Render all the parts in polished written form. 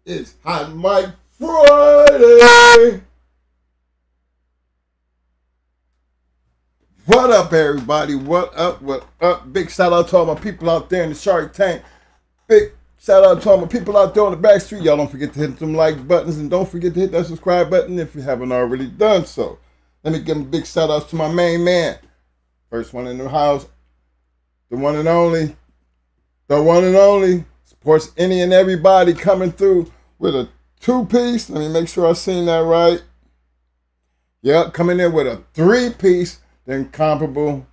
It's Hot Mike Friday. What up, everybody? What up? What up? Big shout out to all my people out there in the Shark Tank. Big shout out to all my people out there on the back street. Y'all don't forget to hit them like buttons and don't forget to hit that subscribe button if you haven't already done so. Let me give a big shout out to my main man. First one in the house. The one and only. The one and only. Supports any and everybody coming through with a two-piece. Let me make sure I seen that right. Yep, coming in with a three-piece. The incomparable,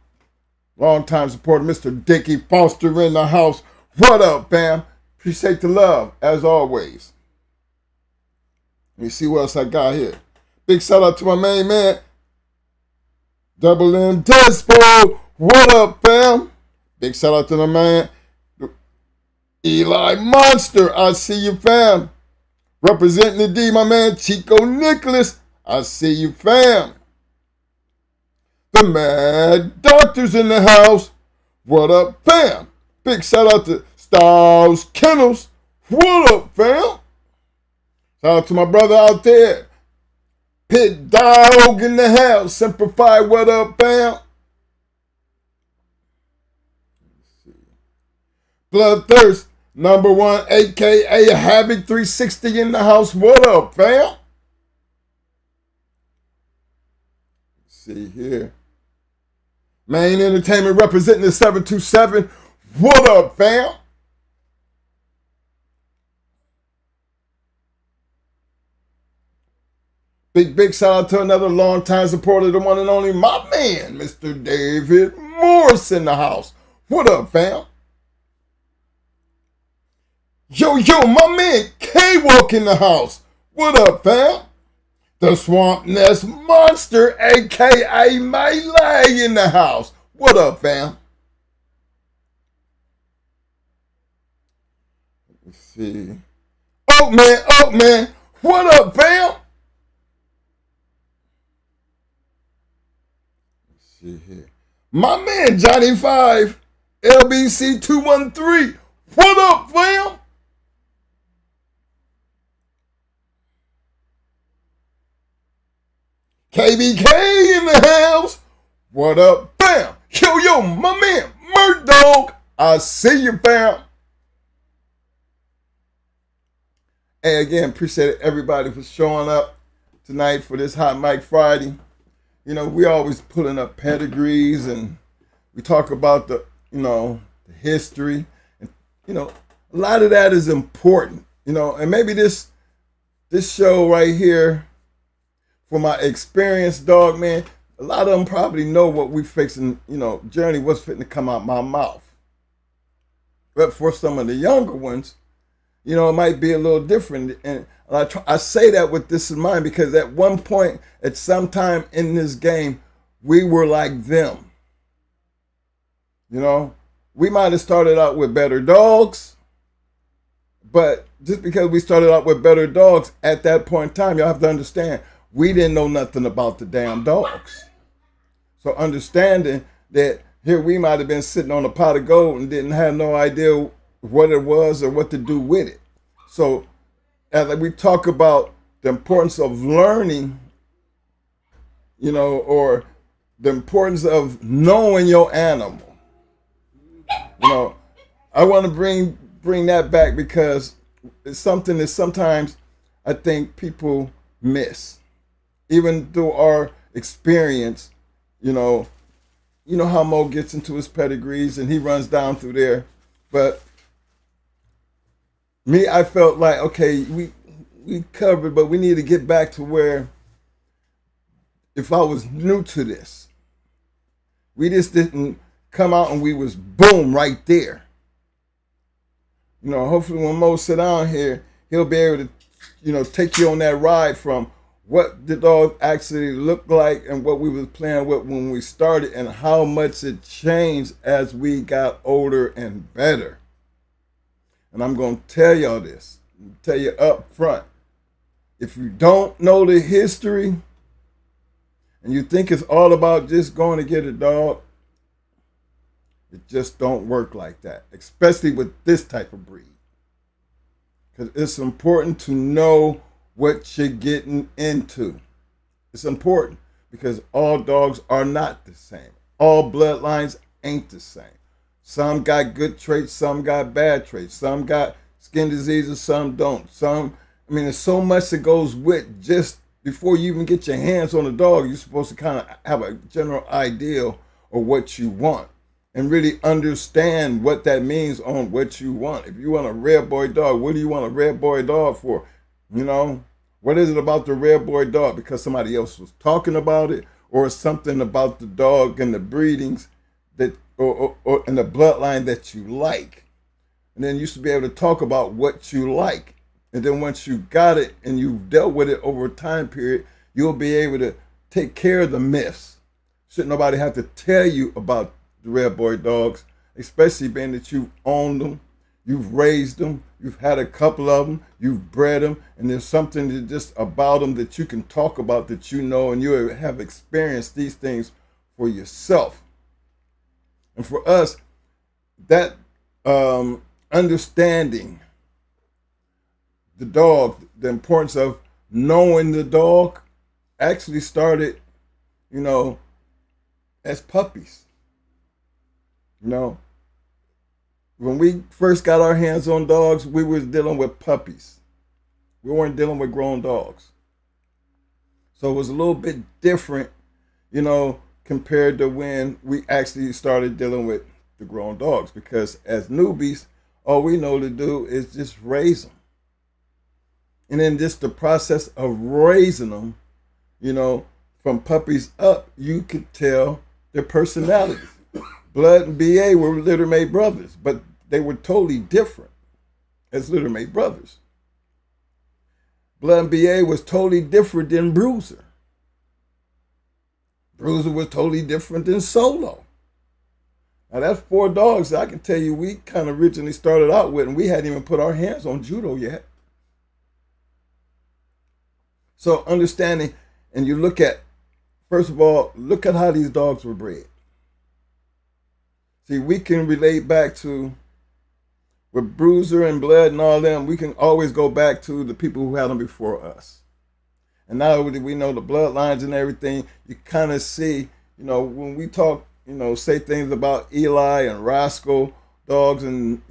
long-time supporter, Mr. Dickie Foster in the house. What up, fam? Appreciate the love, as always. Let me see what else I got here. Big shout out to my main man, Double M Despo. What up, fam? Big shout out to my man, Eli Monster. I see you, fam. Representing the D, my man, Chico Nicholas. I see you, fam. The Mad Doctor's in the house. What up, fam? Big shout out to Styles Kennels. What up, fam? Shout out to my brother out there. Pit Dog in the house. Simplify, what up, fam? Bloodthirst, number one, a.k.a. Havoc 360 in the house. What up, fam? Let's see here. Main Entertainment representing the 727. What up, fam? Big shout out to another longtime supporter, the one and only my man, Mr. David Morris in the house. What up, fam? Yo, my man K-Walk in the house. What up, fam? The Swamp Nest Monster, a.k.a. Melee in the house. What up, fam? Let's see. Oh, man. What up, fam? Let's see here. My man, Johnny 5, LBC 213. What up, fam? KBK in the house. What up, fam? Yo, my man, Murk Dog. I see you, fam. And again, appreciate everybody for showing up tonight for this Hot Mic Friday. You know, we always pulling up pedigrees and we talk about the history. And, a lot of that is important, and maybe this show right here, for my experienced dog, man, a lot of them probably know what we fixing, journey, what's fitting to come out my mouth. But for some of the younger ones, it might be a little different. And I say that with this in mind because at one point, at some time in this game, we were like them. We might have started out with better dogs, but just because we started out with better dogs at that point in time, y'all have to understand, we didn't know nothing about the damn dogs. So understanding that here we might have been sitting on a pot of gold and didn't have no idea what it was or what to do with it. So as we talk about the importance of learning, or the importance of knowing your animal, I want to bring that back because it's something that sometimes I think people miss. Even through our experience, how Mo gets into his pedigrees and he runs down through there. But me, I felt like, okay, we covered, but we need to get back to where if I was new to this, we just didn't come out and we was boom right there. Hopefully when Mo sit down here, he'll be able to, take you on that ride from what the dog actually looked like and what we was playing with when we started and how much it changed as we got older and better. And I'm going to tell y'all this, tell you up front. If you don't know the history and you think it's all about just going to get a dog, it just don't work like that, especially with this type of breed. Because it's important to know what you're getting into. It's important because all dogs are not the same. All bloodlines ain't the same. Some got good traits, some got bad traits. Some got skin diseases, some don't. There's so much that goes with just before you even get your hands on a dog, you're supposed to kind of have a general idea of what you want and really understand what that means on what you want. If you want a red boy dog, what do you want a red boy dog for? You know, what is it about the red boy dog? Because somebody else was talking about it, or something about the dog and the breedings that, or in the bloodline that you like. And then you should be able to talk about what you like. And then once you got it and you've dealt with it over a time period, you'll be able to take care of the myths. Shouldn't nobody have to tell you about the red boy dogs, especially being that you've owned them, you've raised them, you've had a couple of them, you've bred them, and there's something that just about them that you can talk about that you know, and you have experienced these things for yourself. And for us, that understanding the dog, the importance of knowing the dog, actually started, as puppies. When we first got our hands on dogs, we were dealing with puppies. We weren't dealing with grown dogs. So it was a little bit different, compared to when we actually started dealing with the grown dogs. Because as newbies, all we know to do is just raise them. And then just the process of raising them, from puppies up, you could tell their personalities. Blood and BA were litter-mate brothers, but they were totally different as litter-mate brothers. Blood and BA was totally different than Bruiser. Bruiser was totally different than Solo. Now that's 4 dogs that I can tell you we kind of originally started out with, and we hadn't even put our hands on Judo yet. So understanding, and you look at, first of all, look at how these dogs were bred. See, we can relate back to, with Bruiser and Blood and all them, we can always go back to the people who had them before us. And now that we know the bloodlines and everything, you kind of see, when we talk, say things about Eli and Rascal dogs, and,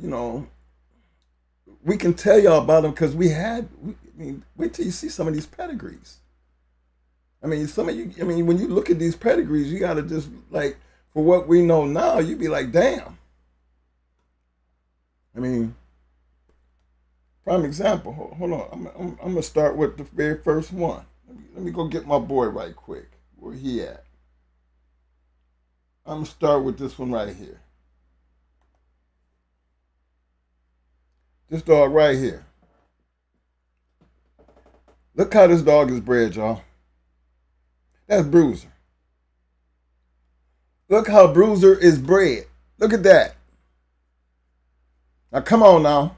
we can tell y'all about them because wait till you see some of these pedigrees. When you look at these pedigrees, you got to just, for what we know now, you'd be like, damn. Prime example, hold on. I'm going to start with the very first one. Let me go get my boy right quick. Where he at? I'm going to start with this one right here. This dog right here. Look how this dog is bred, y'all. That's Bruiser. Look how Bruiser is bred. Look at that. Now, come on now.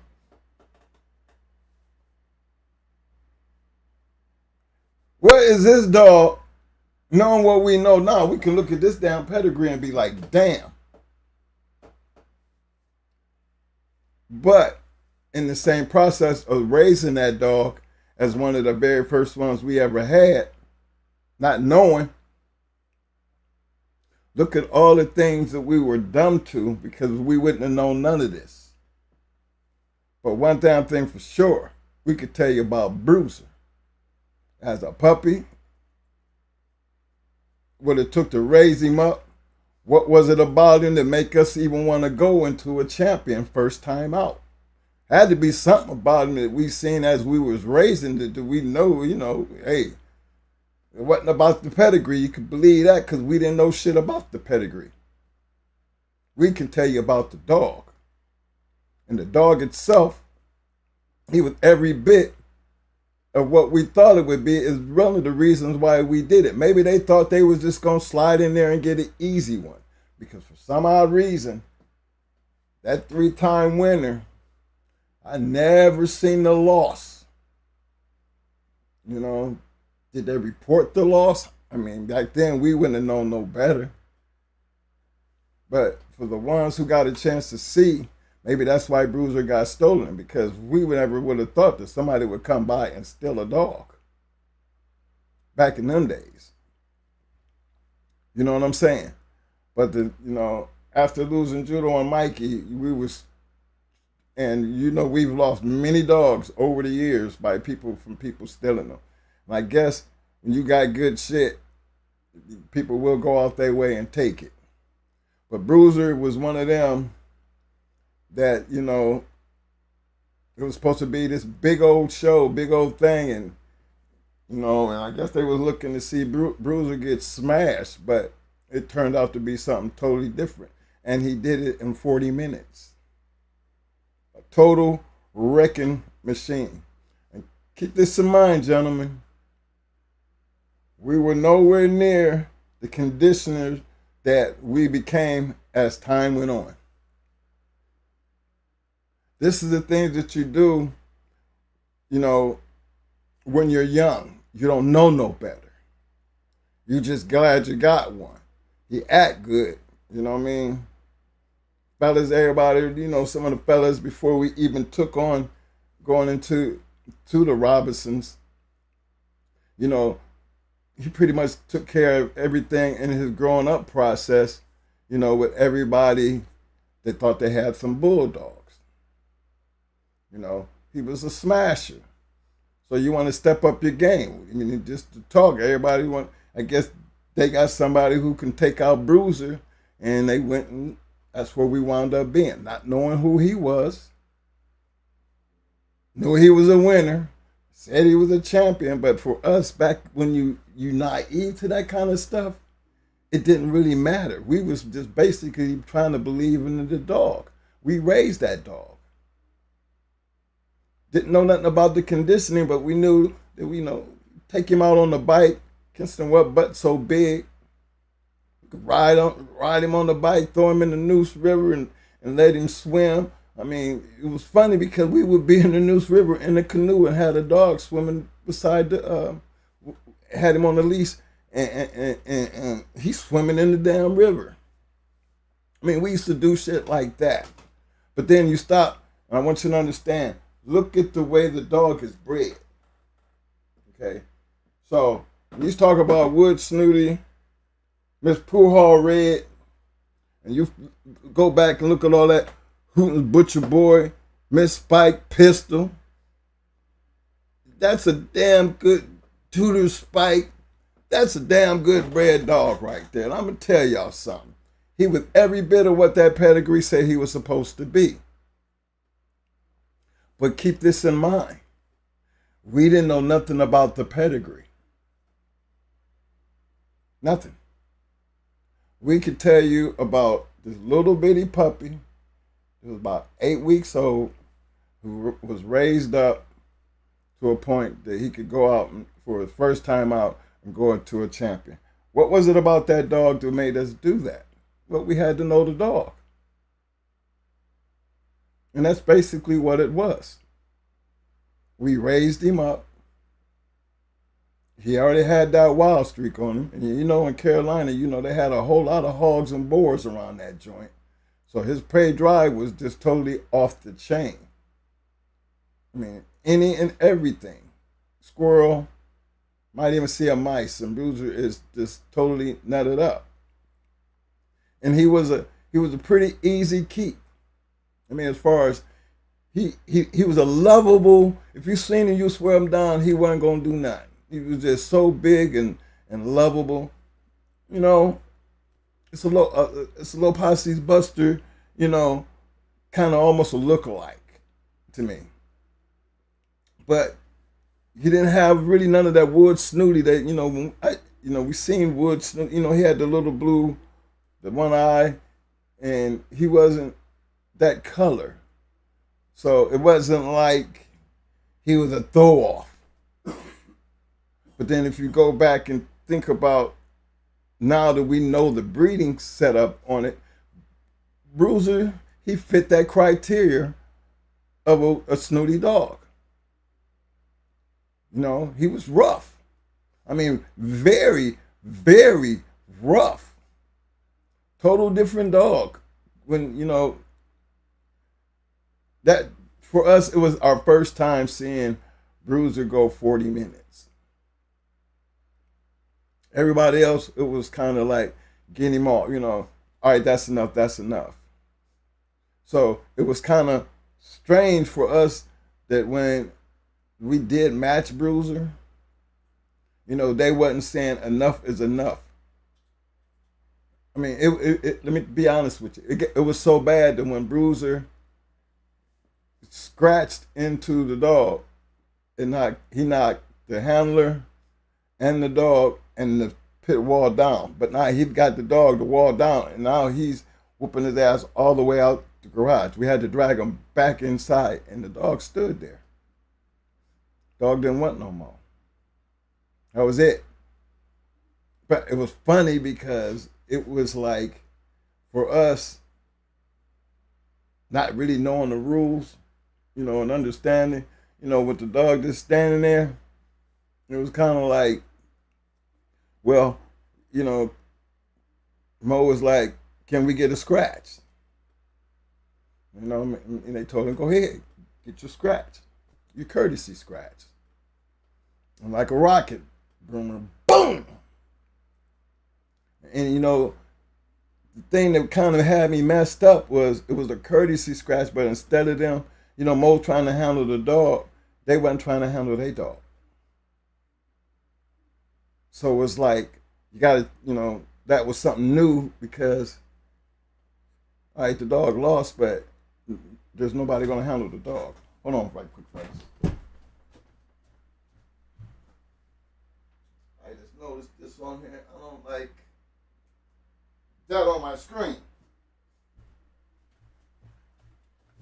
What is this dog? Knowing what we know now, we can look at this damn pedigree and be like, damn. But in the same process of raising that dog as one of the very first ones we ever had, not knowing, look at all the things that we were dumb to because we wouldn't have known none of this. But one damn thing for sure, we could tell you about Bruiser. As a puppy, what it took to raise him up, what was it about him that make us even want to go into a champion first time out? Had to be something about him that we seen as we was raising that we know, hey, it wasn't about the pedigree. You could believe that because we didn't know shit about the pedigree. We can tell you about the dog. And the dog itself, he was every bit of what we thought it would be, is one of the reasons why we did it. Maybe they thought they was just going to slide in there and get an easy one. Because for some odd reason, that 3-time winner, I never seen the loss. Did they report the loss? Back then we wouldn't have known no better. But for the ones who got a chance to see, Maybe that's why Bruiser got stolen, because we never would have thought that somebody would come by and steal a dog back in them days. You know what I'm saying? But after losing Judo and Mikey, we've lost many dogs over the years by people stealing them. And I guess when you got good shit, people will go off their way and take it. But Bruiser was one of them that, it was supposed to be this big old show, big old thing, and I guess they was looking to see Bruiser get smashed, but it turned out to be something totally different. And he did it in 40 minutes. A total wrecking machine. And keep this in mind, gentlemen. We were nowhere near the conditioners that we became as time went on. This is the things that you do, when you're young. You don't know no better. You just glad you got one. He act good, you know what I mean? Fellas, everybody, some of the fellas before we even took on going into the Robinsons, he pretty much took care of everything in his growing up process, with everybody that thought they had some bulldogs. He was a smasher. So you want to step up your game. I mean, just to talk, I guess they got somebody who can take out Bruiser, and they went, and that's where we wound up being, not knowing who he was. Knew he was a winner, said he was a champion, but for us, back when you naive to that kind of stuff, it didn't really matter. We was just basically trying to believe in the dog. We raised that dog. Didn't know nothing about the conditioning, but we knew that take him out on the bike. Kinston what butt so big. We could ride him on the bike, throw him in the Noose River and let him swim. I mean, it was funny because we would be in the Noose River in the canoe and had a dog swimming beside had him on the leash and he's swimming in the damn river. I mean, we used to do shit like that. But then you stop, and I want you to understand, look at the way the dog is bred. Okay? So, when you talk about Wood Snooty, Miss Poohall Red, and you go back and look at all that Hooten's Butcher Boy, Miss Spike Pistol, that's a damn good Tudor Spike. That's a damn good bred dog right there. And I'm going to tell y'all something. He was every bit of what that pedigree said he was supposed to be. But keep this in mind. We didn't know nothing about the pedigree. Nothing. We could tell you about this little bitty puppy who was about 8 weeks old, who was raised up to a point that he could go out for his first time out and go into a champion. What was it about that dog that made us do that? Well, we had to know the dog. And that's basically what it was. We raised him up. He already had that wild streak on him. And in Carolina, they had a whole lot of hogs and boars around that joint. So his prey drive was just totally off the chain. I mean, any and everything. Squirrel, might even see a mice, and Bruiser is just totally nutted up. And he was a pretty easy keep. I mean, as far as he was a lovable. If you seen him, you swear him down, he wasn't gonna do nothing. He was just so big and lovable. It's a little Posse's Buster. Kind of almost a lookalike to me. But he didn't have really none of that Wood Snooty that we seen Wood Snooty. He had the little blue, the one eye, and he wasn't that color. So it wasn't like he was a throw off. But then if you go back and think about now that we know the breeding setup on it, Bruiser, he fit that criteria of a snooty dog. He was rough. I mean, very, very rough. Total different dog. When, that for us, it was our first time seeing Bruiser go 40 minutes. Everybody else, it was kind of like getting him off, all right, that's enough, that's enough. So it was kind of strange for us that when we did match Bruiser, they wasn't saying enough is enough. I mean, let me be honest with you. It was so bad that when Bruiser scratched into the dog, he knocked the handler and the dog and the pit wall down. But now he got the wall down, and now he's whooping his ass all the way out the garage. We had to drag him back inside, and the dog stood there. Dog didn't want no more. That was it. But it was funny because it was like, for us, not really knowing the rules, and understanding, with the dog just standing there, it was kind of like, well, Mo was like, can we get a scratch? And they told him, go ahead, get your scratch, your courtesy scratch. And like a rocket, boom, boom. And the thing that kind of had me messed up was it was a courtesy scratch, but instead of them, Mo trying to handle the dog, they wasn't trying to handle their dog. So it was like, you got to, that was something new because, all right, the dog lost, but there's nobody going to handle the dog. Hold on right quick, fellas. I just noticed this on here. I don't like that on my screen.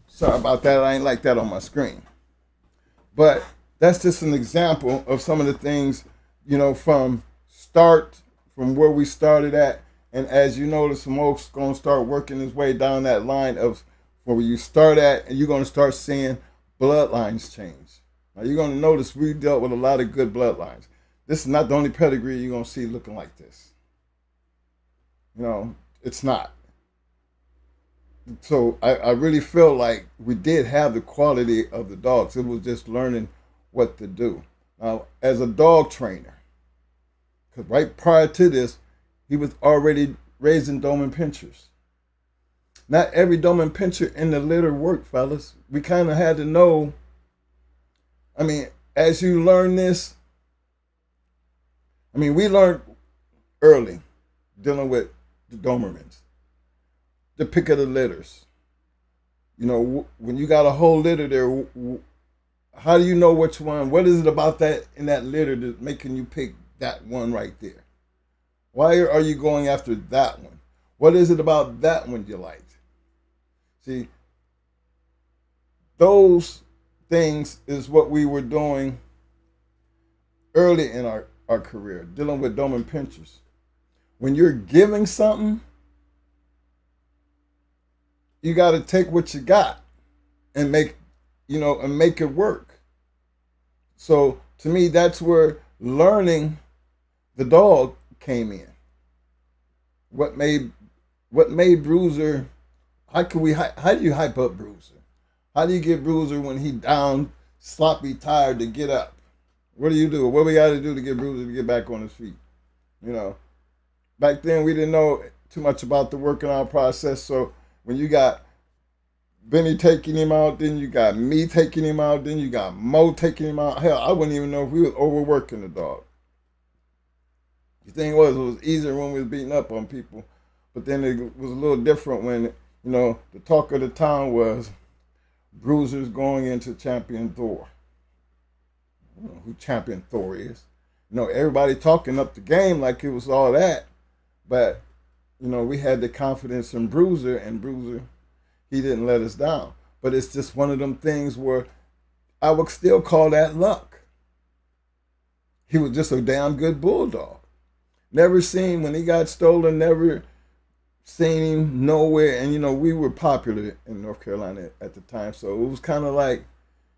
Sorry about that. I ain't like that on my screen. But that's just an example of some of the things, from where we started at. And as you notice, Mo's going to start working his way down that line of where you start at, and you're going to start seeing bloodlines change. Now, you're going to notice we dealt with a lot of good bloodlines. This is not the only pedigree you're going to see looking like this. It's not. So I really feel like we did have the quality of the dogs. It was just learning what to do. Now, as a dog trainer, because right prior to this, he was already raising Doberman pinchers. Not every Doberman pinscher in the litter worked, fellas. We kind of had to know. I mean, as you learn this, we learned early dealing with the Dobermans. The pick of the litters. When you got a whole litter there, how do you know which one? What is it about that in that litter that's making you pick that one right there? Why are you going after that one? What is it about that one you like? See, those things is what we were doing early in our career, dealing with Doberman pinchers. When you're giving something, you got to take what you got and make it work. So to me, that's where learning the dog came in. What made Bruiser? How do you hype up Bruiser? How do you get Bruiser when he down, sloppy, tired to get up? What do you do? What we got to do to get Bruiser to get back on his feet? Back then we didn't know too much about the working out process. So when you got Benny taking him out, then you got me taking him out, then you got Mo taking him out. Hell, I wouldn't even know if we was overworking the dog. The thing was, it was easier when we was beating up on people. But then it was a little different when, the talk of the town was Bruiser's going into Champion Thor. I don't know who Champion Thor is. Everybody talking up the game like it was all that. But, we had the confidence in Bruiser, and Bruiser, he didn't let us down. But it's just one of them things where I would still call that luck. He was just a damn good bulldog. Never seen, when he got stolen, never seen him nowhere. And, we were popular in North Carolina at the time. So it was kind of like,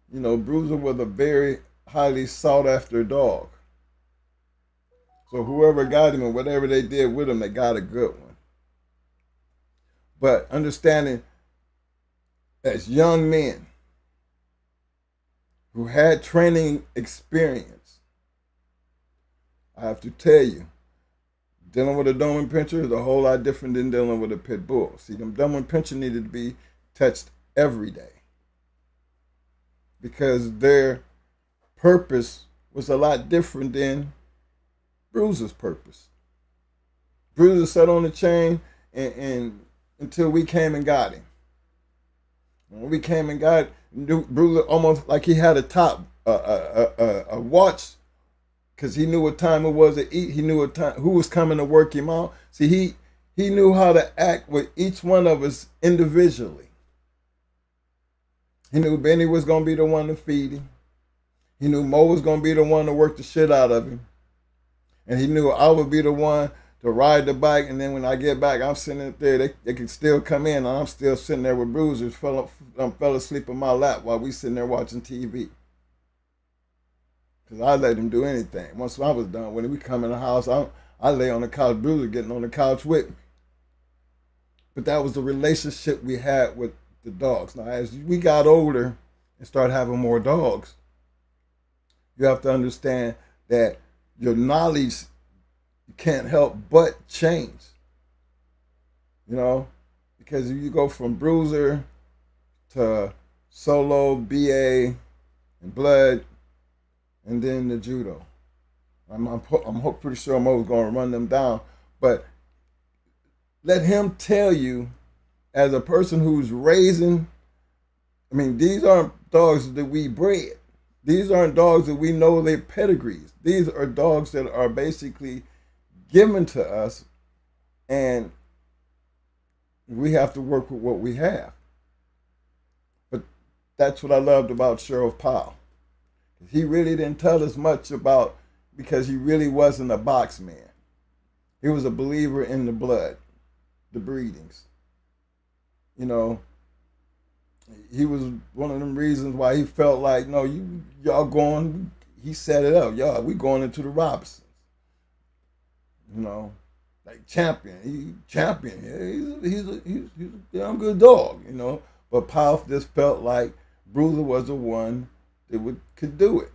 Bruiser was a very highly sought after dog. So whoever got him and whatever they did with him, they got a good one. But understanding, as young men, who had training experience, I have to tell you, dealing with a Doberman Pinscher is a whole lot different than dealing with a pit bull. See, them Doberman Pinscher needed to be touched every day because their purpose was a lot different than Bruiser's purpose. Bruiser sat on the chain and until we came and got him. When we came and got Bruiser, almost like he had a watch, because he knew what time it was to eat. He knew what time, who was coming to work him out. See, he knew how to act with each one of us individually. He knew Benny was going to be the one to feed him. He knew Mo was going to be the one to work the shit out of him. And he knew I would be the one to ride the bike. And then when I get back, I'm sitting there. They can still come in, and I'm still sitting there with Bruisers. Fell asleep in my lap while we sitting there watching TV. Because I let him do anything. Once I was done, when we come in the house, I lay on the couch, Bruiser getting on the couch with me. But that was the relationship we had with the dogs. Now, as we got older and started having more dogs, you have to understand that your knowledge can't help but change. You know, because if you go from Bruiser to Solo, BA, and Blood, and then the Judo. I'm pretty sure Mo's going to run them down. But let him tell you, as a person who's raising, I mean, these aren't dogs that we bred. These aren't dogs that we know their pedigrees. These are dogs that are basically given to us, and we have to work with what we have. But that's what I loved about Sheriff Powell. He really didn't tell us much about, because he really wasn't a box man. He was a believer in the blood, the breedings. You know, he was one of them reasons why he felt like, no, y'all going, he set it up. Y'all, we going into the Robinsons. You know, like champion. Yeah, he's a damn good dog, you know. But Powell just felt like Bruiser was the one that could do it.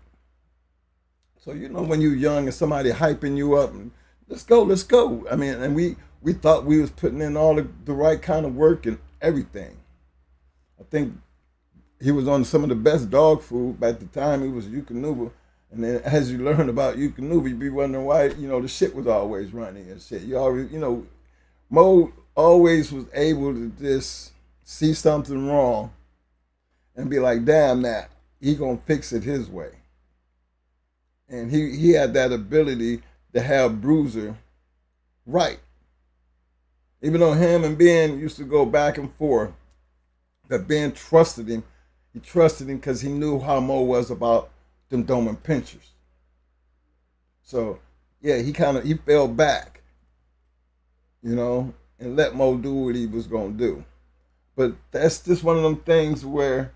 So, you know, when you're young and somebody hyping you up and let's go. I mean, and we thought we was putting in all the right kind of work and everything. I think he was on some of the best dog food. By the time he was Eukanuba. And then as you learn about Eukanuba, you'd be wondering why, you know, the shit was always running and shit. You always, you know, Mo always was able to just see something wrong and be like, damn that. He gonna fix it his way. And he had that ability to have Bruiser right. Even though him and Ben used to go back and forth, that Ben trusted him. He trusted him because he knew how Mo was about them Doberman Pinschers. So yeah, he fell back, you know, and let Mo do what he was gonna do. But that's just one of them things where,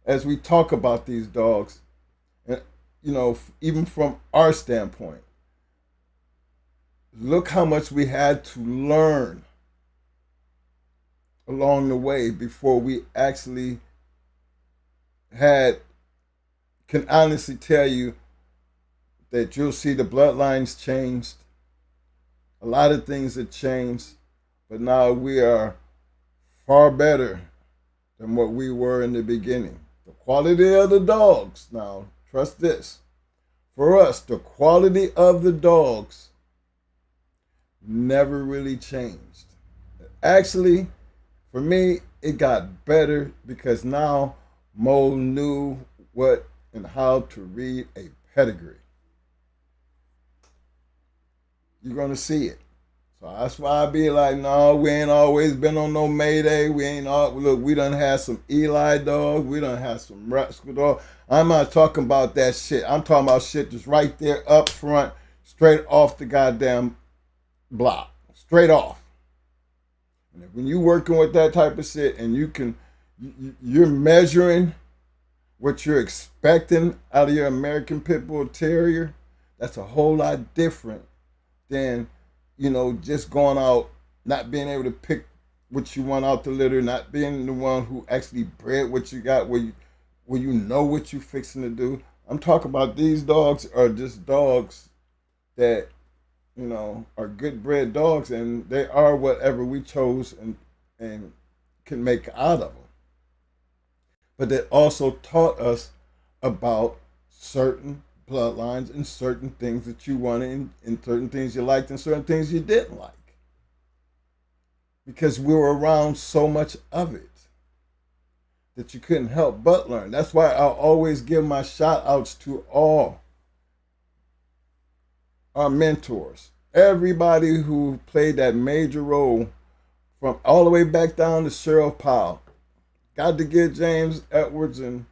as we talk about these dogs, and you know, even from our standpoint, look how much we had to learn along the way before we actually can honestly tell you that you'll see the bloodlines changed. A lot of things have changed, but now we are far better than what we were in the beginning. The quality of the dogs, now, trust this. For us, the quality of the dogs never really changed. Actually, for me, it got better because now Mo knew what and how to read a pedigree. You're going to see it. So that's why I be like, no, we ain't always been on no Mayday. We done had some Eli dogs. We done had some Rascal dogs. I'm not talking about that shit. I'm talking about shit just right there up front, straight off the goddamn block. Straight off. And when you working with that type of shit and you're measuring what you're expecting out of your American Pit Bull Terrier, that's a whole lot different than, you know, just going out, not being able to pick what you want out the litter, not being the one who actually bred what you got, where you know what you fixing to do. I'm talking about these dogs are just dogs that, are good bred dogs, and they are whatever we chose and can make out of them. But that also taught us about certain bloodlines and certain things that you wanted and certain things you liked and certain things you didn't like. Because we were around so much of it that you couldn't help but learn. That's why I'll always give my shout outs to all our mentors. Everybody who played that major role from all the way back down to Cheryl Powell. Got to give James Edwards and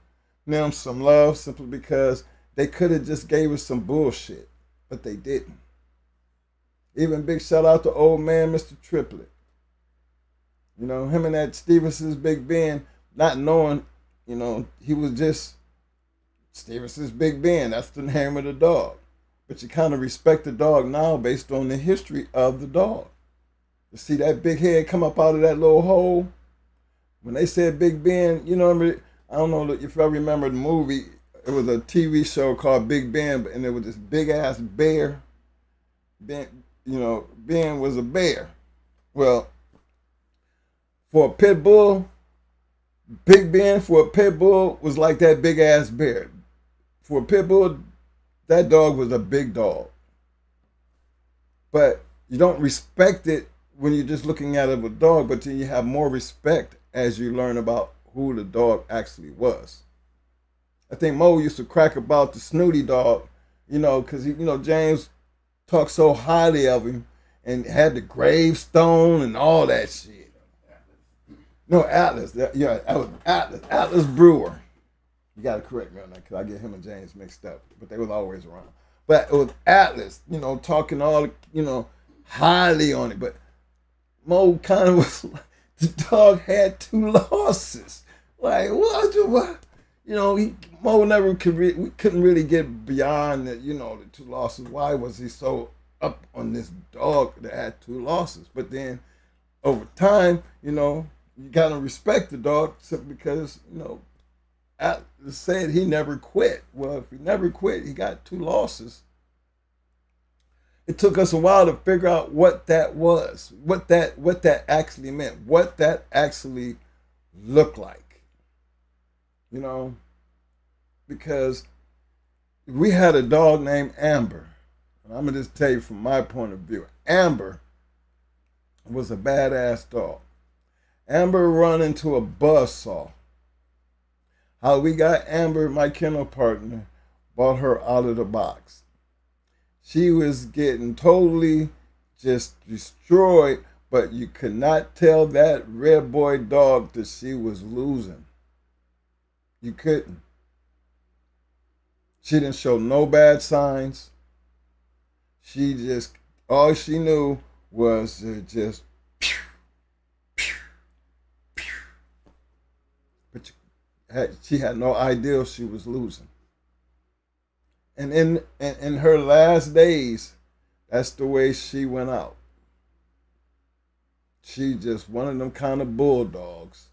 them some love simply because they could have just gave us some bullshit, but they didn't. Even big shout out to old man Mr. Triplet. Him and that Stevenson's Big Ben, not knowing, he was just Stevenson's Big Ben. That's the name of the dog. But you kind of respect the dog now based on the history of the dog. To see that big head come up out of that little hole. When they said Big Ben, I don't know if I remember the movie. It was a TV show called Big Ben, and there was this big ass bear. Ben was a bear. Well, for a pit bull, Big Ben for a pit bull was like that big ass bear. For a pit bull, that dog was a big dog. But you don't respect it when you're just looking at it with a dog, but then you have more respect as you learn about who the dog actually was. I think Mo used to crack about the Snooty dog, because James talked so highly of him and had the gravestone and all that shit. No, Atlas. That was Atlas. Atlas Brewer. You got to correct me on that because I get him and James mixed up, but they was always around. But it was Atlas, talking all, highly on it. But Mo kind of was like, the dog had 2 losses. Like, what? Mo never could. We couldn't really get beyond the 2 losses. Why was he so up on this dog that had 2 losses? But then, over time, you gotta respect the dog simply because Atlas said he never quit. Well, if he never quit, he got 2 losses. It took us a while to figure out what that was, what that actually meant, what that actually looked like. Because we had a dog named Amber. And I'm going to just tell you from my point of view. Amber was a badass dog. Amber run into a buzzsaw. How we got Amber, my kennel partner, bought her out of the box. She was getting totally just destroyed, but you could not tell that red boy dog that she was losing. You couldn't. She didn't show no bad signs. She just, all she knew was to just, but she had no idea she was losing. And in her last days, that's the way she went out. She just one of them kind of bulldogs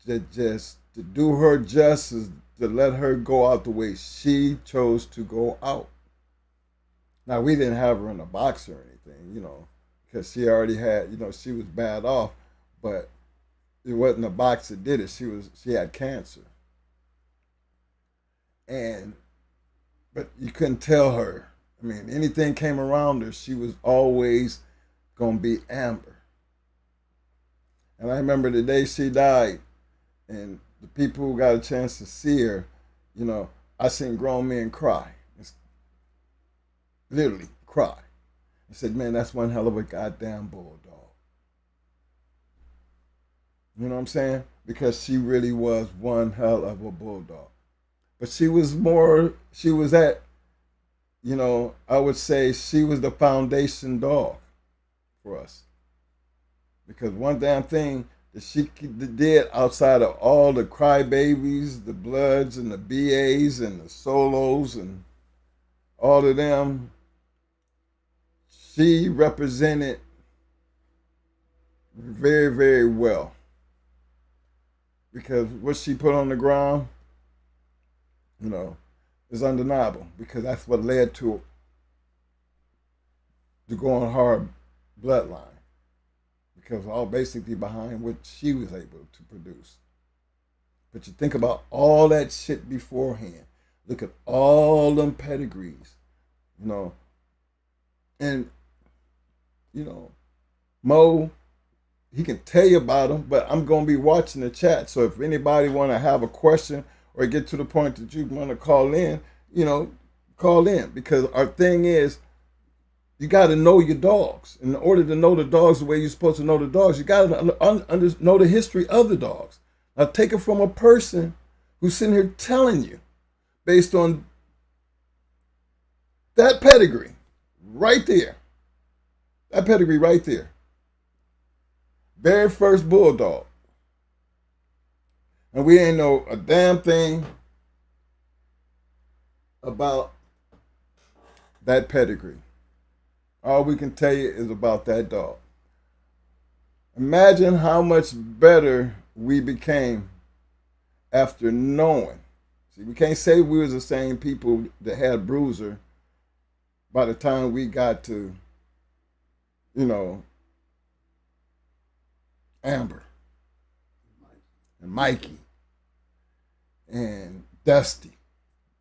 that just to do her justice, to let her go out the way she chose to go out. Now, we didn't have her in a box or anything, because she already had, she was bad off, but it wasn't a box that did it. She had cancer. But you couldn't tell her. I mean, anything came around her, she was always going to be Amber. And I remember the day she died, and the people who got a chance to see her, I seen grown men cry. Literally cry. I said, man, that's one hell of a goddamn bulldog. You know what I'm saying? Because she really was one hell of a bulldog. But she was at, I would say she was the foundation dog for us. Because one damn thing that she did outside of all the crybabies, the Bloods and the BAs and the Solos and all of them, she represented very, very well. Because what she put on the ground, you know, is undeniable because that's what led to the going hard bloodline. Because all basically behind what she was able to produce. But you think about all that shit beforehand. Look at all them pedigrees, you know. And, you know, Mo, he can tell you about them, but I'm going to be watching the chat. So if anybody want to have a question or get to the point that you want to call in, you know, call in. Because our thing is, you got to know your dogs. In order to know the dogs the way you're supposed to know the dogs, you got to know the history of the dogs. Now, take it from a person who's sitting here telling you, based on that pedigree right there, that pedigree right there, very first bulldog, and we ain't know a damn thing about that pedigree. All we can tell you is about that dog. Imagine how much better we became after knowing. See, we can't say we was the same people that had Bruiser by the time we got to, you know, Amber and Mikey and Dusty.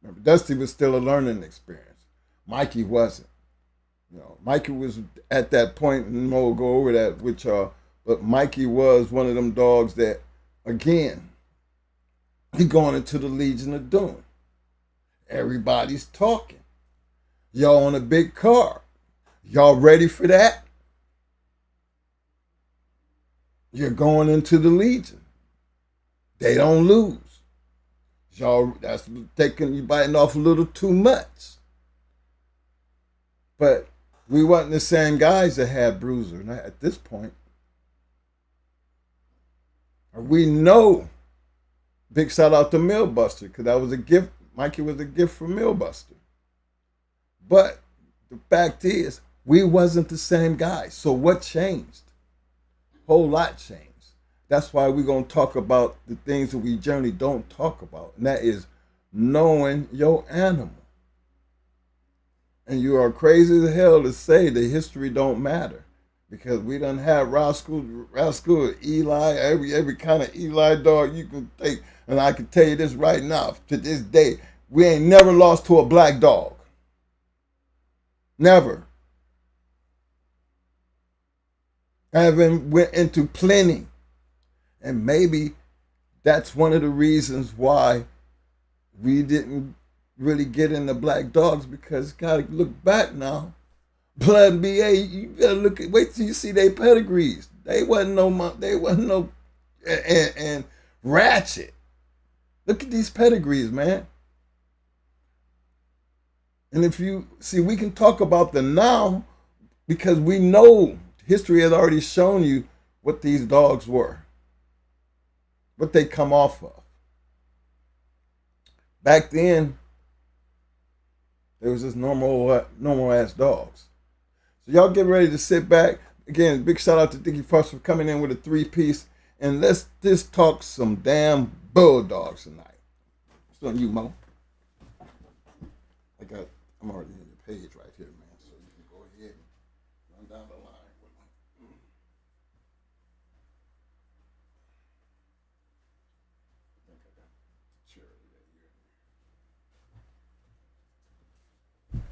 Remember, Dusty was still a learning experience. Mikey wasn't. You know, Mikey was at that point, and we'll go over that with y'all, but Mikey was one of them dogs that, again, he going into the Legion of Doom. Everybody's talking. Y'all on a big car. Y'all ready for that? You're going into the Legion. They don't lose. Y'all, that's taking you biting off a little too much. But we wasn't the same guys that had Bruiser at this point. We know, big shout out to Millbuster, because that was a gift. Mikey was a gift from Millbuster. But the fact is, we wasn't the same guys. So what changed? A whole lot changed. That's why we're going to talk about the things that we generally don't talk about. And that is knowing your animal. And you are crazy as hell to say the history don't matter. Because we done have Rascal, Eli, every kind of Eli dog you can take. And I can tell you this right now, to this day, we ain't never lost to a black dog. Never. I haven't went into plenty. And maybe that's one of the reasons why we didn't really get into black dogs, because gotta look back now. Blood BA, you gotta look at, wait till you see their pedigrees. They wasn't no and ratchet. Look at these pedigrees, man. And if you see, we can talk about the now because we know history has already shown you what these dogs were, what they come off of. Back then, there was just normal ass dogs. So y'all get ready to sit back. Again, big shout out to Dickie Fuss for coming in with a 3-piece. And let's just talk some damn bulldogs tonight. It's on you, Mo. I'm already in your page right here, man. So you can go ahead and run down the line with me. I think I got the charity that year.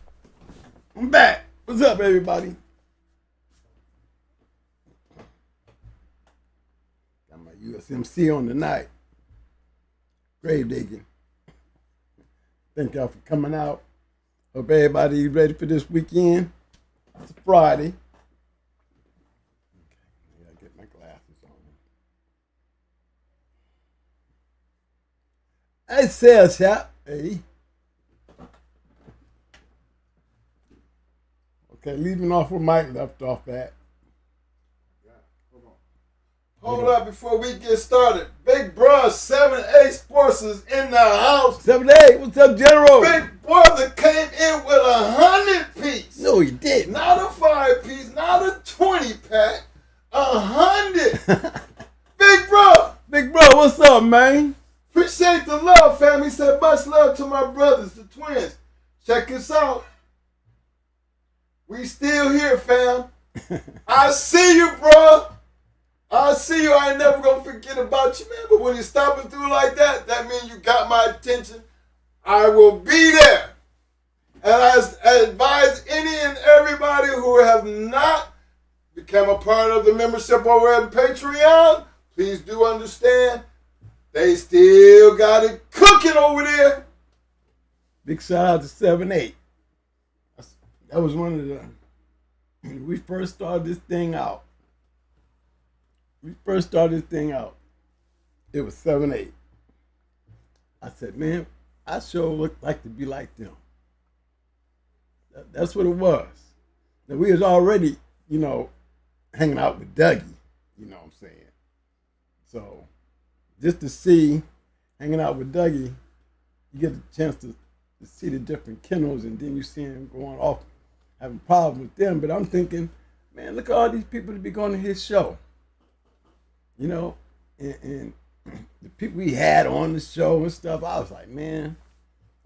I'm back. What's up, everybody? Got my USMC on tonight. Grave digging. Thank y'all for coming out. Hope everybody ready for this weekend. It's Friday. Okay, I gotta get my glasses on. Hey, sales shop. Hey. Okay, leaving off where Mike left off at. Hold up before we get started. Big Bruh 7A Sports is in the house. 7A, what's up, General? Big Brother came in with 100-piece. No, he didn't. Not a 5-piece, not a 20-pack, 100. Big Bruh. Big Bruh, what's up, man? Appreciate the love, family. Said much love to my our brothers, the twins. Check us out. We still here, fam. I see you, bro. I see you. I ain't never gonna forget about you, man. But when you stopping through like that, that means you got my attention. I will be there. And I advise any and everybody who have not become a part of the membership over at Patreon, please do understand they still got it cooking over there. Big shout out to 7-8. That was one of the, when we first started this thing out. It was 7-8. I said, man, I sure would like to be like them. That's what it was. Now, we was already, hanging out with Dougie, you know what I'm saying? So, just to see, hanging out with Dougie, you get a chance to see the different kennels, and then you see him going off, having problems with them. But I'm thinking, man, look at all these people that be going to his show. And the people we had on the show and stuff, I was like, man,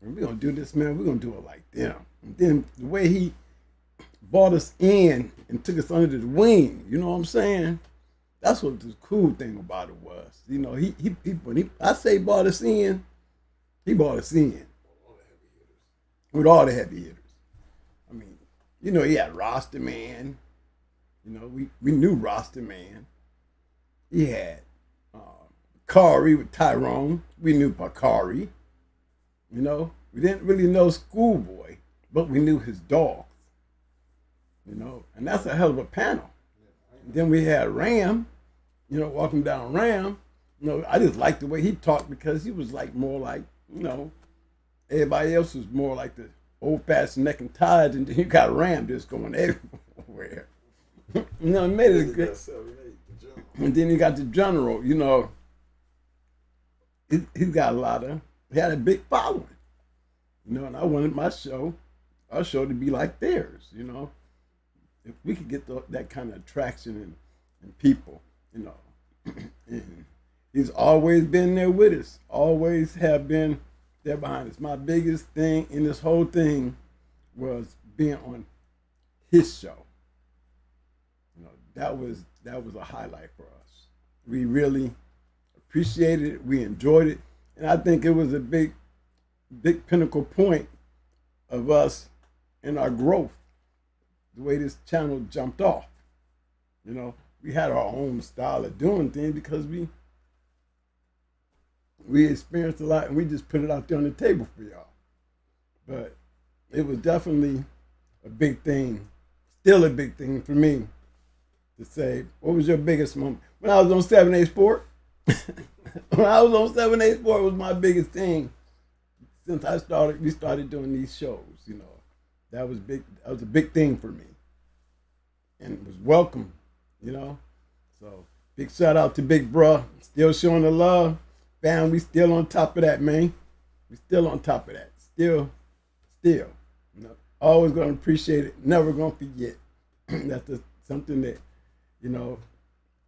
we're going to do this, man. We're going to do it like them. And then the way he brought us in and took us under the wing, you know what I'm saying? That's what the cool thing about it was. I say brought us in, he brought us in. With all the heavy hitters. I mean, he had Roster Man. We knew Roster Man. He had Kari with Tyrone. We knew Bakari. We didn't really know Schoolboy, but we knew his dogs. And that's a hell of a panel. And then we had Ram, walking down Ram. I just liked the way he talked because he was like more like, everybody else was more like the old-fashioned neck and ties, and then you got Ram just going everywhere. It made it good. And then you got the general, he's got he had a big following. And I wanted our show to be like theirs, If we could get that kind of attraction in people, And he's always been there with us, always have been there behind us. My biggest thing in this whole thing was being on his show. That was a highlight for us. We really appreciated it. We enjoyed it. And I think it was a big pinnacle point of us in our growth, the way this channel jumped off. We had our own style of doing things because we experienced a lot, and we just put it out there on the table for y'all. But it was definitely a big thing, still a big thing for me to say, what was your biggest moment? When I was on 7-8 Sport, was my biggest thing since we started doing these shows, That was big. That was a big thing for me. And it was welcome, So big shout out to Big Bruh, still showing the love. Fam, we still on top of that, man. We still on top of that. Still. Always gonna appreciate it. Never gonna forget. That's something that,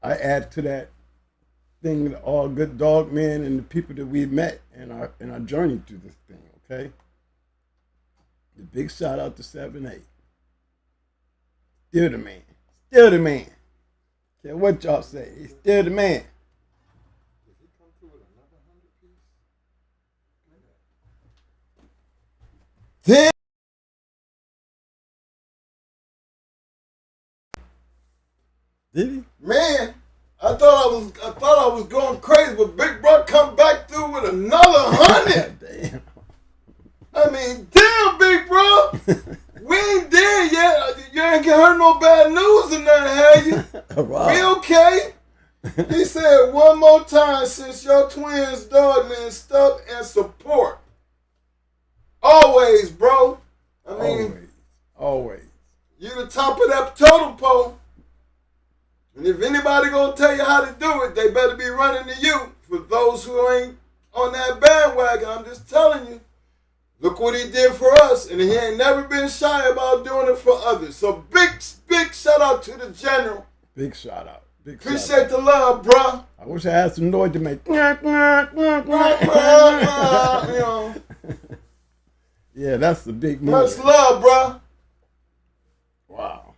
I add to that thing, all good dog men and the people that we met in our journey through this thing, okay? The big shout out to 7-8. Still the man. Care what y'all say, he's still the man. Damn. Did he? Man, I thought I was going crazy, but Big Bro come back through with another 100. Damn. I mean, damn, Big Bro. We ain't there yet. You ain't heard no bad news or nothing, have you? Wow. We okay? He said one more time, since your twins, dog, man, stuff and support. Always, bro. I mean, always. You the top of that totem pole. And if anybody gonna tell you how to do it, they better be running to you. For those who ain't on that bandwagon, I'm just telling you. Look what he did for us, and he ain't never been shy about doing it for others. So big shout out to the general. Big shout out. Appreciate the love, bruh. I wish I had some noise to make. Yeah, that's the big move. Much love, bro. Wow.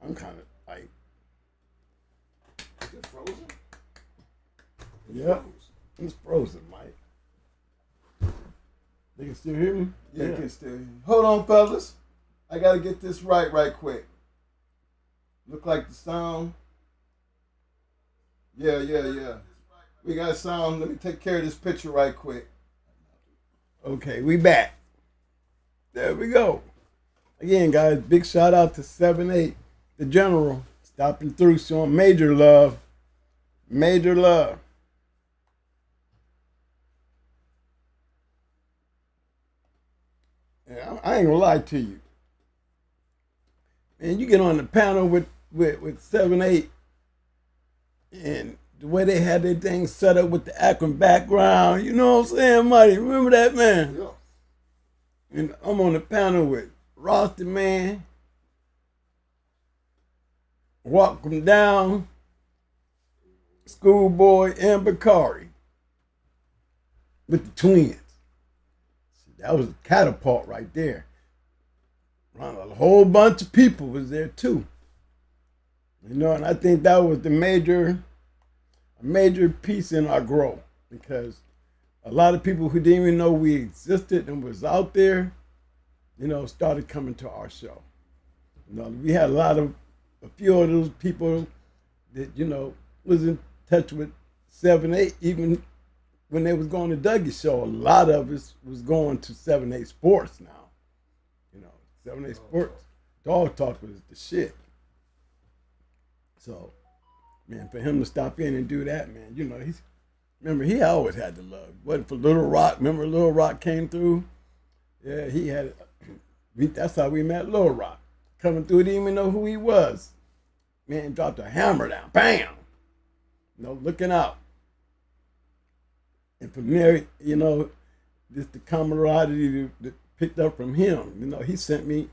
I'm kind of like. Is it frozen? Yep. It's frozen, Mike. They can still hear me? Yeah, you can still hear me. Hold on, fellas. I got to get this right quick. Look like the sound. Yeah. We got sound. Let me take care of this picture right quick. Okay, we back. There we go. Again, guys, big shout out to 7-8, the general, stopping through, showing major love. Major love. Yeah, I ain't gonna lie to you. Man, you get on the panel with 7-8, and the way they had their thing set up with the Akron background, you know what I'm saying, Marty? Remember that, man? Yeah. And I'm on the panel with Rusty, man. Walk them down. Schoolboy and Bakari. With the twins. That was a catapult right there. A whole bunch of people was there too. You know, and I think that was a major piece in our growth, because a lot of people who didn't even know we existed and was out there, you know, started coming to our show. You know, we had a few of those people that, you know, was in touch with 7-8, even when they was going to Dougie's show. A lot of us was going to 7-8 Sports now. You know, 7-8 Sports, Dog Talk was the shit. So, man, for him to stop in and do that, man, you know, he always had the love. Wasn't for Little Rock. Remember Little Rock came through? Yeah, he had it. That's how we met Little Rock. Coming through, didn't even know who he was. Man, dropped a hammer down. Bam! You know, looking out. And from there, you know, just the camaraderie that picked up from him. You know, he sent me, you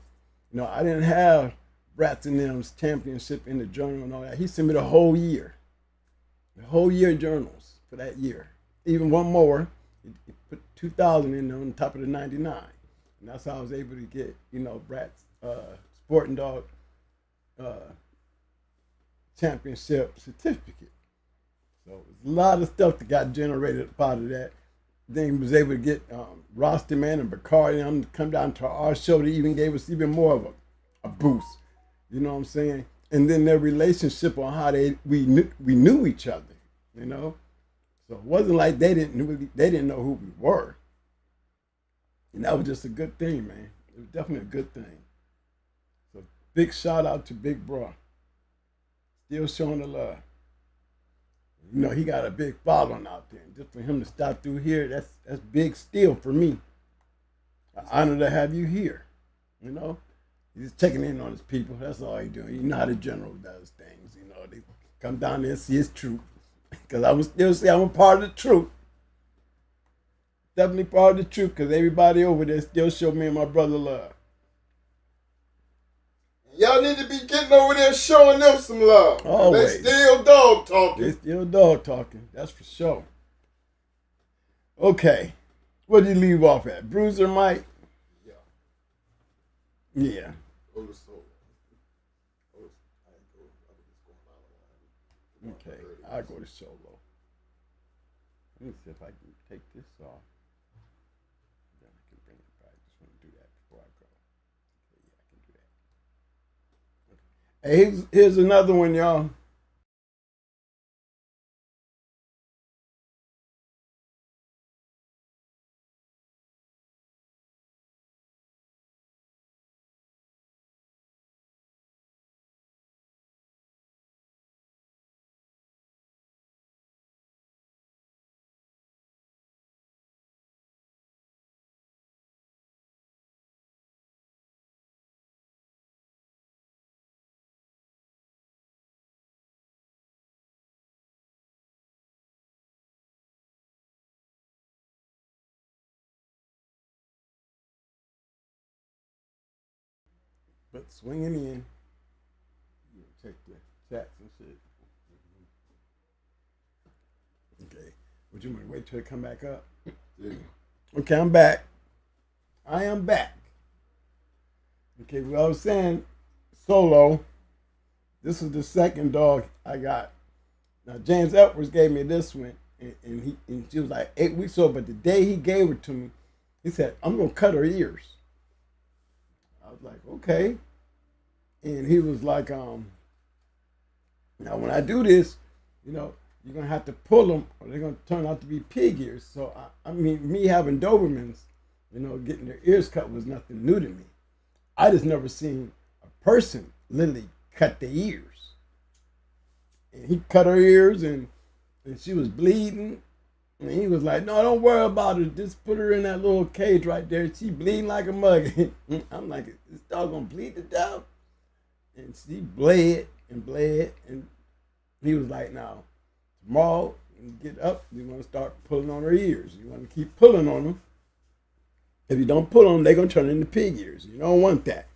know, I didn't have Brats and Them's championship in the journal and all that. He sent me the whole year journals for that year. Even one more, he put 2,000 in there on top of the 99. And that's how I was able to get, you know, Brat's Sporting Dog championship certificate. So there's a lot of stuff that got generated out of that. Then he was able to get Rusty, man, and Bakari and them to come down to our show. They even gave us even more of a boost. You know what I'm saying? And then their relationship on how we knew each other. You know, so it wasn't like they didn't know who we were. And that was just a good thing, man. It was definitely a good thing. So big shout out to Big Bro. Still showing the love. You know, he got a big following out there. And just for him to stop through here, that's big still for me. An honor to have you here. You know, he's just checking in on his people. That's all he's doing. You know how the general does things. You know, they come down there and see his truth. Because I would still say I'm a part of the truth. Definitely part of the truth, because everybody over there still show me and my brother love. Y'all need to be getting over there showing them some love. Always. They still dog talking. They still dog talking. That's for sure. Okay. What did you leave off at? Bruiser, Mike? Yeah. Okay. I'll go to solo. Let me see if I can take this off. Then I can bring it back. Just want to do that before I go. Okay, yeah, I can do that. Okay. Hey, here's another one, y'all. But swinging in. You check the chats and shit. Okay. Would you want to wait till it come back up? Yeah. Okay, I'm back. I am back. Okay, well, I was saying Solo. This is the second dog I got. Now, James Edwards gave me this one, and she was like 8 weeks old, but the day he gave her to me, he said, I'm going to cut her ears. I was like, okay. And he was like, now when I do this, you're going to have to pull them or they're going to turn out to be pig ears. So, I mean, me having Dobermans, getting their ears cut was nothing new to me. I just never seen a person literally cut their ears. And he cut her ears and she was bleeding. And he was like, no, don't worry about it. Just put her in that little cage right there. She bleeding like a mug. I'm like, this dog gonna bleed to death? And she bled. And he was like, now, tomorrow, when you get up, you're gonna start pulling on her ears. You wanna keep pulling on them. If you don't pull on them, they're gonna turn into pig ears. You don't want that.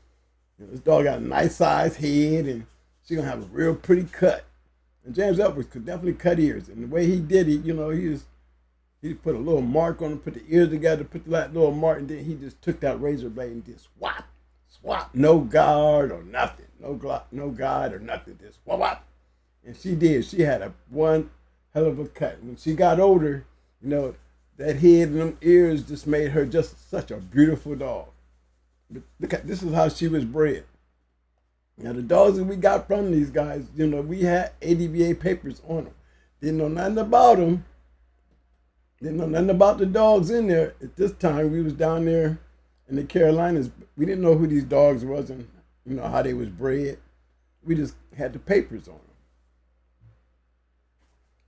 This dog got a nice sized head and she's gonna have a real pretty cut. And James Edwards could definitely cut ears. And the way he did it, he put a little mark on it, put the ears together, put that little mark, and then he just took that razor blade and just swap. No guard or nothing. No guide or nothing. Just swap. And she did. She had one hell of a cut. When she got older, that head and them ears just made her just such a beautiful dog. But look at this is how she was bred. Now the dogs that we got from these guys, we had ADVA papers on them. Didn't know nothing about them. Didn't know nothing about the dogs in there. At this time, we was down there in the Carolinas. We didn't know who these dogs was and how they was bred. We just had the papers on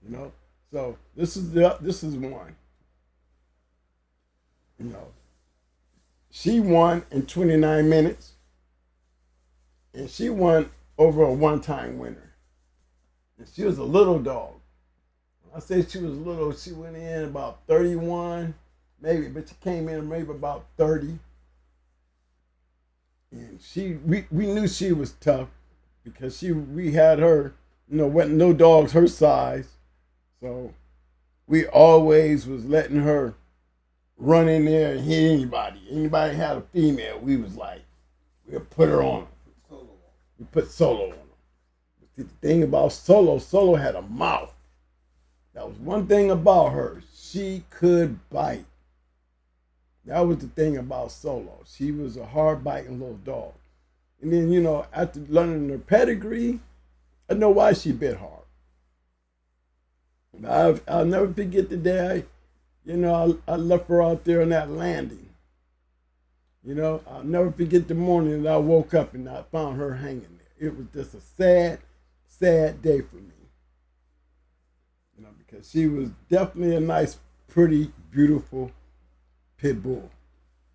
them. So this is one. She won in 29 minutes. And she won over a one-time winner. And she was a little dog. When I say she was little, she went in about 31, maybe, but she came in maybe about 30. And we knew she was tough because we had her, wasn't no dogs her size. So we always was letting her run in there and hit anybody. Anybody had a female, we was like, we'll put her on them. We put Solo on them. The thing about Solo had a mouth. That was one thing about her. She could bite. That was the thing about Solo. She was a hard biting little dog. And then, after learning her pedigree, I know why she bit hard. I'll never forget the day I left her out there on that landing. I'll never forget the morning that I woke up and I found her hanging there. It was just a sad, sad day for me. Because she was definitely a nice, pretty, beautiful pit bull.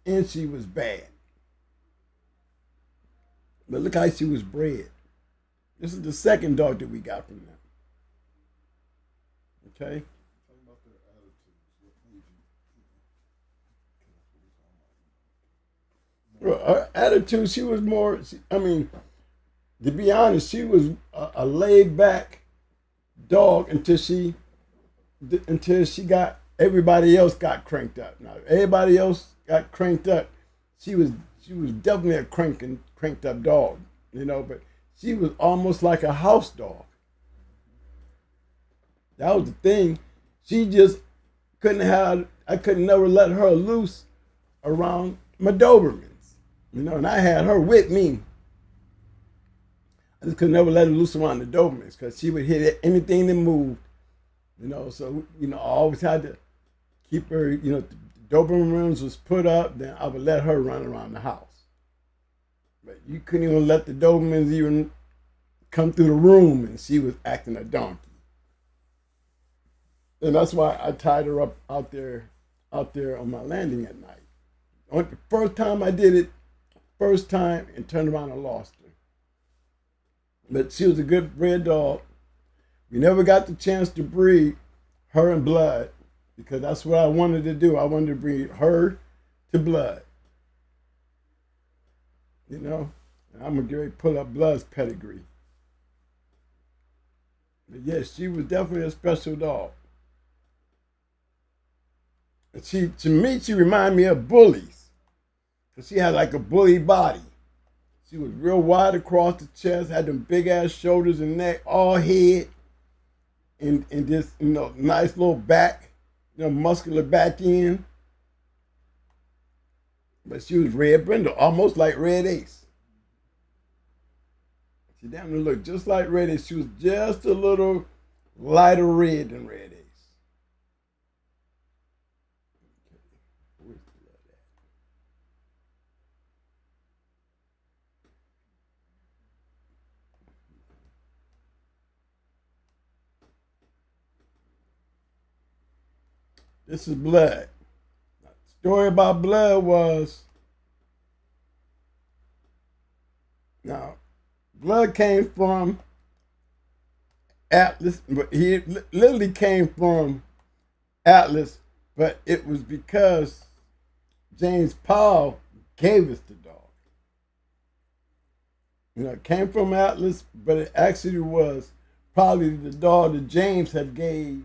And she was bad. But look how she was bred. This is the second dog that we got from them. Okay? Her attitude, she was more, to be honest, she was a laid back dog until she got, everybody else got cranked up. Now, everybody else got cranked up. She was definitely a cranked up dog, but she was almost like a house dog. That was the thing. She just I could never let her loose around my Dobermans. And I had her with me. I just could never let her loose around the Dobermans because she would hit anything that moved. So, I always had to keep her, the Dobermans was put up, then I would let her run around the house. But you couldn't even let the Dobermans even come through the room and she was acting a donkey. And that's why I tied her up out there on my landing at night. The first time I did it, and turned around and lost her. But she was a good bred dog. We never got the chance to breed her and Blood because that's what I wanted to do. I wanted to breed her to Blood. And I'm going to get ready to pull up Blood's pedigree. But yes, she was definitely a special dog. And to me, she reminded me of Bullies. Cause she had like a bully body. She was real wide across the chest, had them big ass shoulders and neck, all head, and just, you know, nice little back, you know, muscular back end. But she was Red Brindle, almost like Red Ace. She damn near looked just like Red Ace. She was just a little lighter red than Red Ace. Where's the blood at? This is Blood. The story about Blood was, now, Blood came from Atlas, but he literally came from Atlas, but it was because James Powell gave us the dog. You know, it came from Atlas, but it actually was probably the dog that James had gave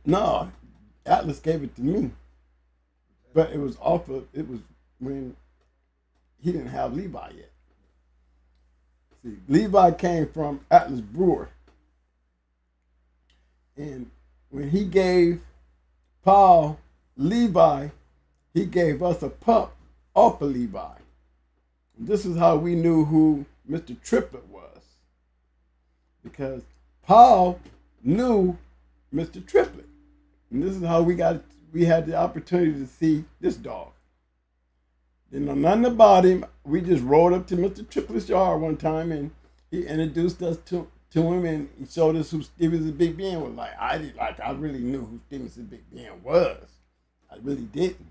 no, Atlas gave it to me, but it was when he didn't have Levi yet. See, Levi came from Atlas Brewer, and when he gave Paul Levi, he gave us a pup off of Levi. And this is how we knew who Mr. Triplet was, because Paul knew Mr. Triplet, and this is how we had the opportunity to see this dog. Didn't know nothing about him. We just rode up to Mr. Triplet's yard one time, and he introduced us to him, and he showed us who Stevens the Big Ben was. I really knew who Stevens the Big Ben was. I really didn't.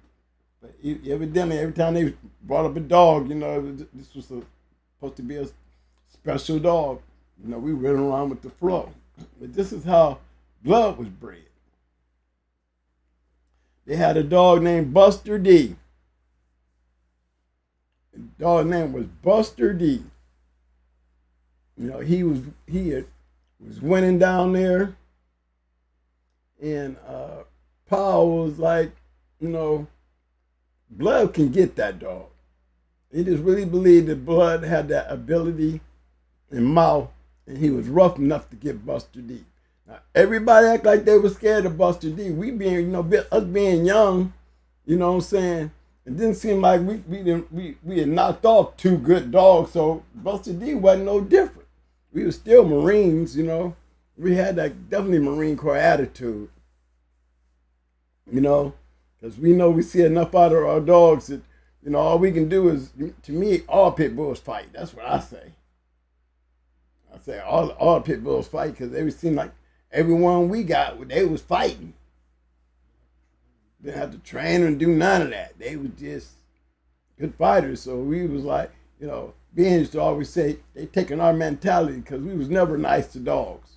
But evidently, every time they brought up a dog, you know, this was supposed to be a special dog. You know, we ran around with the flow. But this is how Blood was bred. They had a dog named Buster D. The dog's name was Buster D. You know, he was winning down there, and Paul was like, you know, Blood can get that dog. He just really believed that Blood had that ability and mouth, and he was rough enough to get Buster D. Now, everybody act like they were scared of Buster D. We being, you know, us being young, you know what I'm saying? It didn't seem like we had knocked off two good dogs, so Buster D wasn't no different. We were still Marines, you know. We had that definitely Marine Corps attitude, you know, because we know we see enough out of our dogs that, you know, all we can do is, to me, all pit bulls fight. That's what I say. I say all pit bulls fight because they seem like everyone we got, they was fighting. Didn't have to train and do none of that. They were just good fighters. So we was like, you know, being used to always say they taking our mentality because we was never nice to dogs.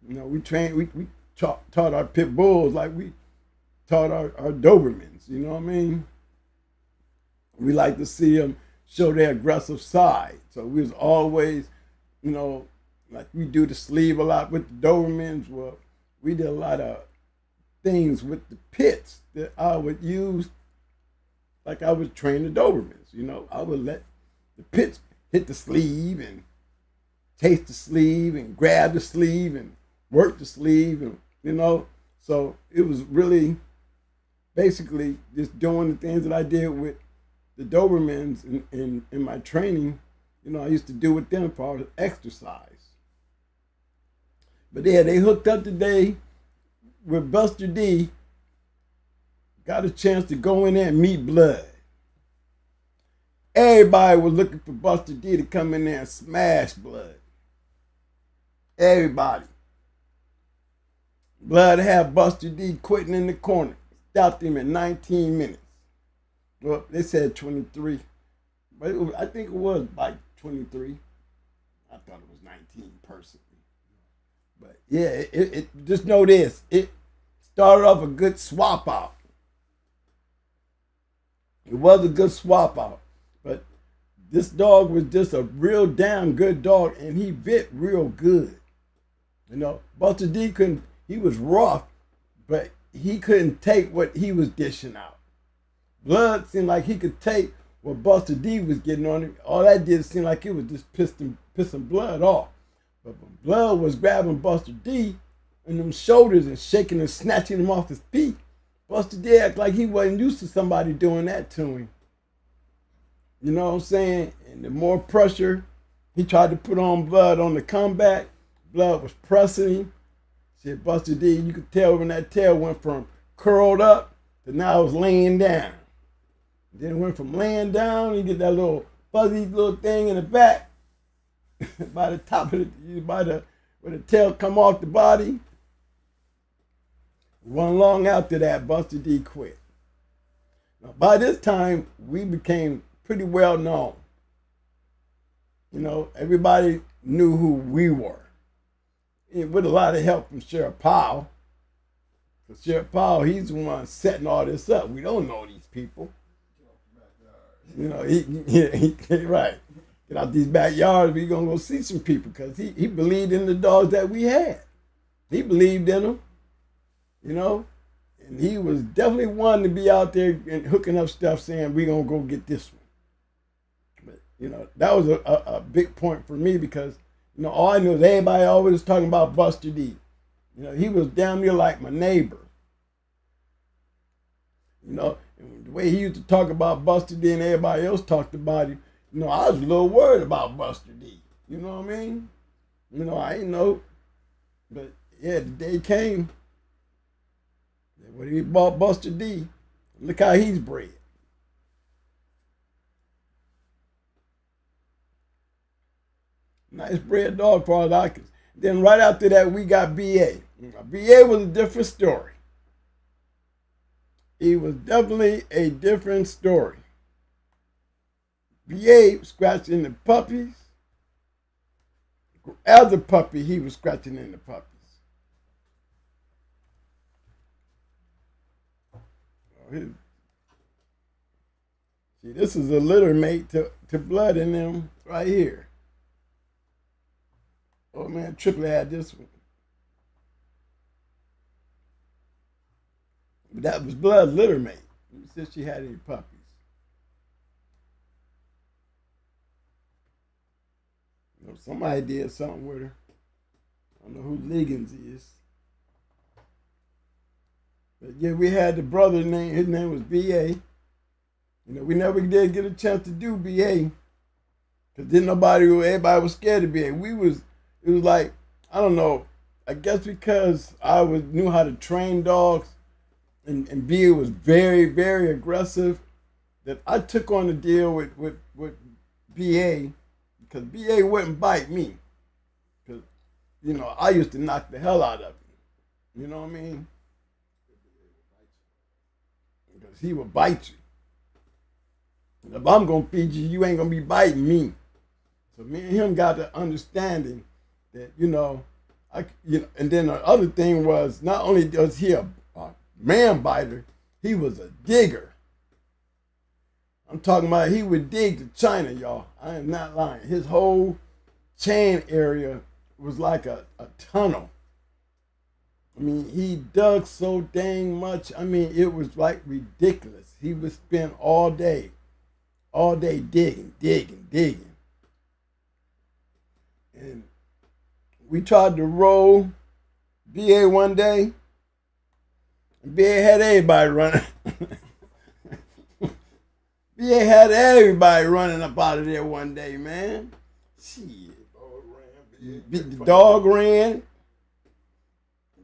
You know, we taught our pit bulls like we taught our Dobermans. You know what I mean? We like to see them show their aggressive side. So we was always, you know, like we do the sleeve a lot with the Dobermans. Well, we did a lot of things with the pits that I would use, like I would train the Dobermans. You know, I would let the pits hit the sleeve and taste the sleeve and grab the sleeve and work the sleeve, and you know, so it was really basically just doing the things that I did with the Dobermans in my training. You know, I used to do with them for exercise. But yeah, they hooked up today with Buster D. Got a chance to go in there and meet Blood. Everybody was looking for Buster D to come in there and smash Blood. Everybody. Blood had Buster D quitting in the corner. Stopped him in 19 minutes. Well, they said 23. But I think it was like 23. I thought it was 19 personally. But yeah, it just know this. It started off a good swap out. It was a good swap out. But this dog was just a real damn good dog, and he bit real good. You know, Buster D he was rough, but he couldn't take what he was dishing out. Blood seemed like he could take what Buster D was getting on him. All that did seem like it was just pissing blood off. But when Blood was grabbing Buster D in them shoulders and shaking and snatching him off his feet, Buster D acted like he wasn't used to somebody doing that to him. You know what I'm saying? And the more pressure he tried to put on Blood on the comeback, Blood was pressing him. Shit, Buster D, you could tell when that tail went from curled up to now it was laying down. Then it went from laying down, you get that little fuzzy little thing in the back by the top of where the tail come off the body. One long after that, Buster D quit. Now, by this time, we became pretty well known. You know, everybody knew who we were. And with a lot of help from Sheriff Powell. Because Sheriff Powell, he's the one setting all this up. We don't know these people. You know, he right. Get out these backyards, we gonna go see some people because he believed in the dogs that we had. He believed in them, you know, and he was definitely one to be out there and hooking up stuff saying we gonna go get this one. But, you know, that was a big point for me because, you know, all I knew is everybody always was talking about Buster D. You know, he was damn near like my neighbor. You know, and the way he used to talk about Buster D and everybody else talked about him, you know, I was a little worried about Buster D. You know what I mean? You know, I ain't know. But yeah, the day came when he bought Buster D. Look how he's bred. Nice bred dog for all I could. Then right after that, we got B.A. B.A. was a different story. He was definitely a different story. B.A. scratching the puppies. As a puppy, he was scratching in the puppies. See, this is a litter mate to Blood in them right here. Oh man, Triple had this one. But that was Blood litter mate. Since she had any puppies. You know, somebody did something with her. I don't know who Liggins is. But yeah, we had the brother name. His name was B.A. You know, we never did get a chance to do B.A. Because everybody was scared of B.A. It was like, I don't know, I guess because I knew how to train dogs and B.A. was very, very aggressive, that I took on the deal with B.A. because B.A. wouldn't bite me. Because, you know, I used to knock the hell out of him. You know what I mean? Because he would bite you. If I'm going to feed you, you ain't going to be biting me. So me and him got the understanding that, you know, and then the other thing was, not only was he a man biter, he was a digger. I'm talking about he would dig to China, y'all. I am not lying. His whole chain area was like a tunnel. I mean, he dug so dang much. I mean, it was like ridiculous. He would spend all day digging. And we tried to roll B.A. one day. B.A. had everybody running. B.A. had everybody running up out of there one day, man. Shit. The dog ran.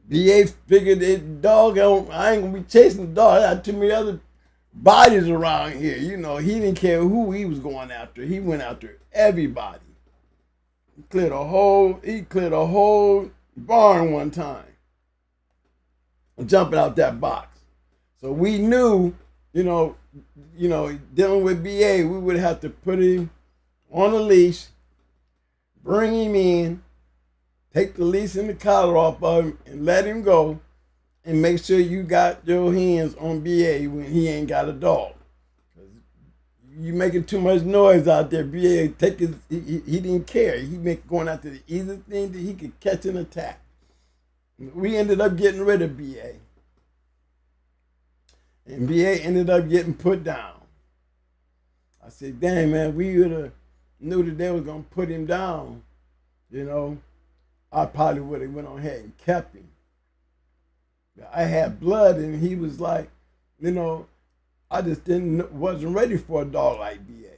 B.A. figured the dog, I ain't going to be chasing the dog. I got too many other bodies around here. You know, he didn't care who he was going after. He went after everybody. He cleared a whole barn one time. Jumping out that box. So we knew, you know, dealing with B.A., we would have to put him on a leash, bring him in, take the leash and the collar off of him, and let him go, and make sure you got your hands on B.A. when he ain't got a dog. You making too much noise out there, B.A. He didn't care. He going after the easiest thing that he could catch and attack. We ended up getting rid of BA. And BA ended up getting put down. I said, dang, man, we would have knew that they was going to put him down, you know, I probably would have went on ahead and kept him. I had blood, and he was like, you know, I just wasn't ready for a dog like BA.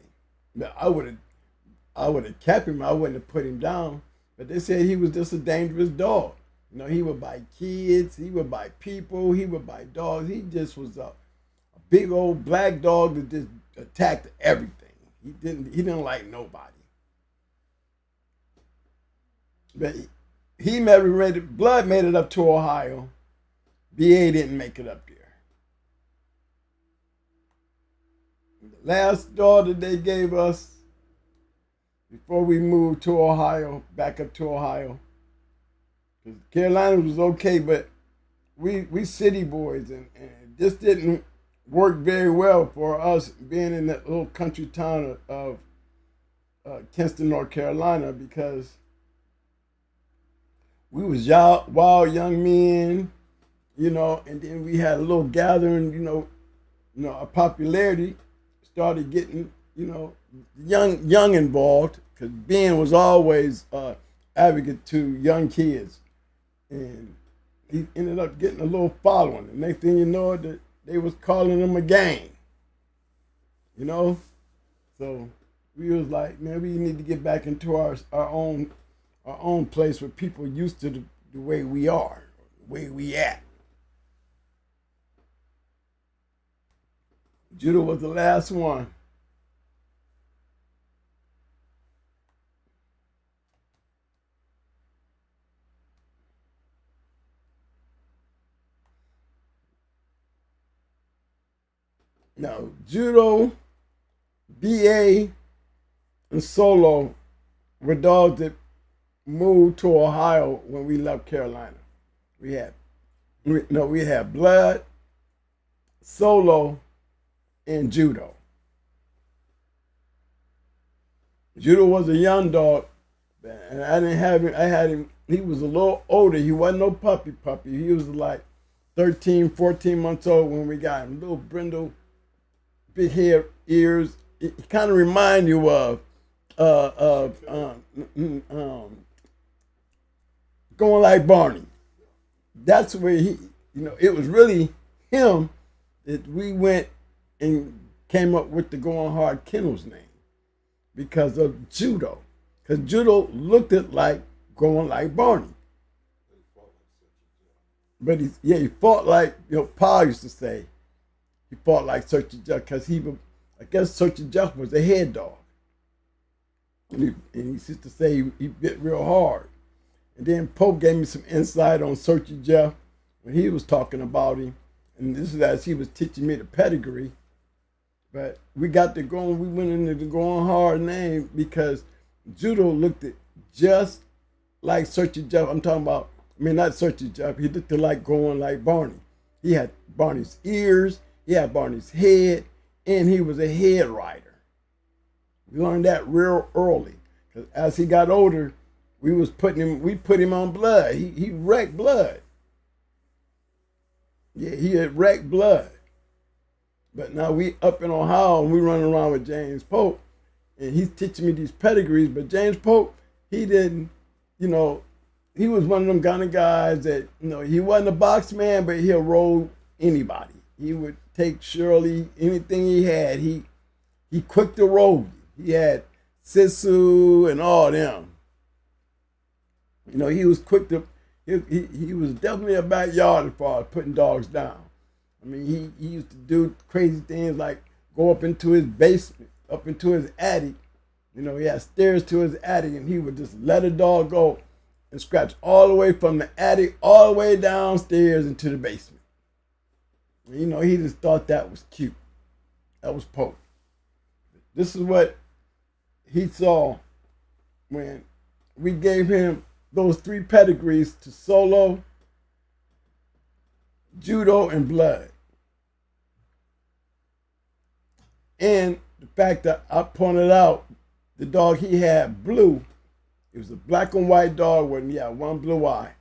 But I would have kept him. I wouldn't have put him down. But they said he was just a dangerous dog. You know, he would bite kids, he would bite people, he would bite dogs. He just was a big old black dog that just attacked everything. He didn't like nobody. But he Blood made it up to Ohio. BA didn't make it up there. The last dog that they gave us before we moved to Ohio, back up to Ohio, because Carolina was okay, but we city boys, and it just didn't work very well for us being in that little country town of Kinston, North Carolina, because we was wild young men, you know, and then we had a little gathering, you know, our popularity started getting, you know, young involved, because Ben was always advocate to young kids, and he ended up getting a little following. The next thing you know, that they was calling him a gang, you know. So we was like, man, we need to get back into our own place where people used to the way we are, the way we act. Judo was the last one. Now, Judo, BA, and Solo were dogs that moved to Ohio when we left Carolina. We had Blood, Solo, and Judo. Judo was a young dog, and I didn't have him. I had him. He was a little older. He wasn't no puppy. He was like 13, 14 months old when we got him. Little brindle, big hair, ears. It kind of remind you of Going Like Barney. That's where he, you know, it was really him that we went and came up with the Going Hard Kennels name because of Judo. Because Judo looked it like Going Like Barney. But he fought like, you know, Pa used to say, he fought like Search and Jeff, because I guess Search and Jeff was a head dog. And he used to say he bit real hard. And then Pope gave me some insight on Search and Jeff when he was talking about him. And this is as he was teaching me the pedigree. But we got to going, we went into the Going Hard name because Judo looked at just like Search and Jeff. I'm talking about, I mean, not Search and Jeff. He looked like Going Like Barney. He had Barney's ears, he had Barney's head, and he was a head rider. We learned that real early. Because as he got older, we put him on Blood. He wrecked Blood. Yeah, he had wrecked Blood. But now we up in Ohio and we running around with James Pope, and he's teaching me these pedigrees. But James Pope, he didn't, you know, he was one of them kind of guys that, you know, he wasn't a box man, but he'll roll anybody. He would take Shirley, anything he had. He quick to roll. He had Sisu and all them. You know, he was quick to, he was definitely a backyard as far as putting dogs down. I mean, he used to do crazy things like go up into his basement, up into his attic. You know, he had stairs to his attic, and he would just let a dog go and scratch all the way from the attic all the way downstairs into the basement. And, you know, he just thought that was cute. That was Pope. This is what he saw when we gave him those 3 pedigrees to Solo, Judo, and Blood. And the fact that I pointed out the dog he had, Blue, it was a black and white dog when he had one blue eye.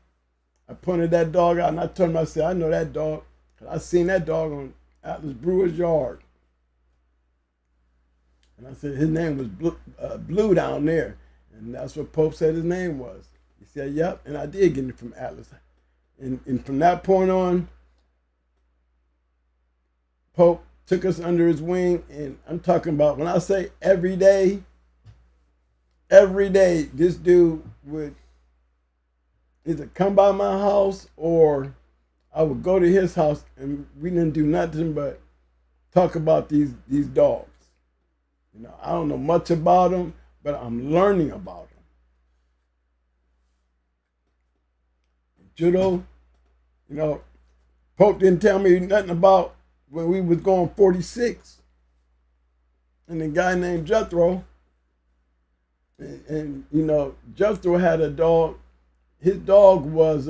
I pointed that dog out and I told him, I said, I know that dog. I seen that dog on Atlas Brewer's yard. And I said, his name was Blue down there. And that's what Pope said his name was. He said, yep. And I did get it from Atlas. And from that point on, Pope took us under his wing. And I'm talking about, when I say every day, this dude would either come by my house or I would go to his house, and we didn't do nothing but talk about these dogs. You know, I don't know much about them, but I'm learning about them. Judo, you know, Pope didn't tell me nothing about when we was going 46. And a guy named Jethro, and you know, Jethro had a dog. His dog was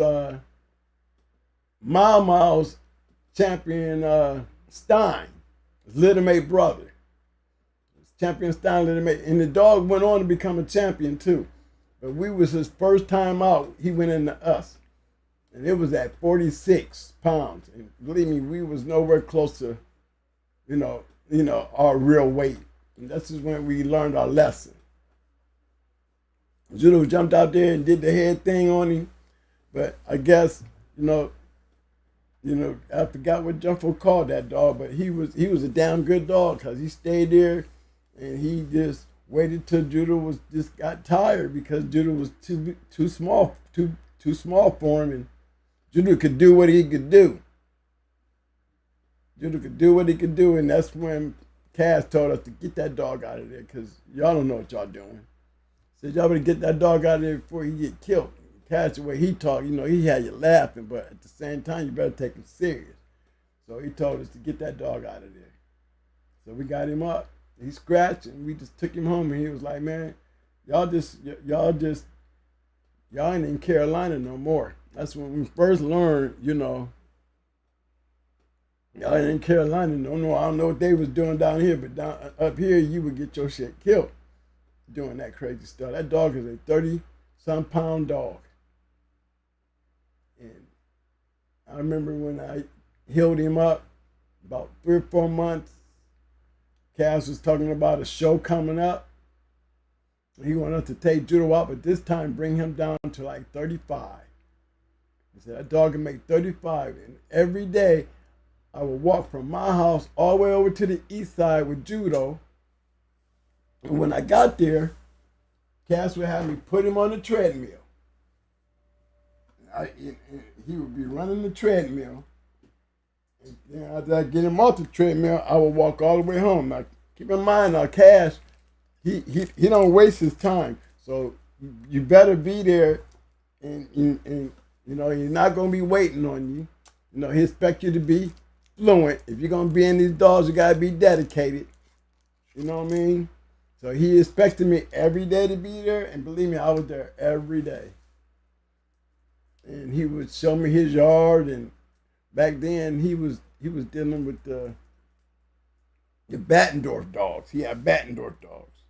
Miles champion Stein, his little mate brother. Champion Stein little mate. And the dog went on to become a champion too. But we was his first time out, he went into us. And it was at 46 pounds. And believe me, we was nowhere close to, you know, our real weight. And this is when we learned our lesson. Judo jumped out there and did the head thing on him. But I guess, you know, I forgot what Jumbo called that dog, but he was a damn good dog because he stayed there and he just waited till Judo just got tired because Judo was too small for him, and Judo could do what he could do. Judo could do what he could do, and that's when Cass told us to get that dog out of there because y'all don't know what y'all doing. Said y'all better get that dog out of there before he get killed. Cass, the way he talked, you know, he had you laughing, but at the same time, you better take him serious. So he told us to get that dog out of there. So we got him up. He scratched, and we just took him home, and he was like, man, y'all ain't in Carolina no more. That's when we first learned, you know, y'all ain't in Carolina no more. I don't know what they was doing down here, but down up here, you would get your shit killed doing that crazy stuff. That dog is a 30-some pound dog. And I remember when I healed him up, about 3 or 4 months, Cass was talking about a show coming up. He wanted us to take Judo out, but this time bring him down to like 35. He said, that dog can make 35. And every day, I would walk from my house all the way over to the east side with Judo. And when I got there, Cass would have me put him on the treadmill. He would be running the treadmill. And then after I get him off the treadmill, I would walk all the way home. Now, keep in mind, now, Cass, he don't waste his time. So you better be there, and you know, he's not going to be waiting on you. You know, he expect you to be fluent. If you're going to be in these dogs, you got to be dedicated. You know what I mean? So he expected me every day to be there, and believe me, I was there every day. And he would show me his yard, and back then he was dealing with the Battendorf dogs. He had Battendorf dogs.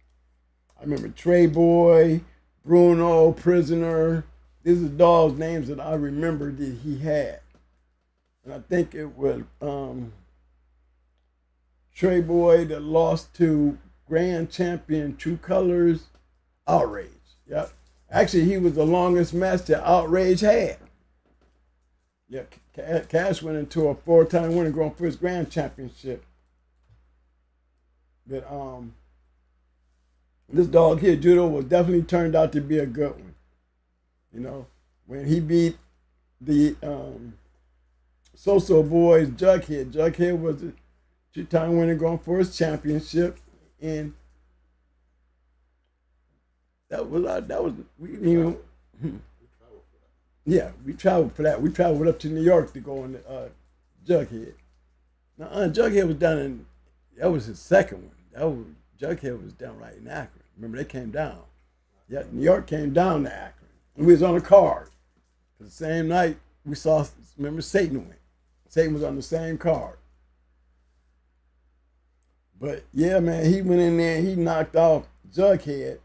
I remember Trey Boy, Bruno, Prisoner. These are dogs' names that I remember that he had. And I think it was Trey Boy that lost to Grand Champion True Colors, Outrage. Yep. Actually, he was the longest match that Outrage had. Yeah, Cash went into a 4-time winner going for his Grand Championship. But this dog here, Judo, was definitely turned out to be a good one. You know, when he beat the So-So Boys, Jughead. Jughead was a 2-time winner going for his championship, and we traveled for that. We traveled up to New York to go on the Jughead. Now, Jughead was down in, that was his second one. Jughead was down right in Akron. Remember, they came down. Yeah, New York came down to Akron. And we was on a card. The same night, we saw, remember, Satan went. Satan was on the same card. But, yeah, man, he went in there and he knocked off Jughead.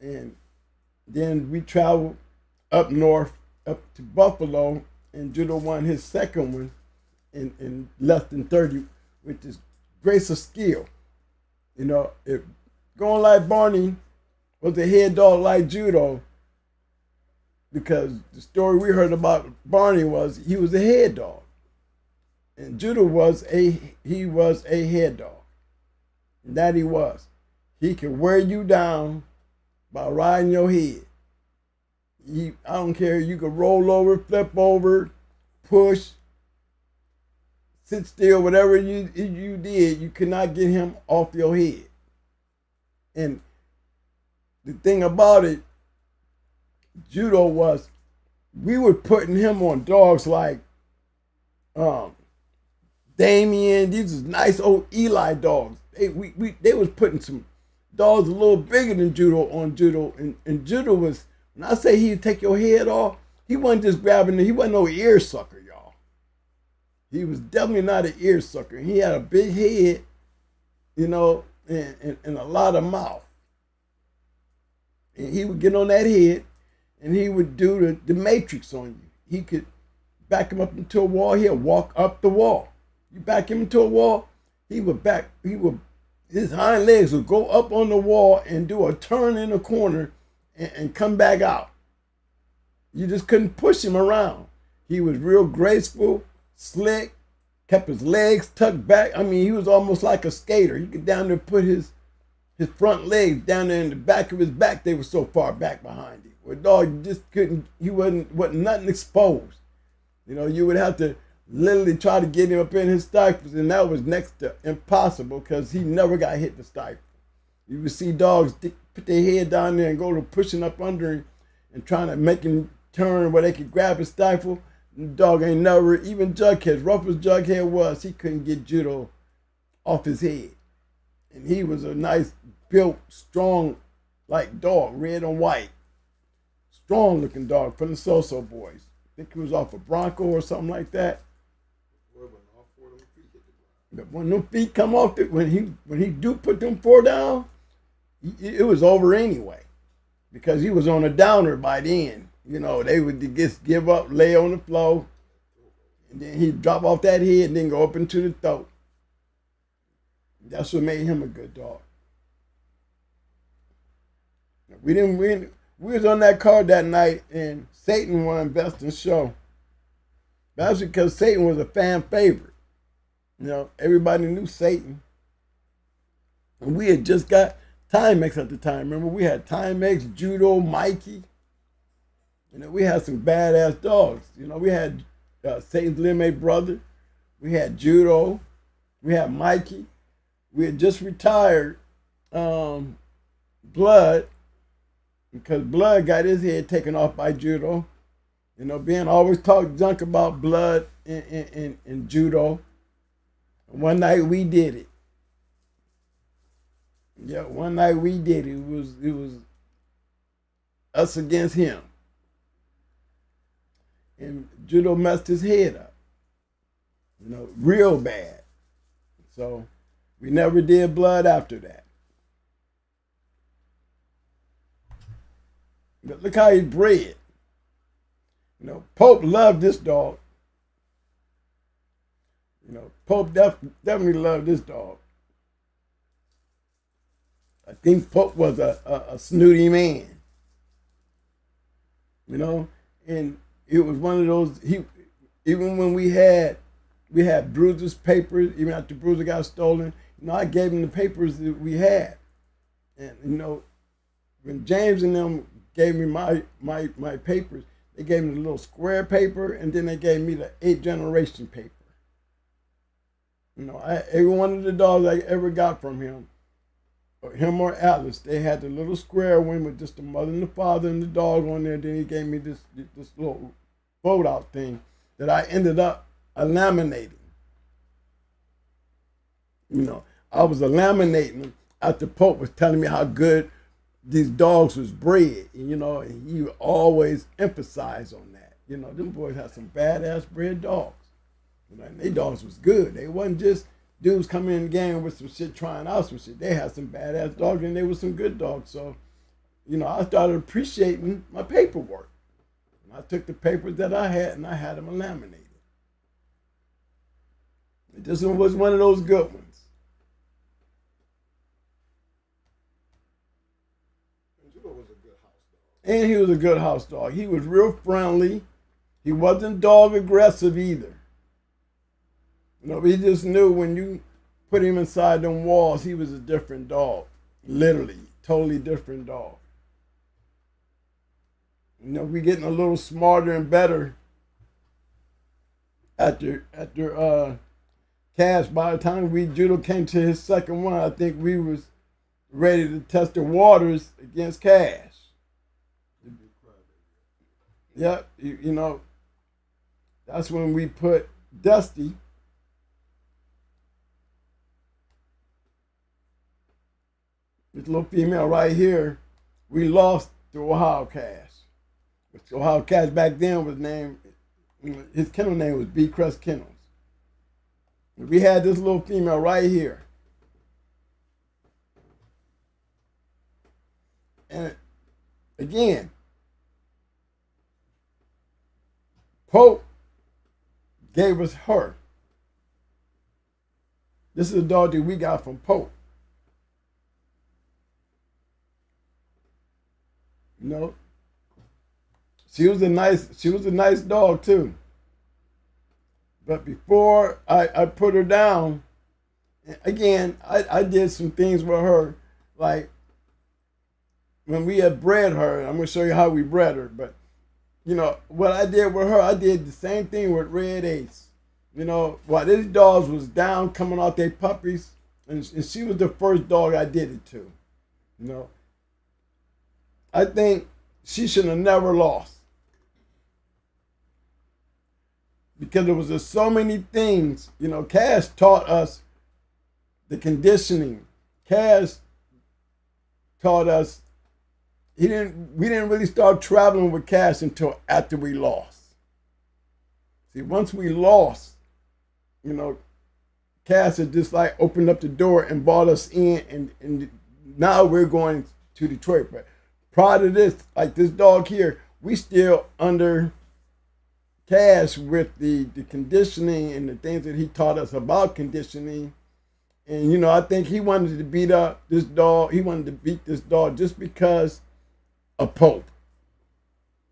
And then we traveled up north up to Buffalo, and Judo won his second one in less than 30, which is grace of skill. You know, if going like Barney was a head dog like Judo, because the story we heard about Barney was he was a head dog, and Judo was a head dog, and that he was. He could wear you down by riding your head. I don't care. You could roll over, flip over, push, sit still, whatever you did, you could not get him off your head. And the thing about it, Judo was, we were putting him on dogs like Damien. These was nice old Eli dogs. They was putting some dogs a little bigger than Judo on Judo, and Judo was, when I say he'd take your head off, he wasn't just grabbing it. He wasn't no ear sucker, y'all. He was definitely not an ear sucker. He had a big head, you know, and a lot of mouth. And he would get on that head, and he would do the matrix on you. He could back him up into a wall. He'll walk up the wall. You back him into a wall, his hind legs would go up on the wall and do a turn in the corner and come back out. You just couldn't push him around. He was real graceful, slick, kept his legs tucked back. I mean, he was almost like a skater. He could down there put his front legs down there in the back of his back. They were so far back behind him. Where dog just couldn't, he wasn't nothing exposed. You know, you would have to literally try to get him up in his stifles, and that was next to impossible because he never got hit the stifle. You would see dogs put their head down there and go to pushing up under him and trying to make him turn where they could grab his stifle. The dog ain't never, even Jughead, rough as Jughead was, he couldn't get Judo off his head. And he was a nice, built, strong, like dog, red and white. Strong looking dog from the So-So Boys. I think he was off a Bronco or something like that. But when them feet come off, when he do put them four down, it was over anyway, because he was on a downer by then. You know, they would just give up, lay on the floor, and then he'd drop off that head and then go up into the throat. That's what made him a good dog. We didn't win. We was on that card that night, and Satan won Best in Show. That's because Satan was a fan favorite. You know, everybody knew Satan. And we had just got Timex at the time. Remember, we had Timex, Judo, Mikey. You know, we had some badass dogs. You know, we had Satan's Lime brother. We had Judo. We had Mikey. We had just retired Blood, because Blood got his head taken off by Judo. You know, Ben always talked junk about Blood in Judo. One night we did it. Yeah, one night we did it. It was us against him. And Judo messed his head up. You know, real bad. So we never did Blood after that. But look how he's bred. You know, Pope loved this dog. You know, Pope definitely loved this dog. I think Pope was a snooty man. You know, and it was one of those, even when we had Bruiser's papers, even after Bruiser got stolen, you know, I gave him the papers that we had. And, you know, when James and them gave me my papers, they gave me the little square paper, and then they gave me the 8th generation paper. You know, every one of the dogs I ever got from him or Atlas, they had the little square one with just the mother and the father and the dog on there. Then he gave me this little fold out thing that I ended up laminating. You know, I was laminating them after Pope was telling me how good these dogs was bred. And, you know, and he would always emphasize on that. You know, them boys had some badass bred dogs. You know, and they dogs was good. They wasn't just dudes coming in the game with some shit, trying out some shit. They had some badass dogs, and they were some good dogs. So, you know, I started appreciating my paperwork. I took the papers that I had and I had them laminated. This one was one of those good ones. And he was a good house dog. He was real friendly. He wasn't dog aggressive either. You know, he just knew when you put him inside them walls, he was a different dog. Literally, totally different dog. You know, we're getting a little smarter and better after Cash. By the time Judo came to his second one, I think we was ready to test the waters against Cash. Yeah, you know, that's when we put Dusty this little female right here, we lost to Ohio Cash. Which Ohio Cash back then was named, his kennel name was B. Crest Kennels. We had this little female right here. And again, Pope gave us her. This is a dog that we got from Pope. You know, she was a nice dog too. But before I put her down, again, I did some things with her, like when we had bred her. I'm gonna show you how we bred her, but you know, what I did with her, I did the same thing with Red Ace. You know, while these dogs was down coming out their puppies, and she was the first dog I did it to. You know, I think she should have never lost. Because there was just so many things. You know, Cash taught us the conditioning. Cash taught us. We didn't really start traveling with Cash until after we lost. See, once we lost, you know, Cass had just like opened up the door and brought us in, and now we're going to Detroit. But prior to this, like this dog here, we still under Cass with the conditioning and the things that he taught us about conditioning. And, you know, I think he wanted to beat up this dog. He wanted to beat this dog just because of Pope.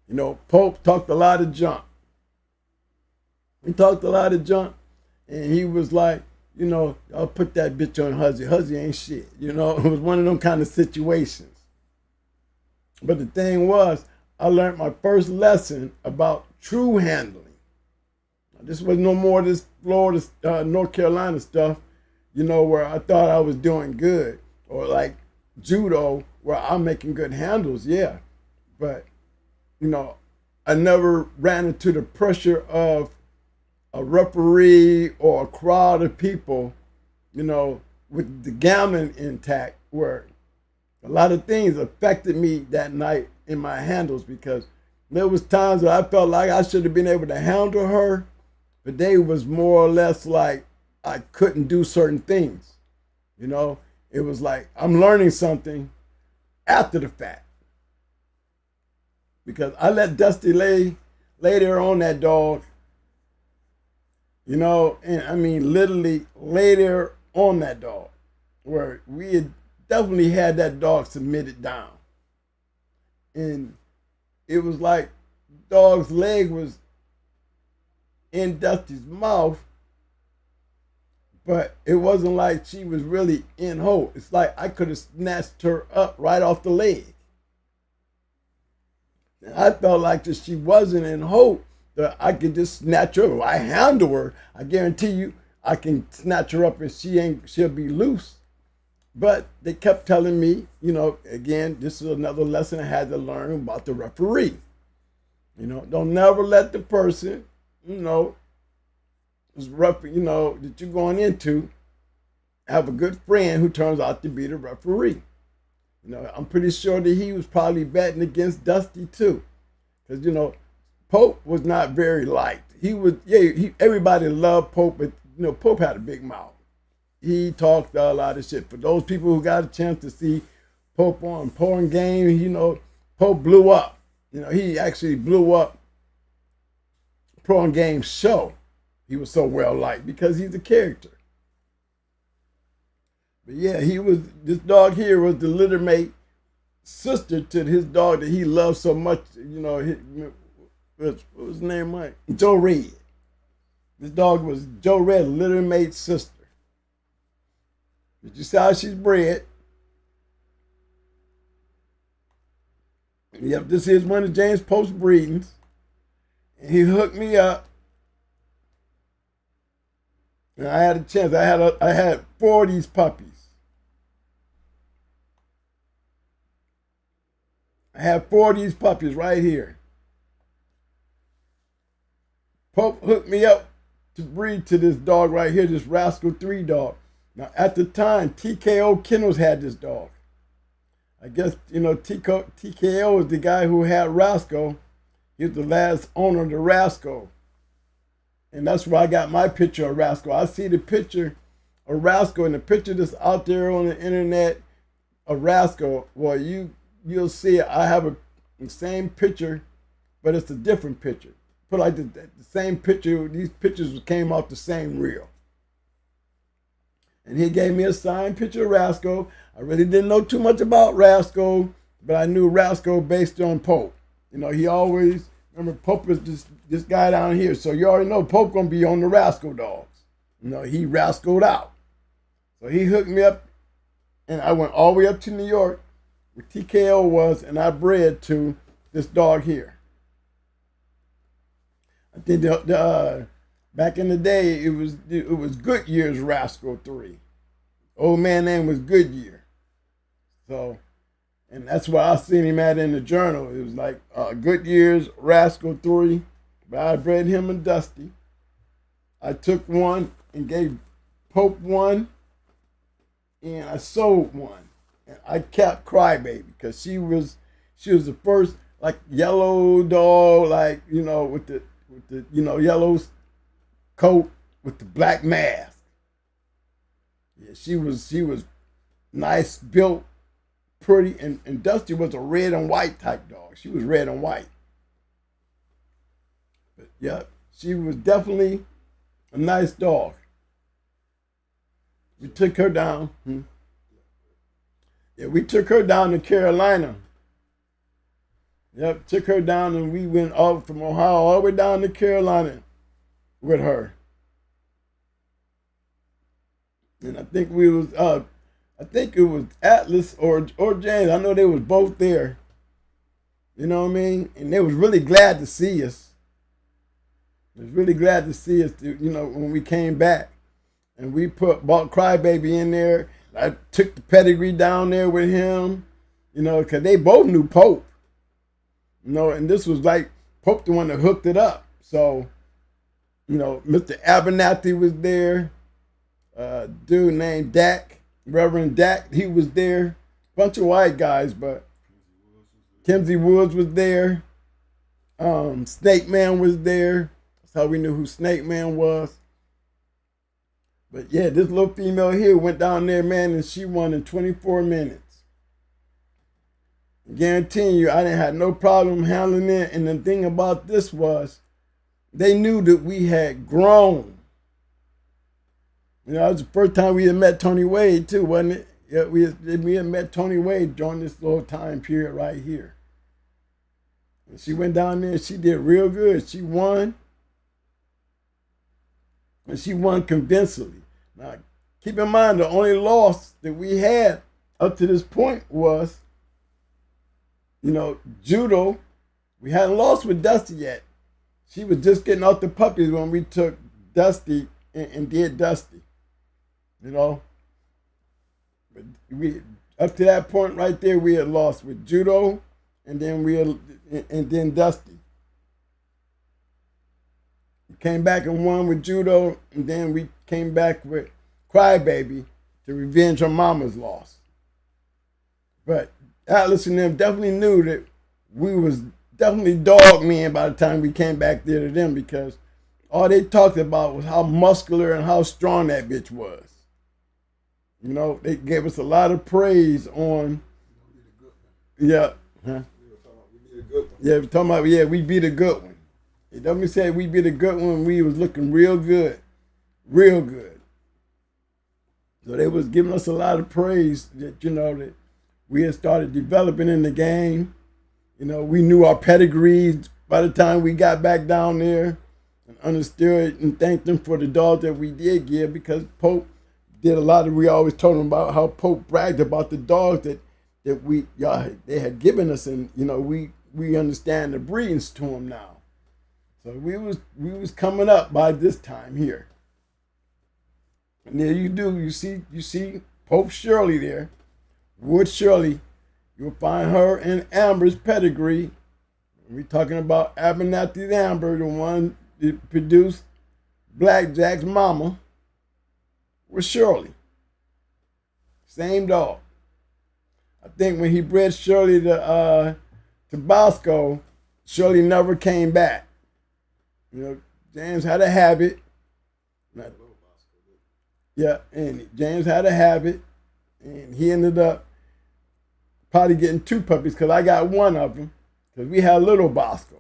You know, Pope talked a lot of junk. He talked a lot of junk, and he was like, you know, I'll put that bitch on Huzzy. Huzzy ain't shit. You know, it was one of them kind of situations. But the thing was, I learned my first lesson about true handling. Now, this was no more this Florida, North Carolina stuff, you know, where I thought I was doing good, or like Judo, where I'm making good handles, yeah. But, you know, I never ran into the pressure of a referee or a crowd of people, you know, with the gambling intact, where a lot of things affected me that night in my handles, because there was times where I felt like I should have been able to handle her, but they was more or less like I couldn't do certain things. You know, it was like I'm learning something after the fact, because I let Dusty lay there on that dog. You know, and I mean, literally later on that dog, where we had definitely had that dog submitted down. And it was like dog's leg was in Dusty's mouth, but it wasn't like she was really in hold. It's like I could have snatched her up right off the leg. And I felt like that she wasn't in hold, that I could just snatch her. If I handle her, I guarantee you I can snatch her up and she'll be loose. But they kept telling me, you know, again, this is another lesson I had to learn about the referee. You know, don't never let the person, you know, who's rough, you know, that you're going into, have a good friend who turns out to be the referee. You know, I'm pretty sure that he was probably betting against Dusty too. Because, you know, Pope was not very liked. He was, everybody loved Pope, but, you know, Pope had a big mouth. He talked a lot of shit. For those people who got a chance to see Pope on Porn Game, you know, Pope blew up. You know, he actually blew up Pro and Game show. He was so well liked because he's a character. But yeah, this dog here was the littermate sister to his dog that he loved so much. You know, what was his name, Mike? Joe Red. This dog was Joe Red, littermate sister. Did you see how she's bred? Yep, this is one of James Post's breedings. And he hooked me up. And I had a chance. I had 4 of these puppies. I have 4 of these puppies right here. Pope hooked me up to breed to this dog right here, this Rascal 3 dog. Now, at the time, TKO Kennels had this dog. I guess, you know, TKO is the guy who had Rascal. He was the last owner of the Rascal. And that's where I got my picture of Rascal. I see the picture of Rascal and the picture that's out there on the internet of Rascal. Well, you'll see it. I have the same picture, but it's a different picture. Put like the same picture. These pictures came off the same reel. And he gave me a signed picture of Rascal. I really didn't know too much about Rascal, but I knew Rascal based on Pope. You know, he always, remember, Pope was this guy down here. So you already know Pope gonna be on the Rascal dogs. You know, he rascaled out. So he hooked me up, and I went all the way up to New York, where TKO was, and I bred to this dog here. I think back in the day, it was Goodyear's Rascal 3. Old man name was Goodyear. So, and that's where I seen him at in the journal. It was like Goodyear's Rascal 3. But I bred him and Dusty. I took one and gave Pope one, and I sold one. And I kept Crybaby because she was the first like yellow dog, like, you know, with the you know, yellow coat with the black mask. Yeah, she was nice built, pretty, and Dusty was a red and white type dog. She was red and white. But yeah, she was definitely a nice dog. We took her down. Yeah, we took her down to Carolina. Yep, took her down, and we went all from Ohio all the way down to Carolina with her. And I think it was Atlas or James. I know they was both there. You know what I mean? And they was really glad to see us. They was really glad to see us, you know, when we came back. And we bought Crybaby in there. I took the pedigree down there with him, you know, because they both knew Pope. You know, and this was like Pope the one that hooked it up. So, you know, Mr. Abernathy was there. Dude named Dak, Reverend Dak, he was there. Bunch of white guys, but Kimsey Woods was there. Snake Man was there. That's how we knew who Snake Man was. But yeah, this little female here went down there, man, and she won in 24 minutes. Guaranteeing you, I didn't have no problem handling it. And the thing about this was, they knew that we had grown. You know, that was the first time we had met Tony Wade too, wasn't it? Yeah, we had met Tony Wade during this little time period right here. And she went down there and she did real good. She won. And she won convincingly. Now, keep in mind, the only loss that we had up to this point was, you know, Judo. We hadn't lost with Dusty yet. She was just getting off the puppies when we took Dusty and did Dusty. You know, but we up to that point right there, we had lost with Judo, and then Dusty. We came back and won with Judo, and then we came back with Crybaby to revenge her mama's loss. But Atlas and them definitely knew that we was definitely dog men by the time we came back there to them, because all they talked about was how muscular and how strong that bitch was. You know, they gave us a lot of praise on. Yeah. Huh? Yeah, we're talking about, yeah, we beat a good one. It don't say we be the good one. We was looking real good, real good. So they was giving us a lot of praise that, you know, that we had started developing in the game. You know, we knew our pedigrees by the time we got back down there, and understood and thanked them for the dogs that we did give, because Pope did a lot of, we always told him about how Pope bragged about the dogs that they had given us, and you know, we understand the breedings to them now. So we was coming up by this time here. And there you see Pope Shirley there, Wood Shirley. You'll find her in Amber's pedigree. We're talking about Abernathy's Amber, the one that produced Blackjack's mama, was Shirley. Same dog. I think when he bred Shirley to Bosco, Shirley never came back. You know, James had a habit. Yeah, and James had a habit, and he ended up probably getting 2 puppies, because I got one of them, because we had little Bosco.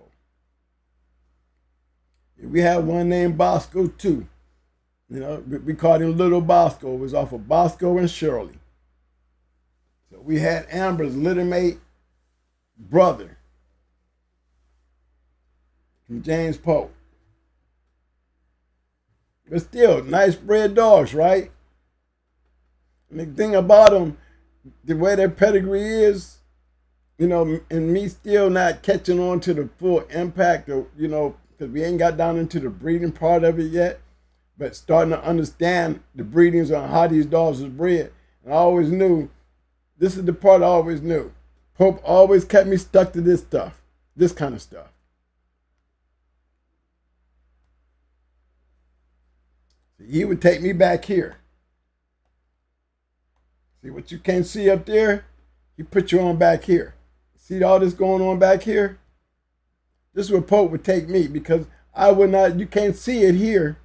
We had one named Bosco too. You know, we called him Little Bosco. It was off of Bosco and Shirley. So we had Amber's littermate brother from James Pope. But still, nice bred dogs, right? And the thing about them, the way their pedigree is, you know, and me still not catching on to the full impact of, you know, because we ain't got down into the breeding part of it yet, but starting to understand the breedings on how these dogs was bred. And I always knew, this is the part I always knew. Pope always kept me stuck to this stuff, this kind of stuff. He would take me back here. See what you can't see up there? He put you on back here. See all this going on back here? This is where Pope would take me, because I would not, you can't see it here.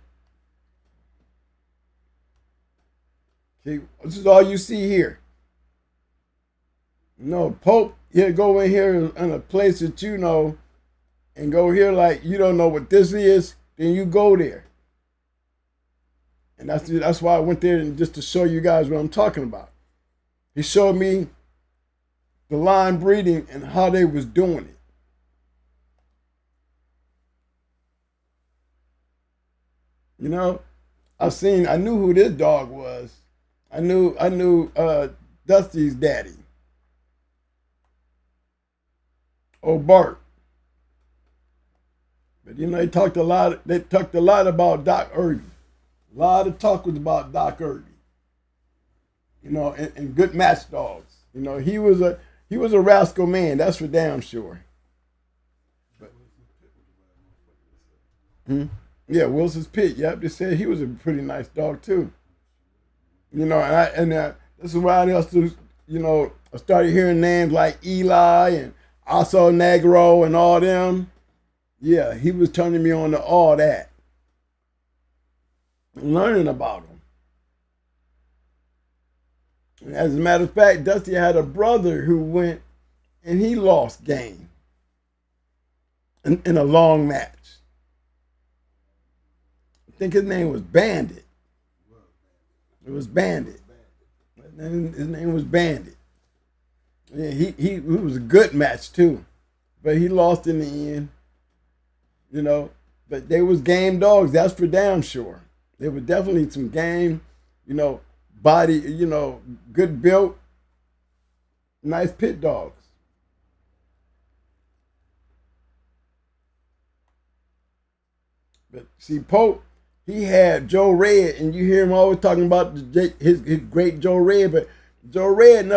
See, this is all you see here. No, Pope, he'll go in here in a place that you know, and go here like you don't know what this is, then you go there. And that's why I went there, and just to show you guys what I'm talking about. He showed me the line breeding and how they was doing it. You know, I knew who this dog was. I knew Dusty's daddy. Old Bart. But you know, they talked a lot about Doc Irby. A lot of talk was about Doc Irby. You know, and good match dogs. You know, he was a rascal man, that's for damn sure. But, yeah, Wilson's Pit. Yep, they said he was a pretty nice dog too. You know, and this is why I also, you know, I started hearing names like Eli and also Negro and all them. Yeah, he was turning me on to all that. Learning about them. As a matter of fact, Dusty had a brother who went and he lost game in a long match. I think his name was Bandit. It was Bandit. His name was Bandit. Yeah, it was a good match too, but he lost in the end. You know, but they was game dogs. That's for damn sure. They were definitely some game, you know, body, you know, good built, nice pit dogs. But see, Pope, he had Joe Red, and you hear him always talking about his great Joe Red, but Joe Red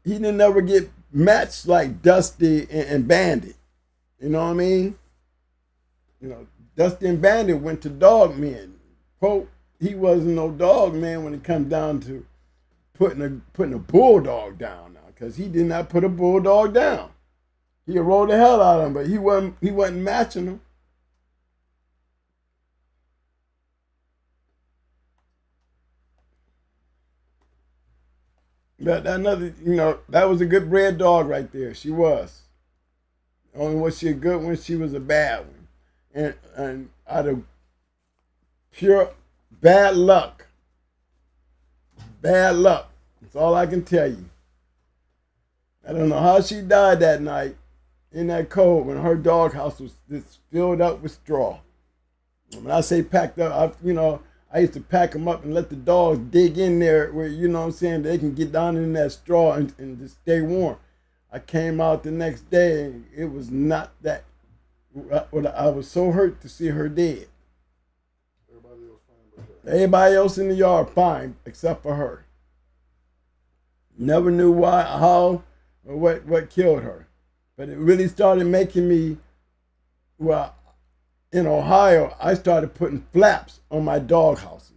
didn't never get matched like Dusty and Bandit. You know what I mean? You know, Dusty and Bandit went to dog men. Pope, he wasn't no dog man when it comes down to putting a bulldog down now, because he did not put a bulldog down. He rolled the hell out of him, but he wasn't matching him. But another, you know, that was a good bred dog right there. She was. Only was she a good one, she was a bad one. and out of pure bad luck. Bad luck. That's all I can tell you. I don't know how she died that night in that cold when her doghouse was just filled up with straw. When I say packed up, I used to pack them up and let the dogs dig in there where, you know what I'm saying, they can get down in that straw and just stay warm. I came out the next day and it was not that. I was so hurt to see her dead. Everybody else in the yard fine except for her. Never knew why, how, or what killed her. But it really started making me, well, in Ohio, I started putting flaps on my dog houses.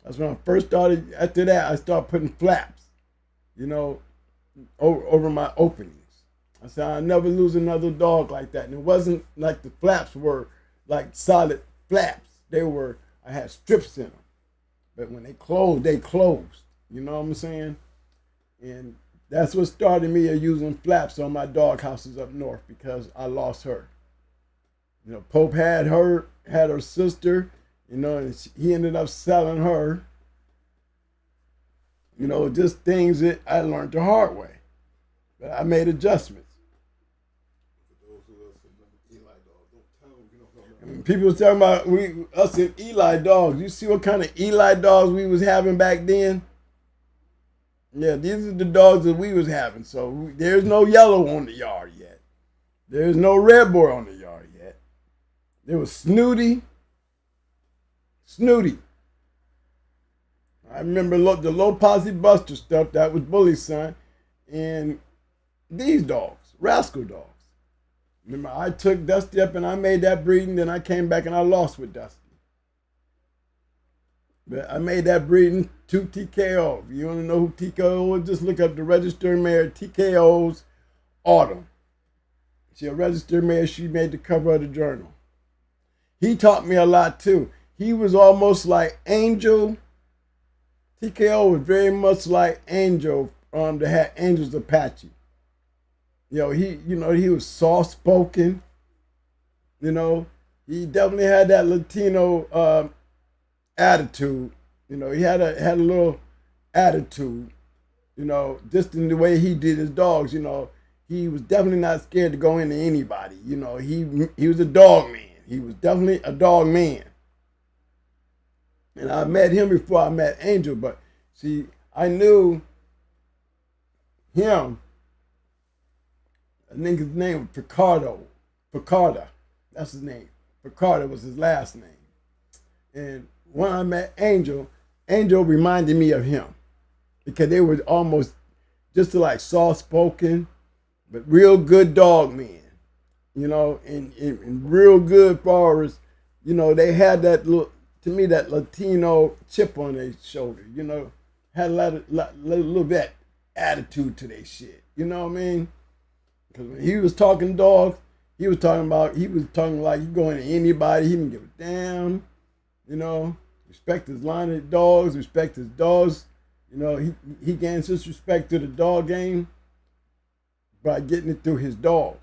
That's when I first started. After that, I started putting flaps, over my openings. I said, I'll never lose another dog like that. And it wasn't like the flaps were like solid flaps. I had strips in them. But when they closed, they closed. You know what I'm saying? And that's what started me using flaps on my dog houses up north because I lost her. Pope had her sister, and he ended up selling her. Just things that I learned the hard way. But I made adjustments. And people was talking about us and Eli dogs. You see what kind of Eli dogs we was having back then? Yeah, these are the dogs that we was having. So there's no yellow on the yard yet. There's no red boy on the yard yet. There was Snooty. I remember the low posse buster stuff. That was Bully's son. And these dogs, rascal dogs. Remember, I took Dusty up and I made that breeding. Then I came back and I lost with Dusty. But I made that breeding 2 TKO. If you want to know who TKO is, just look up the registered mare TKO's Autumn. She's a registered mare. She made the cover of the journal. He taught me a lot too. He was almost like Angel. TKO was very much like Angel that had Angel's Apache. He was soft spoken. He definitely had that Latino attitude. He had a little attitude. Just in the way he did his dogs. He was definitely not scared to go into anybody. He was a dog man. He was definitely a dog man. And I met him before I met Angel, but see, I knew him. I think his name was Picarda. That's his name. Picarda was his last name. And when I met Angel reminded me of him because they were almost just like soft-spoken, but real good dog men, and real good farmers. They had that that Latino chip on their shoulder, had a little bit attitude to their shit. You know what I mean? Because when he was talking dogs, he was talking like he going to anybody. He didn't give a damn. Respect his line of dogs, respect his dogs. He gains his respect to the dog game by getting it through his dogs,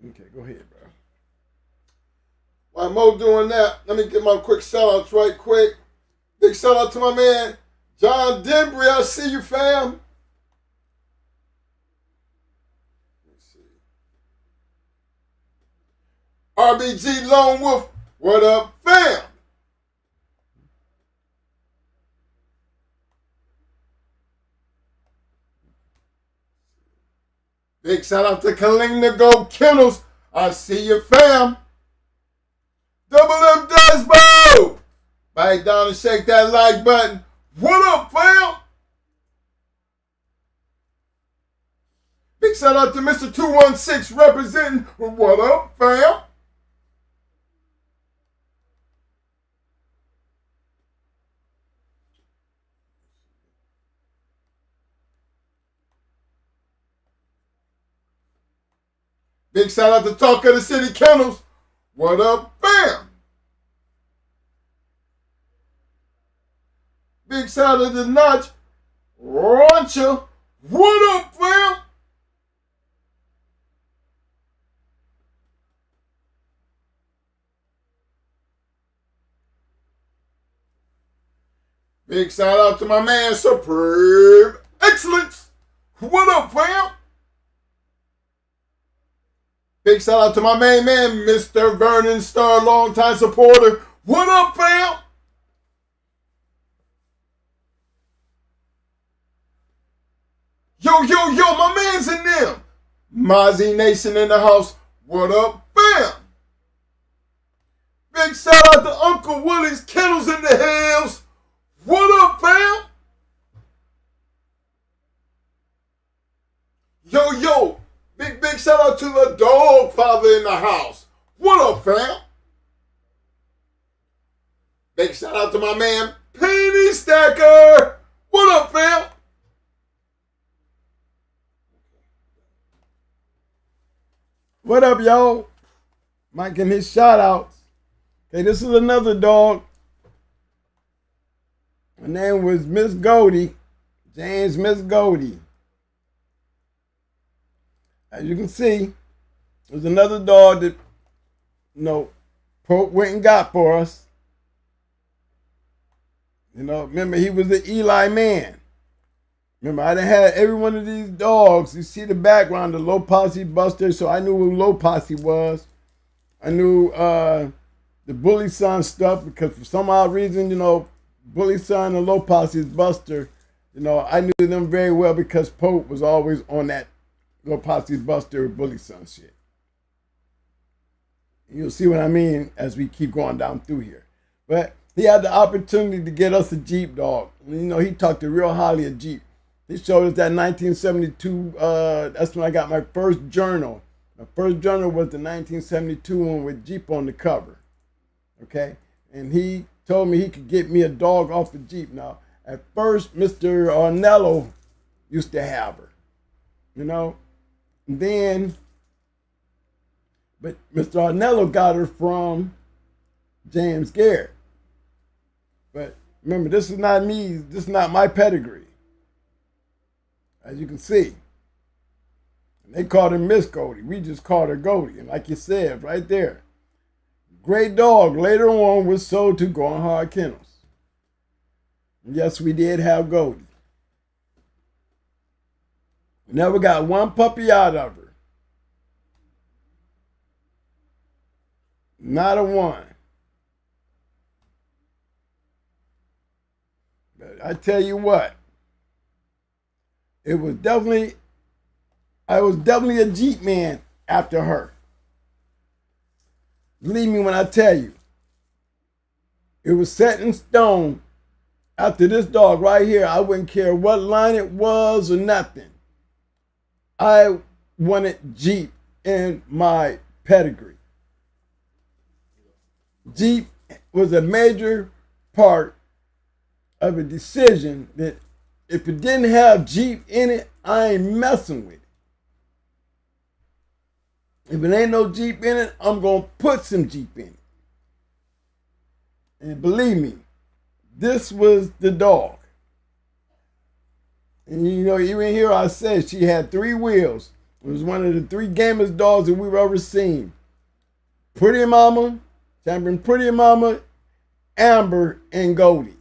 Okay, go ahead, bro. While Mo doing that, let me get my quick shout-outs right quick. Big shout-out to my man, John Dembry. I see you, fam. RBG Lone Wolf, what up, fam? Big shout out to Kalina Go Kennels. I see you, fam. Double M Desbo. Bite down and shake that like button. What up, fam? Big shout out to Mr. 216 representing. What up, fam? Big shout out to Talk of the City Kennels. What up, fam? Big Big shout out to Notch. Rancha. What up, fam? Big shout out to my man, Supreme Excellence. What up, fam? Big shout out to my main man, Mr. Vernon Star, longtime supporter. What up, fam? Yo, my man's in them. Mozzie Nation in the house. What up, fam? Big shout out to Uncle Willie's Kennels in the hills. What up, fam? Yo, big shout out to the dog father in the house. What up, fam? Big shout out to my man, Penny Stacker. What up, fam? What up, y'all? Mike and his shout outs. Okay, this is another dog. Her name was Miss Goldie, James Miss Goldie. As you can see, there's another dog that, Pope went and got for us. Remember, he was the Eli man. Remember, I done had every one of these dogs. You see the background, the Low Posse Buster, so I knew who Low Posse was. I knew the Bully Son stuff because for some odd reason, Bully Son and Low Posse's Buster, I knew them very well because Pope was always on that Low Posse's Buster Bully Son shit. And you'll see what I mean as we keep going down through here. But he had the opportunity to get us a Jeep dog. He talked real highly of Jeep. He showed us that 1972, that's when I got my first journal. My first journal was the 1972 one with Jeep on the cover. Okay? And he told me he could get me a dog off the Jeep. Now, at first, Mr. Arnello used to have her. And then, but Mr. Arnello got her from James Garrett. But remember, this is not me. This is not my pedigree. As you can see. And they called her Miss Goldie. We just called her Goldie. And like you said, right there. Great dog. Later on was sold to Going Hard Kennels. And yes, we did have Goldie. Never got one puppy out of her. Not a one. But I tell you what. I was definitely a Jeep man after her. Believe me when I tell you. It was set in stone. After this dog right here, I wouldn't care what line it was or nothing. I wanted Jeep in my pedigree. Jeep was a major part of a decision that if it didn't have Jeep in it, I ain't messing with it. If it ain't no Jeep in it, I'm going to put some Jeep in it. And believe me, this was the dog. And even here I said she had 3 wheels. It was one of the 3 gamest dogs that we've ever seen. Pretty Mama, Champion Pretty Mama, Amber, and Goldie.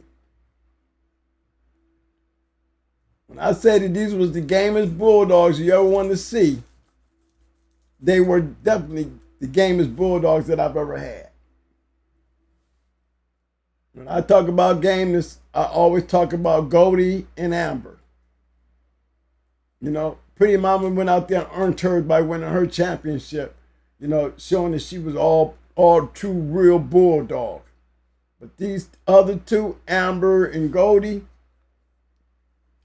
When I say that these was the gamest bulldogs you ever wanted to see, they were definitely the gamest bulldogs that I've ever had. When I talk about gameness, I always talk about Goldie and Amber. Pretty Mama went out there and earned hers by winning her championship, showing that she was all true real bulldog. But these other 2, Amber and Goldie,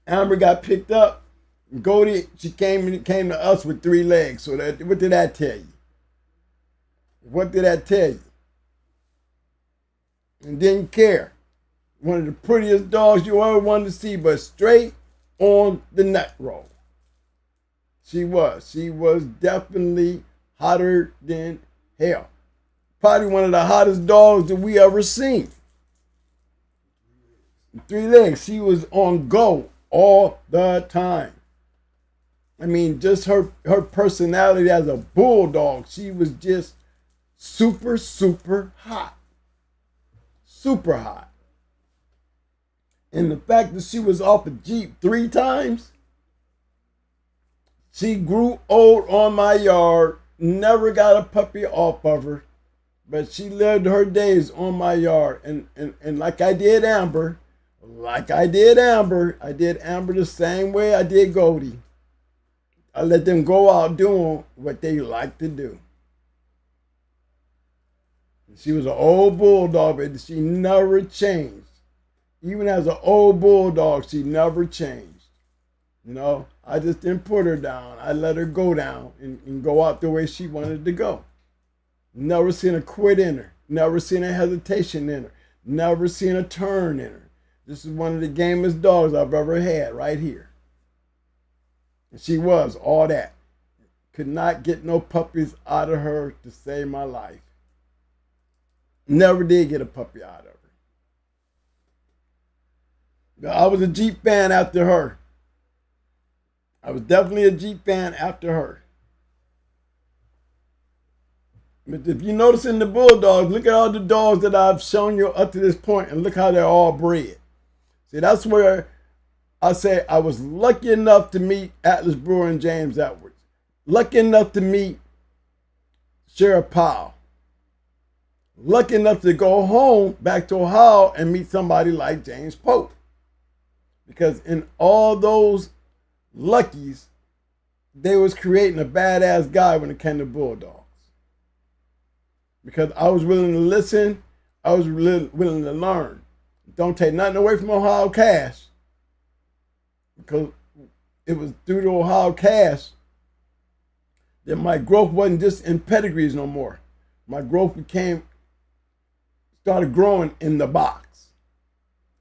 Amber got picked up. Goldie, she came to us with 3 legs. So what did that tell you? What did that tell you? And didn't care. One of the prettiest dogs you ever wanted to see, but straight on the nut roll. She was. She was definitely hotter than hell. Probably one of the hottest dogs that we ever seen. 3 legs. She was on go all the time. I mean, just her personality as a bulldog, she was just super, super hot. Super hot. And the fact that she was off a Jeep 3 times, she grew old on my yard, never got a puppy off of her, but she lived her days on my yard. And like I did Amber, I did Amber the same way I did Goldie. I let them go out doing what they like to do. She was an old bulldog, but she never changed. Even as an old bulldog, she never changed. You know, I just didn't put her down. I let her go down and go out the way she wanted to go. Never seen a quit in her. Never seen a hesitation in her. Never seen a turn in her. This is one of the gamest dogs I've ever had right here. And she was all that. Could not get no puppies out of her to save my life. Never did get a puppy out of her. I was a Jeep fan after her. I was definitely a Jeep fan after her. But if you notice in the Bulldogs, look at all the dogs that I've shown you up to this point, and look how they're all bred. See, that's where I say I was lucky enough to meet Atlas Brewer and James Edwards. Lucky enough to meet Sheriff Powell. Lucky enough to go home back to Ohio and meet somebody like James Pope. Because in all those luckies, they was creating a badass guy when it came to Bulldogs. Because I was willing to listen, I was willing to learn. Don't take nothing away from Ohio Cash. Because it was through the Ohio Cash that my growth wasn't just in pedigrees no more. My growth started growing in the box.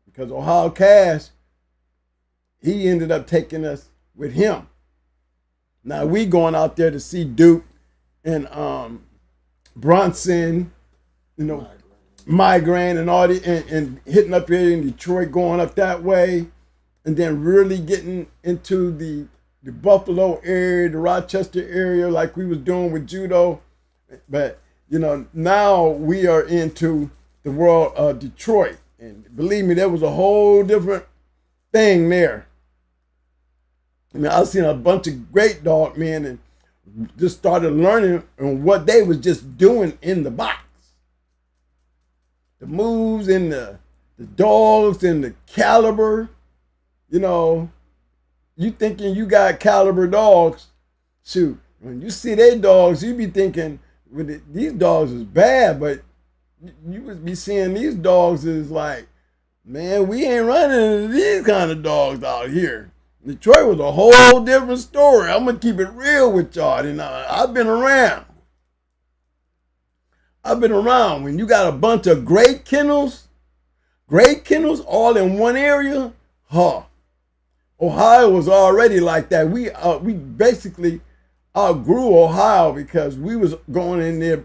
Because Ohio Cash, he ended up taking us with him. Now we going out there to see Duke and Bronson, you know, Migraine and all the and hitting up here in Detroit, going up that way, and then really getting into the Buffalo area, the Rochester area, like we was doing with Judo. But you know, now we are into the world of Detroit, and believe me, there was a whole different thing there. I mean, I've seen a bunch of great dog men and just started learning on what they was just doing in the box. The moves and the dogs and the caliber. You know, you thinking you got caliber dogs. Shoot, when you see their dogs, you be thinking, these dogs is bad, but you would be seeing these dogs is like, man, we ain't running into these kind of dogs out here. Detroit was a whole different story. I'm going to keep it real with y'all. You know, I've been around. When you got a bunch of great kennels all in one area, Ohio was already like that. We basically outgrew Ohio because we was going in there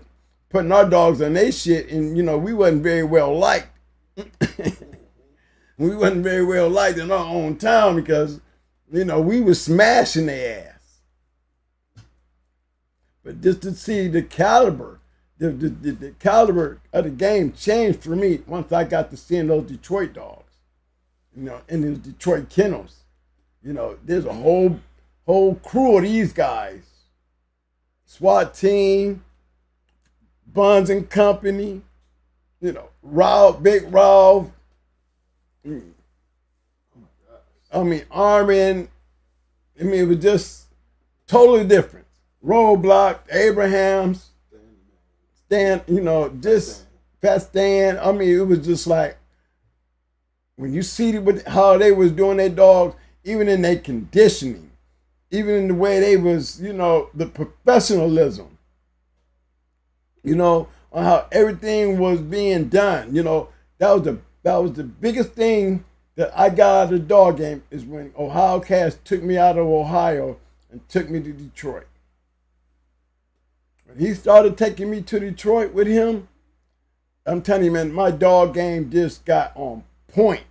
putting our dogs on their shit, and you know, we wasn't very well liked. We wasn't very well liked in our own town because, you know, we was smashing their ass. But just to see the caliber, the caliber of the game changed for me once I got to seeing those Detroit dogs, you know, in those Detroit kennels. You know, there's a whole crew of these guys. SWAT team, Buns and Company, you know, Big Ralph. I mean, Armin. I mean, it was just totally different. Roadblock, Abrahams, Stan, you know, just Pat Stan. I mean, it was just like, when you see how they was doing their dogs, even in their conditioning, even in the way they was, you know, the professionalism, you know, on how everything was being done. You know, that was the biggest thing that I got out of the dog game, is when Ohio Cash took me out of Ohio and took me to Detroit. When he started taking me to Detroit with him, I'm telling you, man, my dog game just got on point.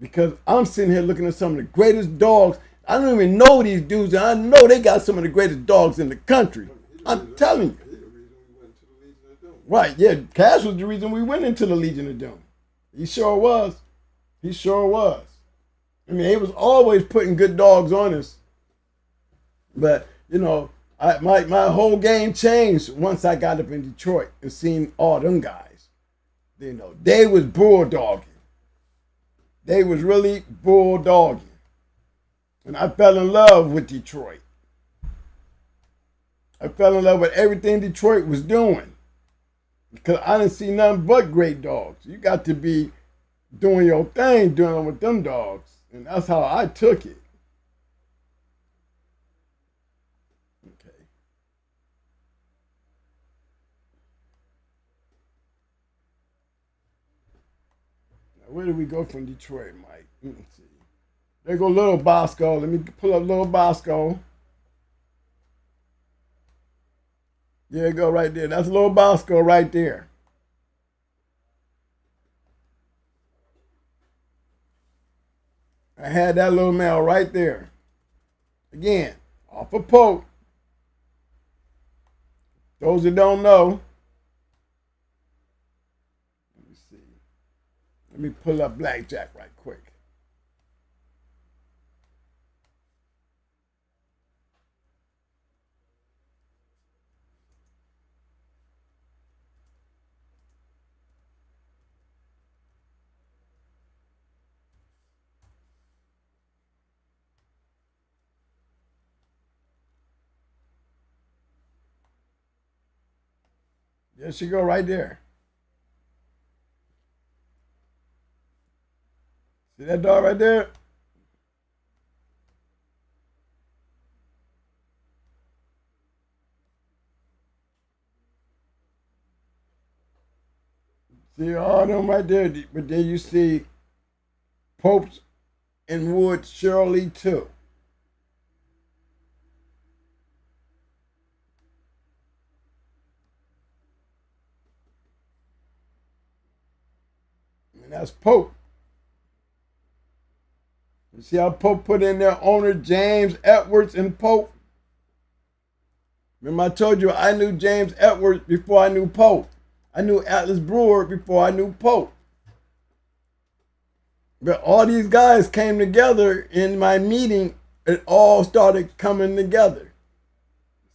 Because I'm sitting here looking at some of the greatest dogs. I don't even know these dudes, and I know they got some of the greatest dogs in the country. I'm telling you. Right, yeah, Cash was the reason we went into the Legion of Doom. He sure was. He sure was. I mean, he was always putting good dogs on us. But, you know, my whole game changed once I got up in Detroit and seen all them guys. You know, they was bulldogging. They was really bulldogging. And I fell in love with Detroit. I fell in love with everything Detroit was doing. Because I didn't see nothing but great dogs. You got to be doing your thing, dealing with them dogs. And that's how I took it. Okay. Now, where do we go from Detroit, Mike? Let me see. There go Little Bosco. Let me pull up Little Bosco. There you go right there. That's Little Bosco right there. I had that little male right there. Again, off a Pope. Those that don't know. Let me see. Let me pull up Blackjack right quick. There she go right there. See that dog right there? See all them right there, but then you see Popes and Wood Shirley too. And that's Pope. You see how Pope put in their owner James Edwards and Pope? Remember I told you I knew James Edwards before I knew Pope. I knew Atlas Brewer before I knew Pope. But all these guys came together in my meeting. It all started coming together.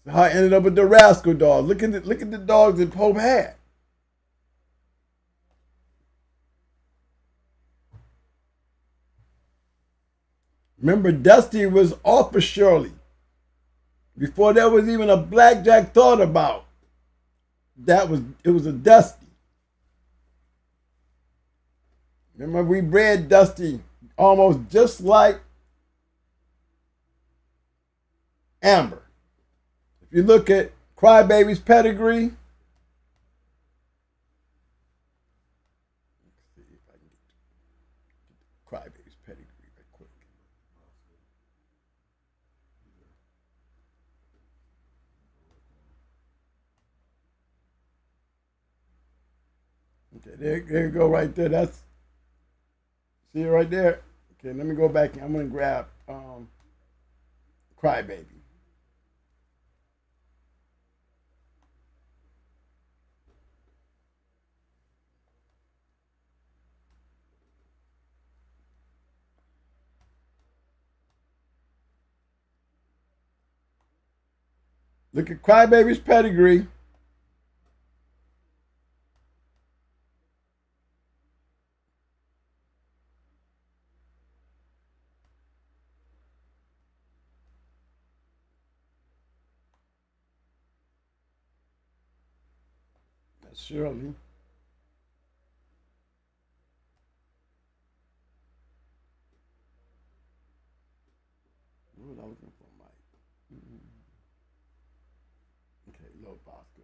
That's how I ended up with the Rascal dogs. Look at the dogs that Pope had. Remember, Dusty was off of Shirley. Before there was even a Blackjack thought about. It was a Dusty. Remember, we bred Dusty almost just like Amber. If you look at Crybaby's pedigree, let's see if I can get Crybaby's pedigree right quick. Okay, there you go right there. That's, see it right there? Okay, let me go back. I'm going to grab Crybaby. Look at Crybaby's pedigree. That's Shirley. What was I looking for, Mike? Okay, Lil Bosco.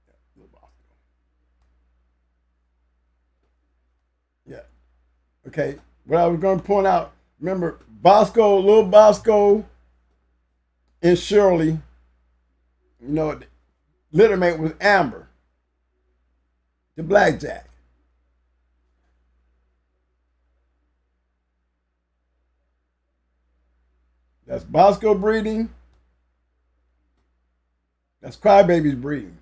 Yeah, Lil Bosco. Yeah. Okay, what I was going to point out, remember, Bosco, Lil Bosco, and Shirley, you know, littermate was Amber, the Blackjack. That's Bosco breeding. That's Crybabies breeding.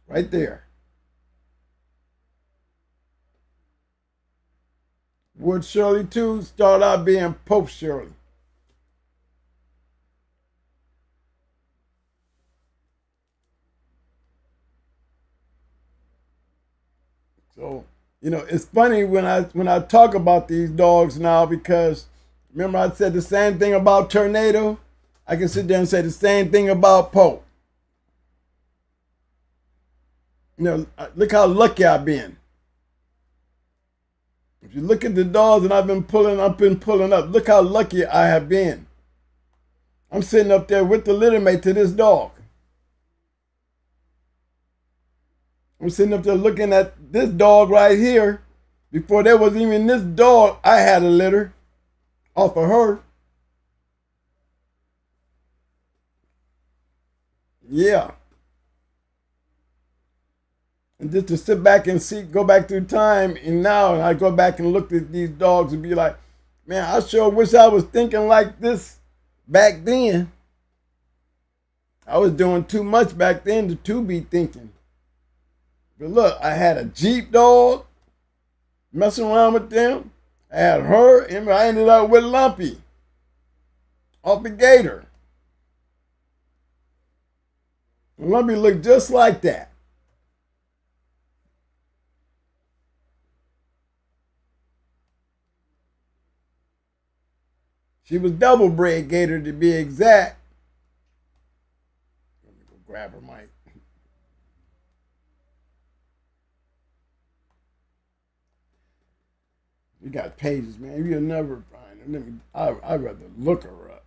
Right there. Wood Shirley too started out being Pope Shirley. So, it's funny when I talk about these dogs now, because remember I said the same thing about Tornado? I can sit there and say the same thing about Pope. Look how lucky I've been. If you look at the dogs that I've been pulling up, look how lucky I have been. I'm sitting up there with the littermate to this dog. I'm sitting up there looking at this dog right here. Before there was even this dog, I had a litter off of her. Yeah. And just to sit back and see, go back through time, and now I go back and look at these dogs and be like, man, I sure wish I was thinking like this back then. I was doing too much back then to be thinking. But look, I had a Jeep dog, messing around with them. I had her, and I ended up with Lumpy off the Gator. And Lumpy looked just like that. She was double bred Gator to be exact. Let me go grab her mic. You got pages, man. You'll never find her. I'd rather look her up.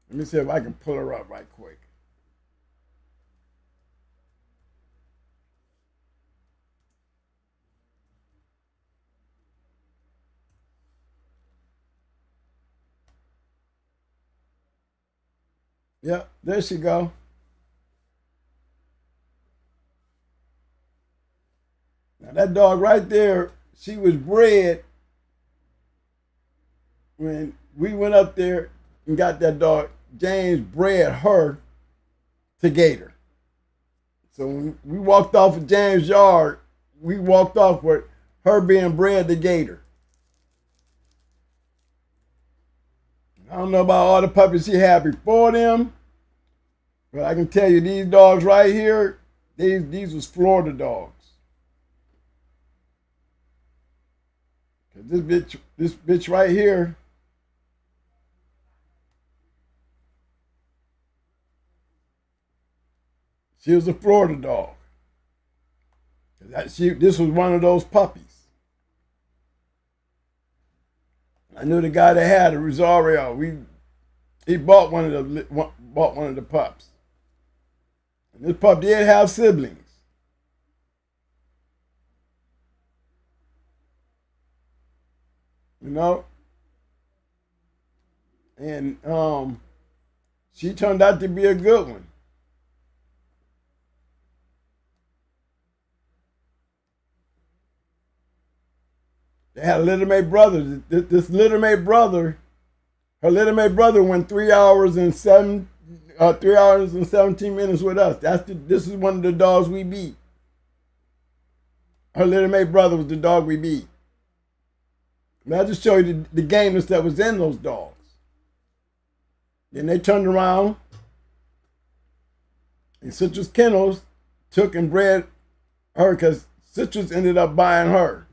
Let me see if I can pull her up right quick. Yep, there she go. Now that dog right there, she was bred when we went up there and got that dog. James bred her to Gator. So when we walked off of James' yard, we walked off with her being bred to Gator. I don't know about all the puppies she had before them, but I can tell you these dogs right here, these was Florida dogs. This bitch right here, she was a Florida dog. This was one of those puppies. I knew the guy that had a Rosario. He bought one of the pups. And this pup did have siblings. And she turned out to be a good one. They had a littermate brother. This littermate brother, her littermate brother went 3 hours and 17 minutes with us. This is one of the dogs we beat. Her littermate brother was the dog we beat. And I'll just show you the gameness that was in those dogs. Then they turned around, and Citrus Kennels took and bred her because Citrus ended up buying her.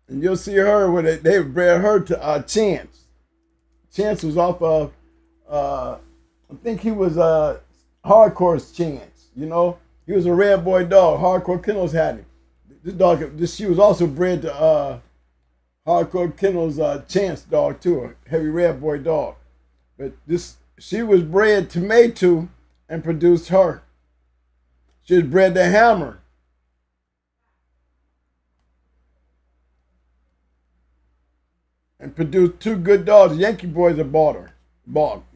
And you'll see her when they bred her to Chance. Chance was off of, I think he was Hardcore's Chance. He He was a red boy dog. Hardcore Kennels had him. This dog, she was also bred to Hardcore Kennels Chance dog too, a heavy red boy dog. But she was bred to Maytu and produced her. She was bred to Hammer. And produced two good dogs. The Yankee boys have bought her.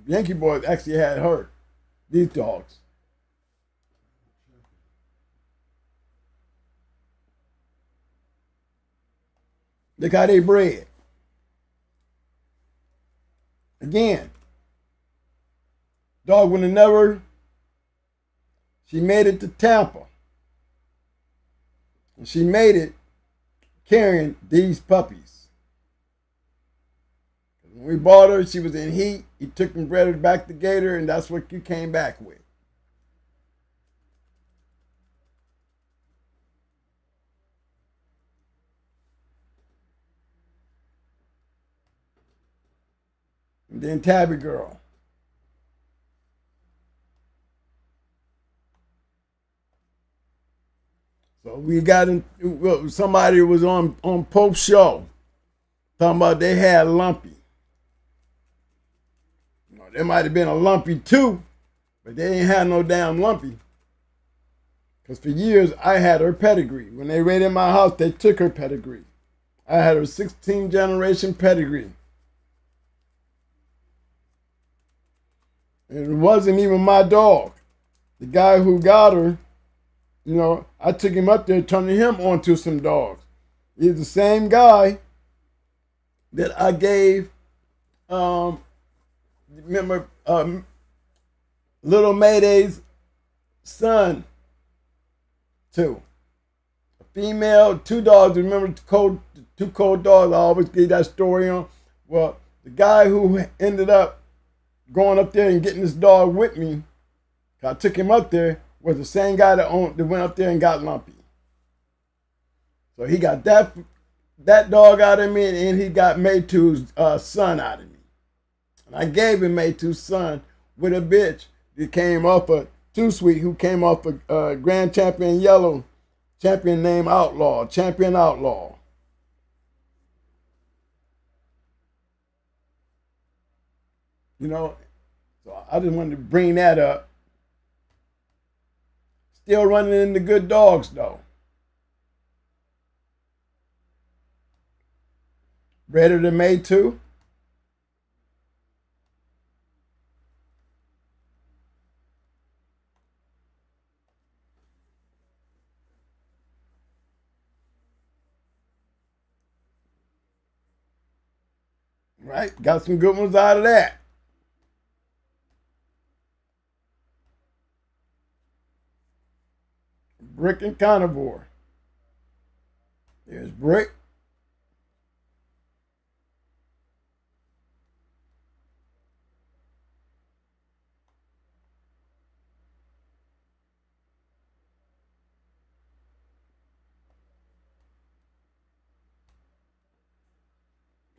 Yankee boys actually had her. These dogs. Look how they bred. Again, dog would have never. She made it to Tampa. And she made it carrying these puppies. When we bought her, she was in heat. He took and bred her back to Gator, and that's what you came back with. And then Tabby Girl. So we got in, somebody was on Pope's show talking about they had Lumpy. You know, there might have been a Lumpy too, but they ain't had no damn Lumpy. Because for years I had her pedigree. When they raided my house, they took her pedigree. I had her 16 generation pedigree. And it wasn't even my dog. The guy who got her, you know, I took him up there, turning him onto some dogs. He's the same guy that I gave, remember, Little Mayday's son to. A female, two dogs. Remember two cold dogs I always gave that story on? Well, the guy who ended up going up there and getting this dog with me, I took him up there, was the same guy that went up there and got Lumpy. So he got that dog out of me, and he got Maytu's son out of me. And I gave him Maytu's son with a bitch that came off a Too Sweet, who came off a Grand Champion Yellow, champion named Outlaw, Champion Outlaw. You know, so I just wanted to bring that up. Still running into good dogs, though. Better than Maytu. Right? Got some good ones out of that. Brick and Carnivore. There's Brick.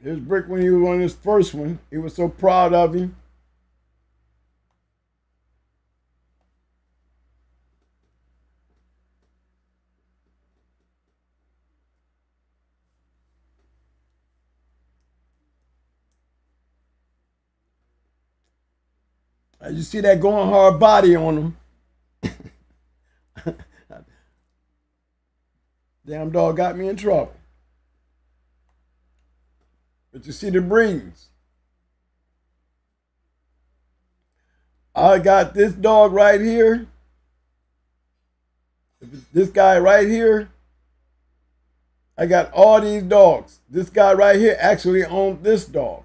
Here's Brick when he was on his first one. He was so proud of him. You see that going hard body on him. Damn dog got me in trouble. But you see the breeds. I got this dog right here. This guy right here. I got all these dogs. This guy right here actually owned this dog.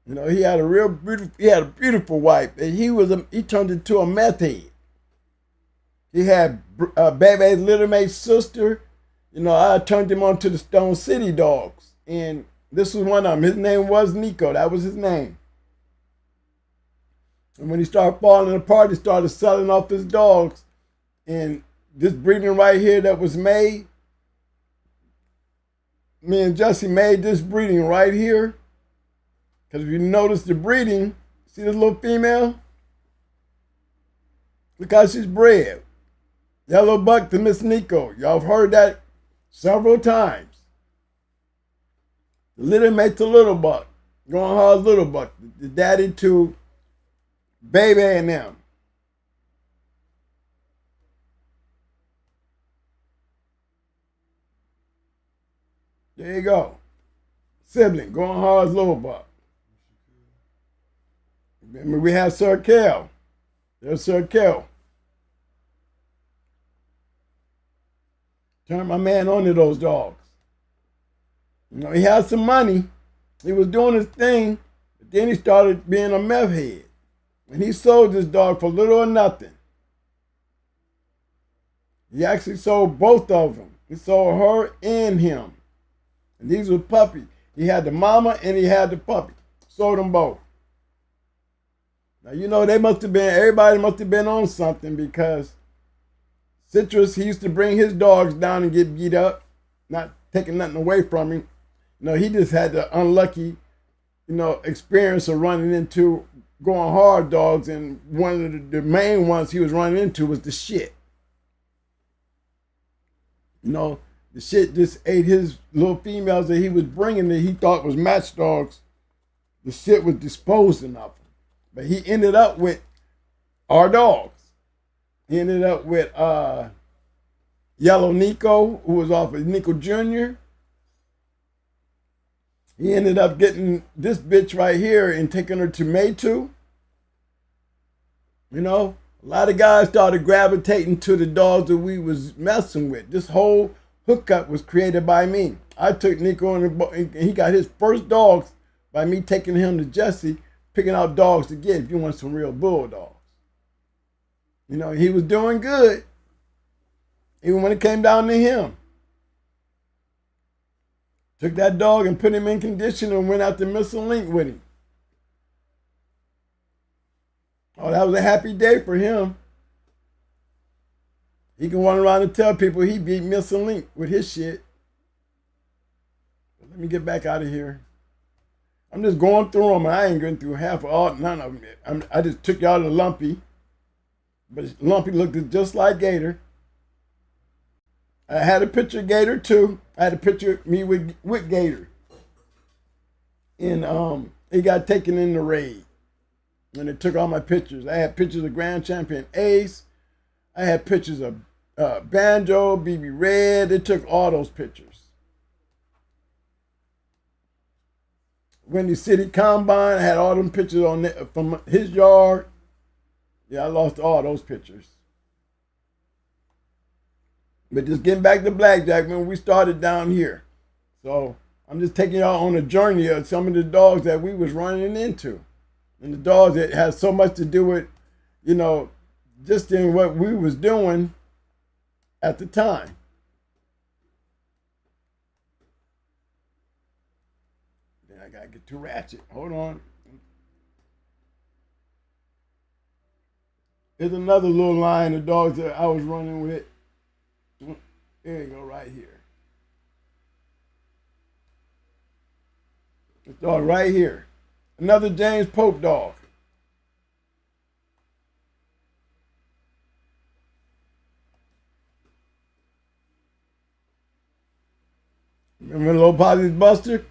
You know, he had a beautiful wife, and he turned into a meth head. He had Baby's little mate's sister. You know, I turned him on to the Stone City dogs, and this was one of them. His name was Nico. That was his name. And when he started falling apart, he started selling off his dogs. And this breeding right here that was made, me and Jesse made this breeding right here. Because if you notice the breeding, see this little female? because she's bred. Yellow buck to Miss Nico. Y'all have heard that several times. The little mate to little buck. Going hard little buck. The daddy to baby and them. There you go. Sibling, going hard as little buck. Remember, we have Sir Kel. There's Sir Kel. Turn my man onto those dogs. You know, he had some money. He was doing his thing, but then he started being a meth head. And he sold this dog for little or nothing. He actually sold both of them. He sold her and him. And these were puppies. He had the mama and he had the puppy. Sold them both. Now, you know, everybody must have been on something, because Citrus, he used to bring his dogs down and get beat up, not taking nothing away from him. You know, he just had the unlucky, experience of running into going hard dogs, and one of the main ones he was running into was the shit. You know, the shit just ate his little females that he was bringing that he thought was match dogs. The shit was disposing of them. But he ended up with our dogs. He ended up with Yellow Nico, who was off of Nico Jr. He ended up getting this bitch right here and taking her to Maytu. You know, a lot of guys started gravitating to the dogs that we was messing with. This whole hookup was created by me. I took Nico and he got his first dogs by me taking him to Jesse, picking out dogs to get if you want some real bulldogs. You know, he was doing good, even when it came down to him. Took that dog and put him in condition and went out to Missile Link with him. Oh, that was a happy day for him. He can run around and tell people he beat Missile Link with his shit. Let me get back out of here. I'm just going through them. I ain't going through none of them. I just took y'all to Lumpy. But Lumpy looked just like Gator. I had a picture of Gator too. I had a picture of me with Gator. And he got taken in the raid. And they took all my pictures. I had pictures of Grand Champion Ace. I had pictures of Banjo, BB Red. They took all those pictures. Windy City Combine, I had all them pictures on from his yard. Yeah, I lost all those pictures. But just getting back to Blackjack, when we started down here. So I'm just taking y'all on a journey of some of the dogs that we was running into. And the dogs that had so much to do with, just in what we was doing at the time. Then I gotta get to Ratchet. Hold on. There's another little line of dogs that I was running with. There you go, right here. This dog right here. Another James Pope dog. Remember Low Posse's Buster?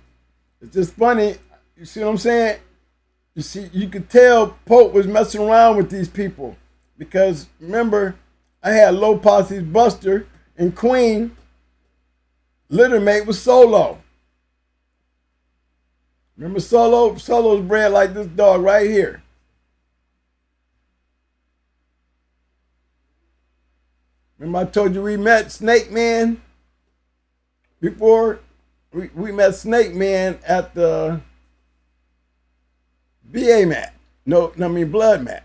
It's just funny. You see what I'm saying? You see, you could tell Pope was messing around with these people. Because remember, I had Low Posse's Buster and Queen. Littermate was Solo. Remember Solo? Solo's bred like this dog right here. Remember I told you we met Snake Man before? We met Snake Man at the BA match. Blood match.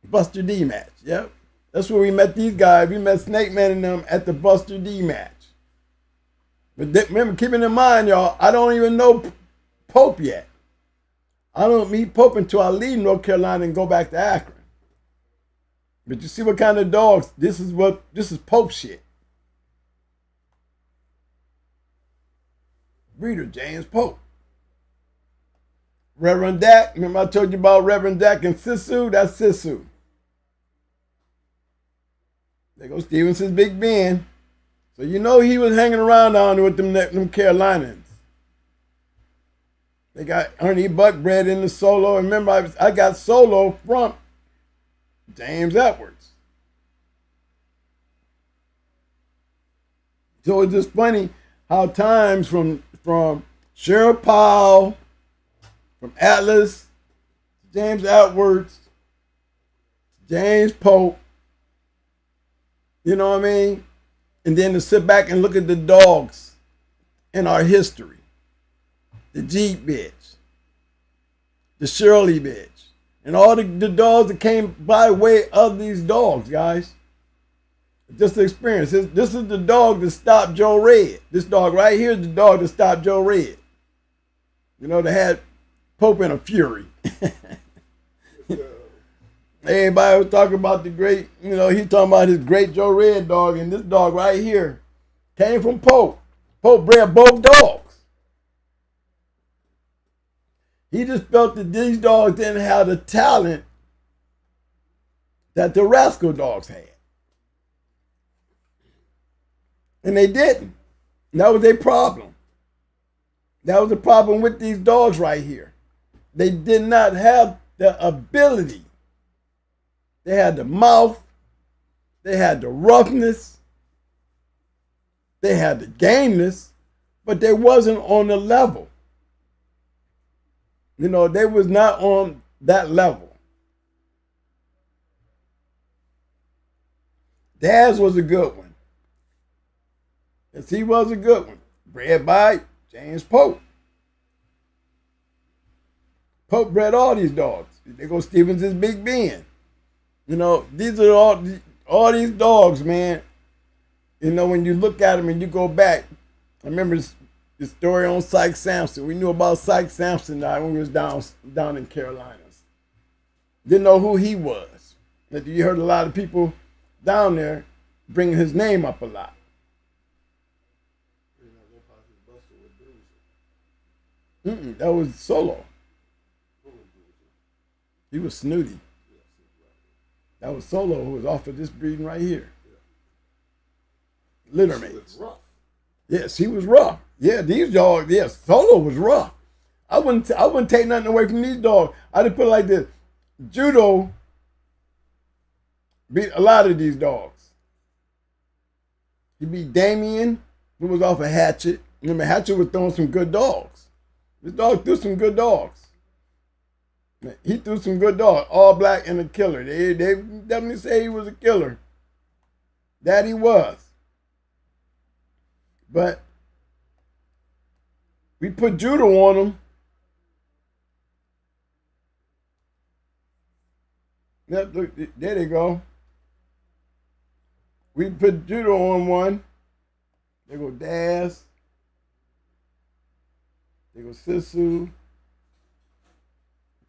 Buster D match. Yep. That's where we met these guys. We met Snake Man and them at the Buster D match. But remember, keeping in mind, y'all, I don't even know Pope yet. I don't meet Pope until I leave North Carolina and go back to Akron. But you see what kind of dogs, this is Pope shit. Breeder James Pope. Reverend Dak, remember I told you about Reverend Dak and Sisu? That's Sisu. There goes Stevenson's Big Ben. So you know he was hanging around down there with them Carolinians. They got Ernie Buckbread in the solo. Remember, I got solo from James Edwards. So it's just funny how times from Cheryl Powell, from Atlas, James Edwards, James Pope, you know what I mean? And then to sit back and look at the dogs in our history. The Jeep bitch, the Shirley bitch, and all the dogs that came by way of these dogs, guys. Just the experience. This is the dog that stopped Joe Red. This dog right here is the dog that stopped Joe Red. You know, they had Pope in a fury. Everybody was talking about the great, you know, he's talking about his great Joe Red dog, and this dog right here came from Pope. Pope bred both dogs. He just felt that these dogs didn't have the talent that the Rascal dogs had. And they didn't. And that was their problem. That was the problem with these dogs right here. They did not have the ability. They had the mouth. They had the roughness. They had the gameness, but they wasn't on the level. You know, they was not on that level. Daz was a good one. Yes, he was a good one. Bred by James Pope. Pope bred all these dogs. They go Stevenson's Big Ben. You know, these are all these dogs, man. You know, when you look at them and you go back, I remember the story on Syke Sampson. We knew about Syke Sampson when we was down in Carolinas. Didn't know who he was. But you heard a lot of people down there bringing his name up a lot. That was Solo. He was snooty. That was Solo who was off of this breeding right here. Littermates. Yes, he was rough. Yeah, these dogs, yes, Solo was rough. I wouldn't take nothing away from these dogs. I just put it like this. Judo beat a lot of these dogs. He beat Damien, who was off of Hatchet. Remember, Hatchet was throwing some good dogs. This dog threw some good dogs. He threw some good dogs. All Black and a killer. They definitely say he was a killer. That he was. But we put Judo on him. Yep, look, there they go. We put Judo on one. There go Daz. There go Sisu.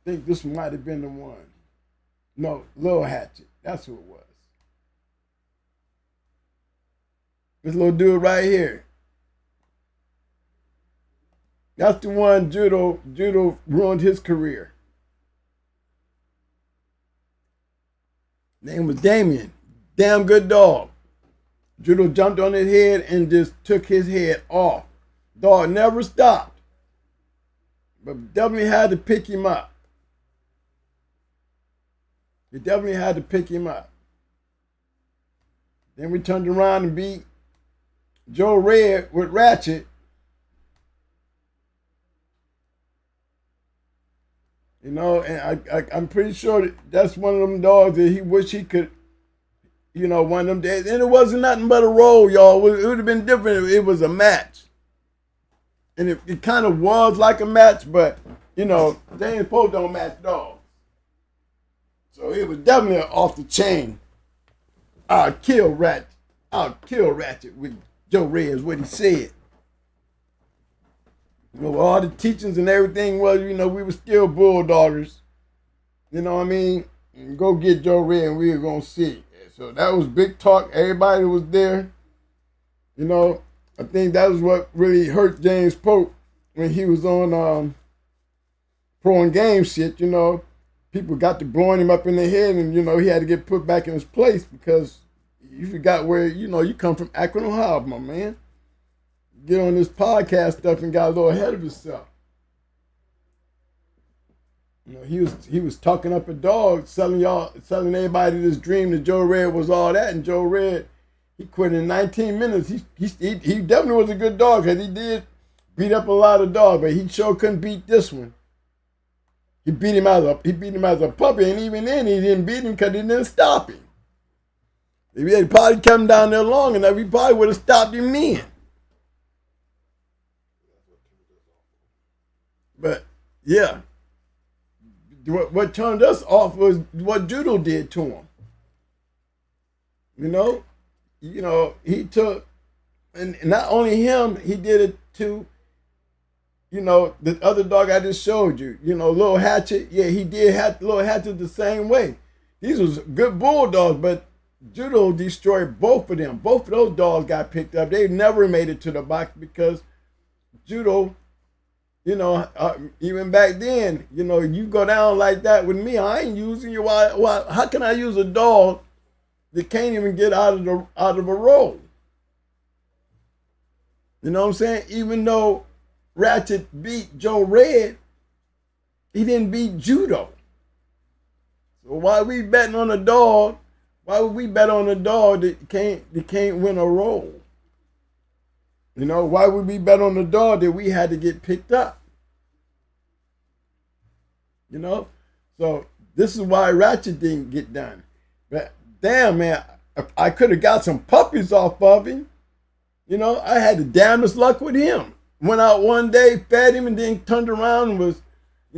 I think this might have been the one. No, Lil Hatchet. That's who it was. This little dude right here. That's the one Judo ruined his career. Name was Damien. Damn good dog. Judo jumped on his head and just took his head off. Dog never stopped. But definitely had to pick him up. You definitely had to pick him up. Then we turned around and beat Joe Red with Ratchet. You know, and I'm pretty sure that's one of them dogs that he wish he could, you know, one of them days. And it wasn't nothing but a roll, y'all. It would have been different if it was a match. And it kind of was like a match, but, you know, James Pope don't match dogs. So it was definitely off the chain. I'll kill Ratchet with Joe Red is what he said. You know, all the teachings and everything was, you know, we were still bulldoggers. You know what I mean? And go get Joe Red and we were going to see. So that was big talk. Everybody was there. You know, I think that was what really hurt James Pope when he was on Pro and Game shit, you know. People got to blowing him up in the head and, you know, he had to get put back in his place because You forgot where, you come from Akron, Ohio, my man. Get on this podcast stuff and got a little ahead of himself. He was talking up a dog, selling everybody this dream that Joe Red was all that, and Joe Red, he quit in 19 minutes. He definitely was a good dog, because he did beat up a lot of dogs, but he sure couldn't beat this one. He beat him as a puppy, and even then he didn't beat him because he didn't stop him. If he had probably kept him down there long enough, he probably would have stopped him then. But yeah, what turned us off was what Judo did to him. He took, and not only him, he did it to, the other dog I just showed you, Little Hatchet. Yeah, he did Little Hatchet the same way. These was good bulldogs, but Judo destroyed both of them. Both of those dogs got picked up. They never made it to the box because Judo, even back then, you go down like that with me, I ain't using you. Why? How can I use a dog that can't even get out of a roll? You know what I'm saying? Even though Ratchet beat Joe Red, he didn't beat Judo. So why are we betting on a dog? Why would we bet on a dog that can't win a roll? Why would we bet on a dog that we had to get picked up? So this is why Ratchet didn't get done. But damn, man, I could have got some puppies off of him. I had the damnedest luck with him. Went out one day, fed him, and then turned around and was,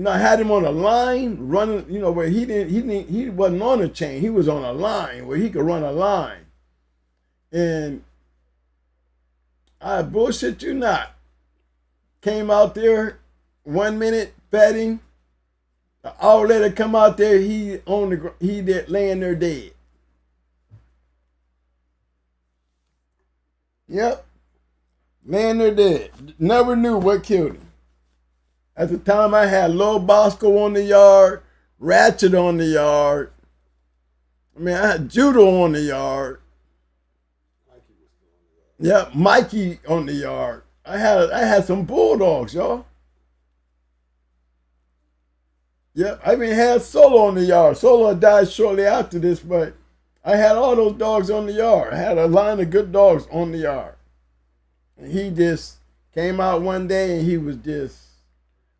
I had him on a line running, where he wasn't on a chain. He was on a line where he could run a line. And I bullshit you not. Came out there 1 minute, fed him. An hour later, come out there, he laying there dead. Yep. Laying there dead. Never knew what killed him. At the time, I had Lil Bosco on the yard, Ratchet on the yard. I had Judo on the yard. Yeah, Mikey on the yard. I had some bulldogs, y'all. Yep, I even had Solo on the yard. Solo died shortly after this, but I had all those dogs on the yard. I had a line of good dogs on the yard. And he just came out one day and he was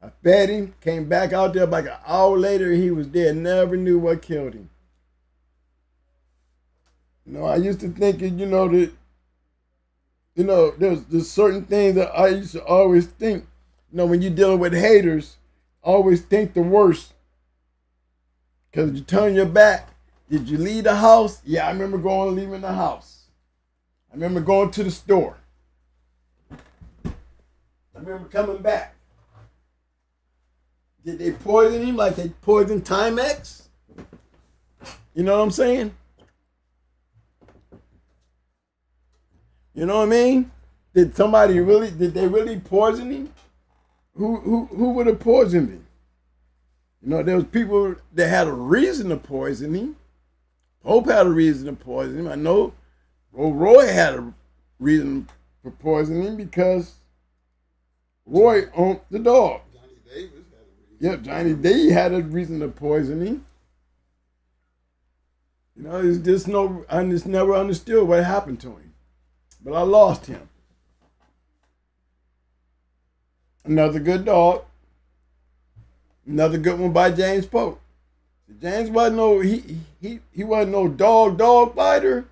I fed him, came back out there like an hour later, he was dead. Never knew what killed him. I used to think, that, there's certain things that I used to always think, when you're dealing with haters, always think the worst. Because you turn your back. Did you leave the house? Yeah, I remember leaving the house. I remember going to the store. I remember coming back. Did they poison him like they poisoned Timex? You know what I'm saying? You know what I mean? Did they really poison him? Who would have poisoned him? There was people that had a reason to poison him. Pope had a reason to poison him. I know Roy had a reason for poisoning him because Roy owned the dog. Johnny Davis had a reason. Yep, Johnny Davis had a reason to poison him. It's just I just never understood what happened to him. But I lost him. Another good dog. Another good one by James Pope. James wasn't he wasn't no dog fighter,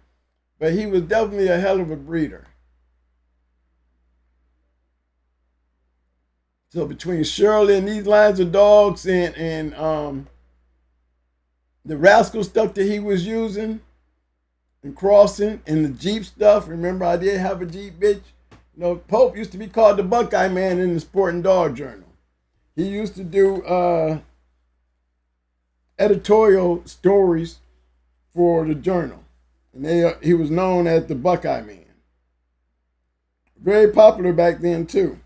but he was definitely a hell of a breeder. So between Shirley and these lines of dogs and the rascal stuff that he was using and crossing and the Jeep stuff, remember I did have a Jeep bitch. Pope used to be called the Buckeye Man in the Sport and Dog Journal. He used to do editorial stories for the journal. And he was known as the Buckeye Man. Very popular back then too.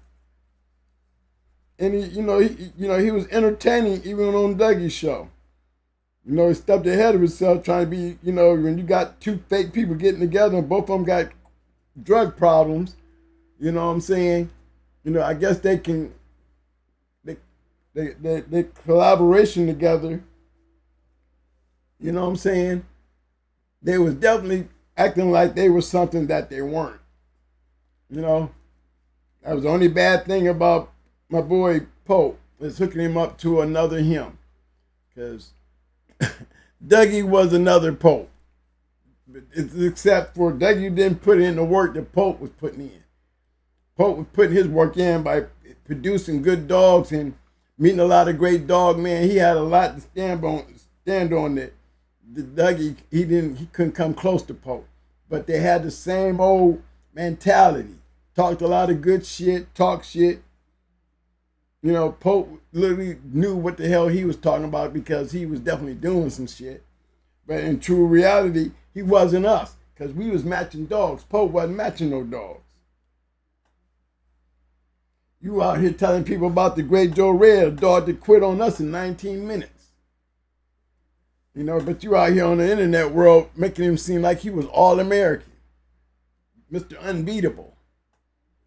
And he was entertaining even on Dougie's show. You know, he stepped ahead of himself trying to be, you know, when you got two fake people getting together and both of them got drug problems, you know what I'm saying? You know, I guess they can, they collaboration together, you know what I'm saying? They was definitely acting like they were something that they weren't. You know, that was the only bad thing about my boy Pope, is hooking him up to another him. Because Dougie was another Pope. Except for Dougie didn't put in the work that Pope was putting in. Pope was putting his work in by producing good dogs and meeting a lot of great dog men. He had a lot to stand on that. The Dougie, he couldn't come close to Pope. But they had the same old mentality. Talked a lot of good shit, talk shit. You know, Pope literally knew what the hell he was talking about because he was definitely doing some shit. But in true reality, he wasn't us because we was matching dogs. Pope wasn't matching no dogs. You out here telling people about the great Joe Red, a dog that quit on us in 19 minutes. You know, but you out here on the internet world making him seem like he was all-American. Mr. Unbeatable.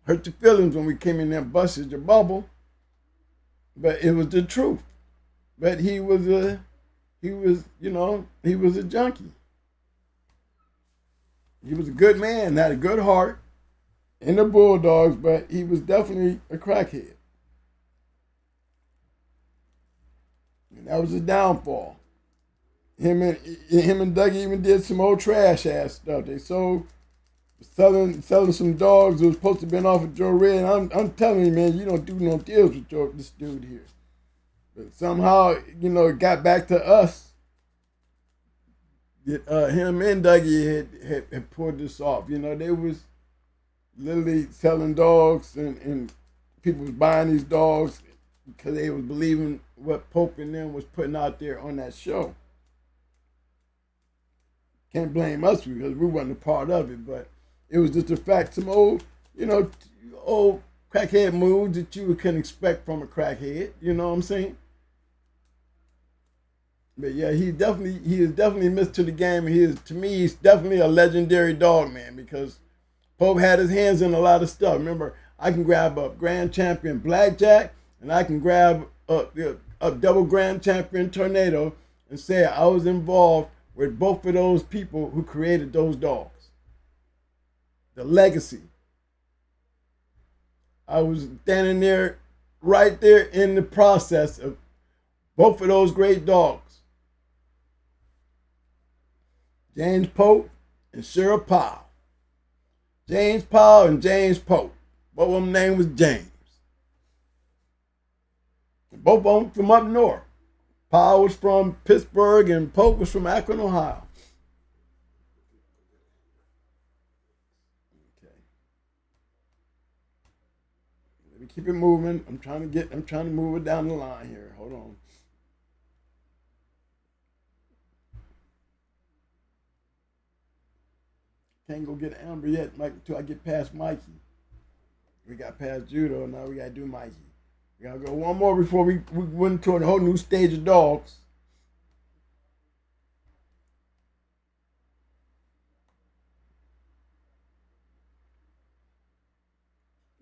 Hurt your feelings when we came in there and busted your bubble. But it was the truth. But he was a junkie. He was a good man, had a good heart in the Bulldogs, but he was definitely a crackhead. And that was his downfall. Him and Dougie even did some old trash ass stuff. They selling some dogs that was supposed to have been off of Joe Red. I'm telling you, man, you don't do no deals with this dude here. But somehow, you know, it got back to us. Him and Dougie had pulled this off. You know, they was literally selling dogs and people was buying these dogs because they was believing what Pope and them was putting out there on that show. Can't blame us because we wasn't a part of it, but it was just a fact, some old crackhead moves that you can expect from a crackhead, you know what I'm saying? But yeah, he is definitely missed to the game. To me, he's definitely a legendary dog, man, because Pope had his hands in a lot of stuff. Remember, I can grab a grand champion blackjack, and I can grab a double grand champion tornado and say I was involved with both of those people who created those dogs. The legacy. I was standing there, right there in the process of both of those great dogs. James Pope and Cheryl Powell. James Powell and James Pope. Both of them name was James. Both of them from up north. Powell was from Pittsburgh and Pope was from Akron, Ohio. Okay. Let me keep it moving. I'm trying to move it down the line here. Hold on. Can't go get Amber yet, Mike, until I get past Mikey. We got past Judo, now we gotta do Mikey. We gotta go one more before we went toward a whole new stage of dogs.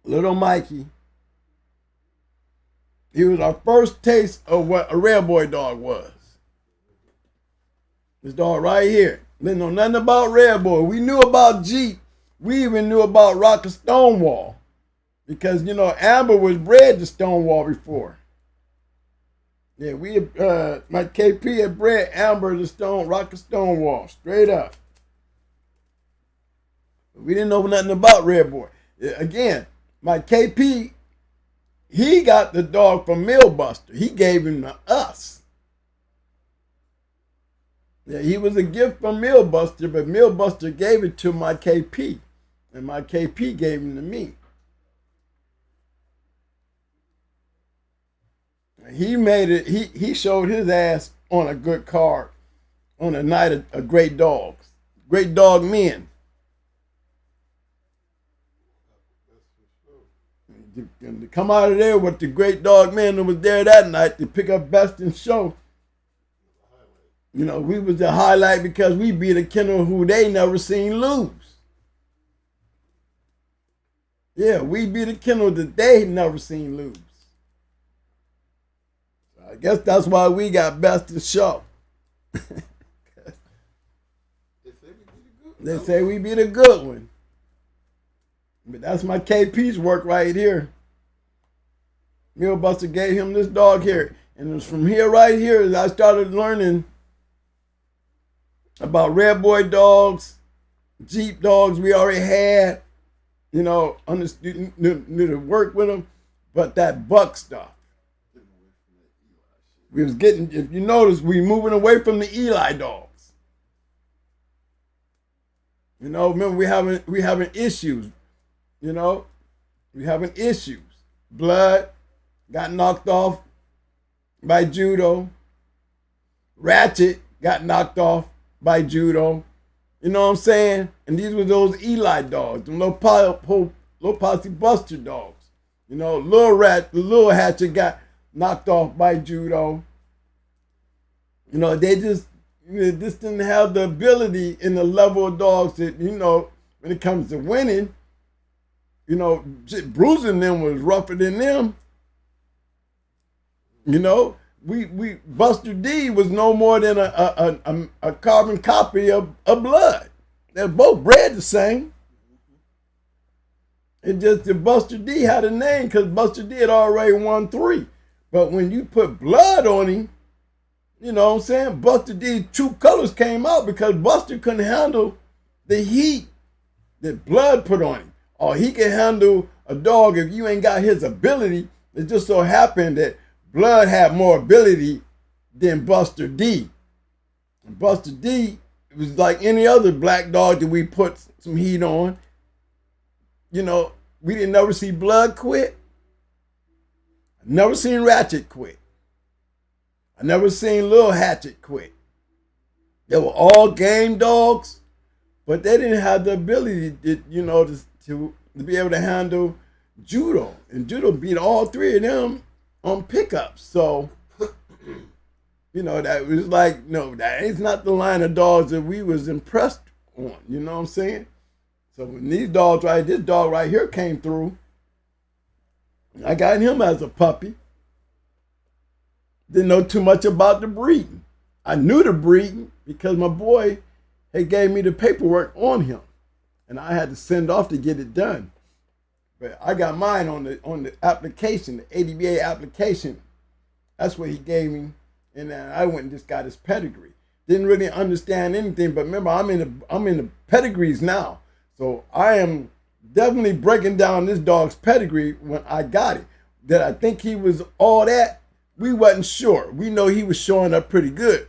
Little Mikey. He was our first taste of what a Red Boy dog was. This dog right here. Didn't know nothing about Red Boy. We knew about Jeep. We even knew about Rocker Stonewall. Because, you know, Amber was bred to Stonewall before. Yeah, my KP had bred Amber to Rocker Stonewall, straight up. We didn't know nothing about Red Boy. Again, my KP, he got the dog from Millbuster. He gave him to us. Yeah, he was a gift from Millbuster, but Millbuster gave it to my KP. And my KP gave him to me. He made it, he showed his ass on a good card on a night of great dogs. Great dog men. To come out of there with the great dog men that was there that night to pick up Best in Show. You know, we was the highlight because we beat a kennel who they never seen lose. Yeah, we beat a kennel that they never seen lose. I guess that's why we got best of show. They say we be the good one. But that's my KP's work right here. Millbuster gave him this dog here. And it was from here right here that I started learning about red boy dogs, Jeep dogs we already had. You know, understood, knew to work with them. But that buck stuff. We was getting, if you notice, we moving away from the Eli dogs. You know, remember we having issues. You know, we having issues. Blood got knocked off by Judo. Ratchet got knocked off by Judo. You know what I'm saying? And these were those Eli dogs, the little posse buster dogs. You know, little Hatchet got knocked off by Judo. You know, they just didn't have the ability in the level of dogs that, you know, when it comes to winning, you know, Bruiser and them was rougher than them. You know, we Buster D was no more than a carbon copy of Blood. They're both bred the same. It just that Buster D had a name because Buster D had already won 3. But when you put Blood on him, you know what I'm saying? Buster D's true colors came out because Buster couldn't handle the heat that Blood put on him. Or he can handle a dog if you ain't got his ability. It just so happened that Blood had more ability than Buster D. And Buster D was like any other black dog that we put some heat on. You know, we didn't never see Blood quit. Never seen Ratchet quit. I never seen Lil Hatchet quit. They were all game dogs, but they didn't have the ability to, you know, to be able to handle Judo. And Judo beat all 3 of them on pickups. So, you know, that was like, no, that is not the line of dogs that we was impressed on. You know what I'm saying? So when these dogs this dog right here came through, I got him as a puppy. Didn't know too much about the breeding. I knew the breeding because my boy had gave me the paperwork on him, and I had to send off to get it done. But I got mine on the application, the APBTA application. That's what he gave me, and then I went and just got his pedigree. Didn't really understand anything, but remember I'm in the pedigrees now, so I am definitely breaking down this dog's pedigree when I got it. That I think he was all that. We wasn't sure. We know he was showing up pretty good.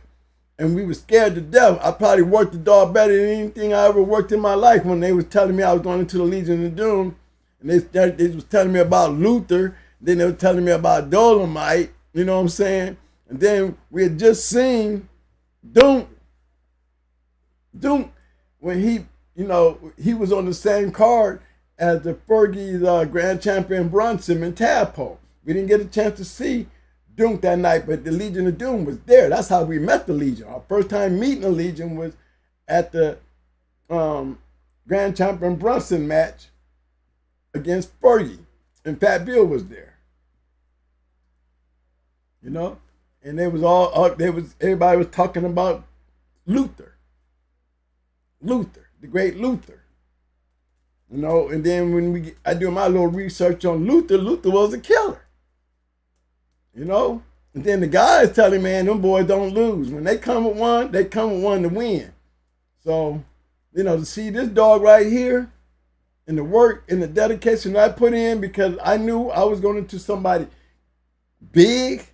And we were scared to death. I probably worked the dog better than anything I ever worked in my life when they was telling me I was going into the Legion of Doom. And they was telling me about Luther. Then they were telling me about Dolomite. You know what I'm saying? And then we had just seen Doom, when he, you know, he was on the same card as the Fergie's Grand Champion Brunson and Tadpole. We didn't get a chance to see Doom that night, but the Legion of Doom was there. That's how we met the Legion. Our first time meeting the Legion was at the Grand Champion Brunson match against Fergie, and Fat Bill was there. You know, and they was everybody was talking about Luther, the great Luther. You know, and then when I do my little research on Luther was a killer. You know, and then the guys tell him, man, them boys don't lose. When they come with one, they come with one to win. So, you know, to see this dog right here and the work and the dedication I put in, because I knew I was going into somebody big.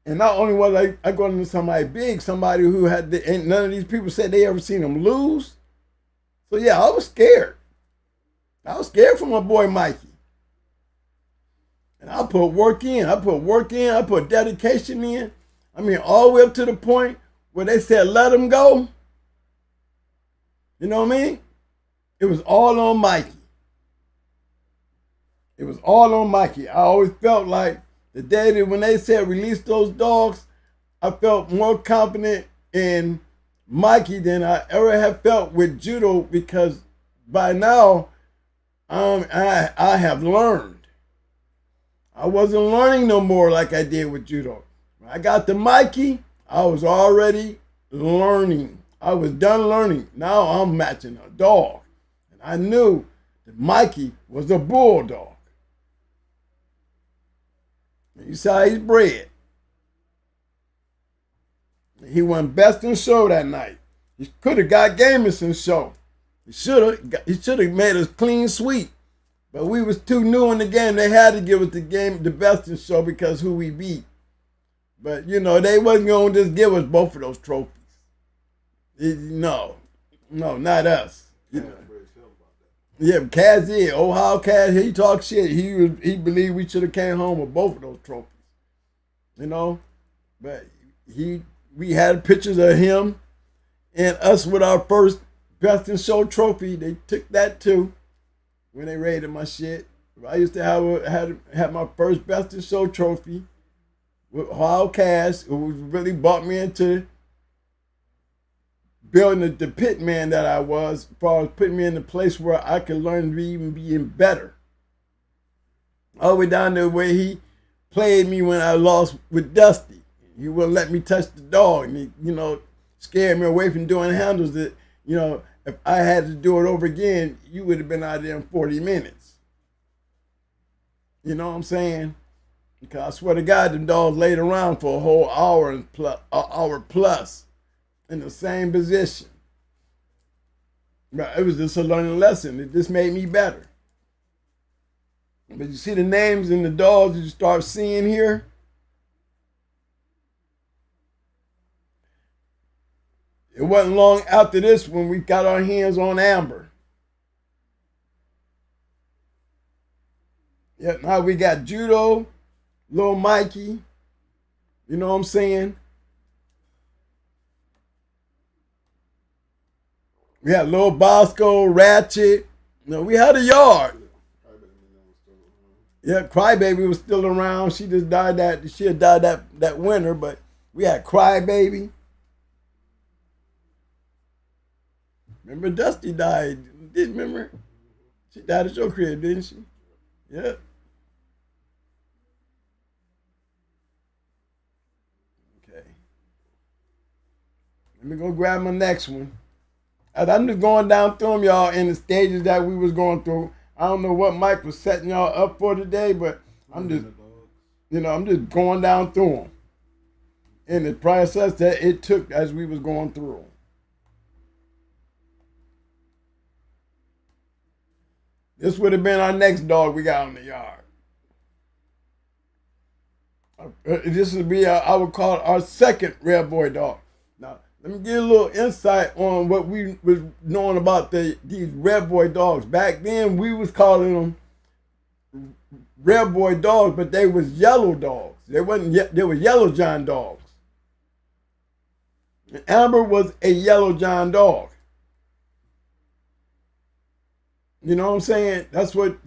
And not only was I going into somebody big, somebody who and none of these people said they ever seen him lose. So yeah, I was scared. I was scared for my boy Mikey. And I put work in. I put dedication in. I mean, all the way up to the point where they said, let him go. You know what I mean? It was all on Mikey. It was all on Mikey. I always felt like the day that when they said release those dogs, I felt more confident in Mikey than I ever have felt with Judo, because by now I have learned. I wasn't learning no more like I did with Judo. When I got to Mikey, I was already learning. I was done learning. Now I'm matching a dog. And I knew that Mikey was a bulldog. And you saw he's bred. He won best in show that night. He could have got Gamison show. He should have made us clean sweep. But we was too new in the game. They had to give us the best in show because who we beat. But they wasn't gonna just give us both of those trophies. No, not us. Yeah, Kaz did. Ohio Kaz, he talked shit. He believed we should have came home with both of those trophies. But we had pictures of him and us with our first best in show trophy. They took that too when they raided my shit. I used to have my first best in show trophy with Ohio Kaz, who really brought me into building the pit man that I was, as far as putting me in a place where I could learn to even being better. All the way down to where he played me when I lost with Dusty. He wouldn't let me touch the dog, and he, scared me away from doing handles that, if I had to do it over again, you would have been out there in 40 minutes. You know what I'm saying? Because I swear to God, the dogs laid around for a whole hour plus in the same position. But it was just a learning lesson. It just made me better. But you see the names in the dogs you start seeing here? It wasn't long after this when we got our hands on Amber. Yeah, now we got Judo, Lil Mikey, you know what I'm saying? We had Lil Bosco, Ratchet. We had a yard. Yeah, Crybaby was still around. She just died she had died that winter, but we had Crybaby. Remember Dusty died? Remember? She died at your crib, didn't she? Yeah. Okay. Let me go grab my next one. I'm just going down through them, y'all, in the stages that we was going through. I don't know what Mike was setting y'all up for today, but I'm just going down through them. In the process that it took as we was going through them. This would have been our next dog we got on the yard. This would be, I would call it our second Red Boy dog. Now, let me give you a little insight on what we was knowing about these Red Boy dogs. Back then, we was calling them Red Boy dogs, but they was yellow dogs. They were Yellow John dogs. And Amber was a Yellow John dog. You know what I'm saying? That's what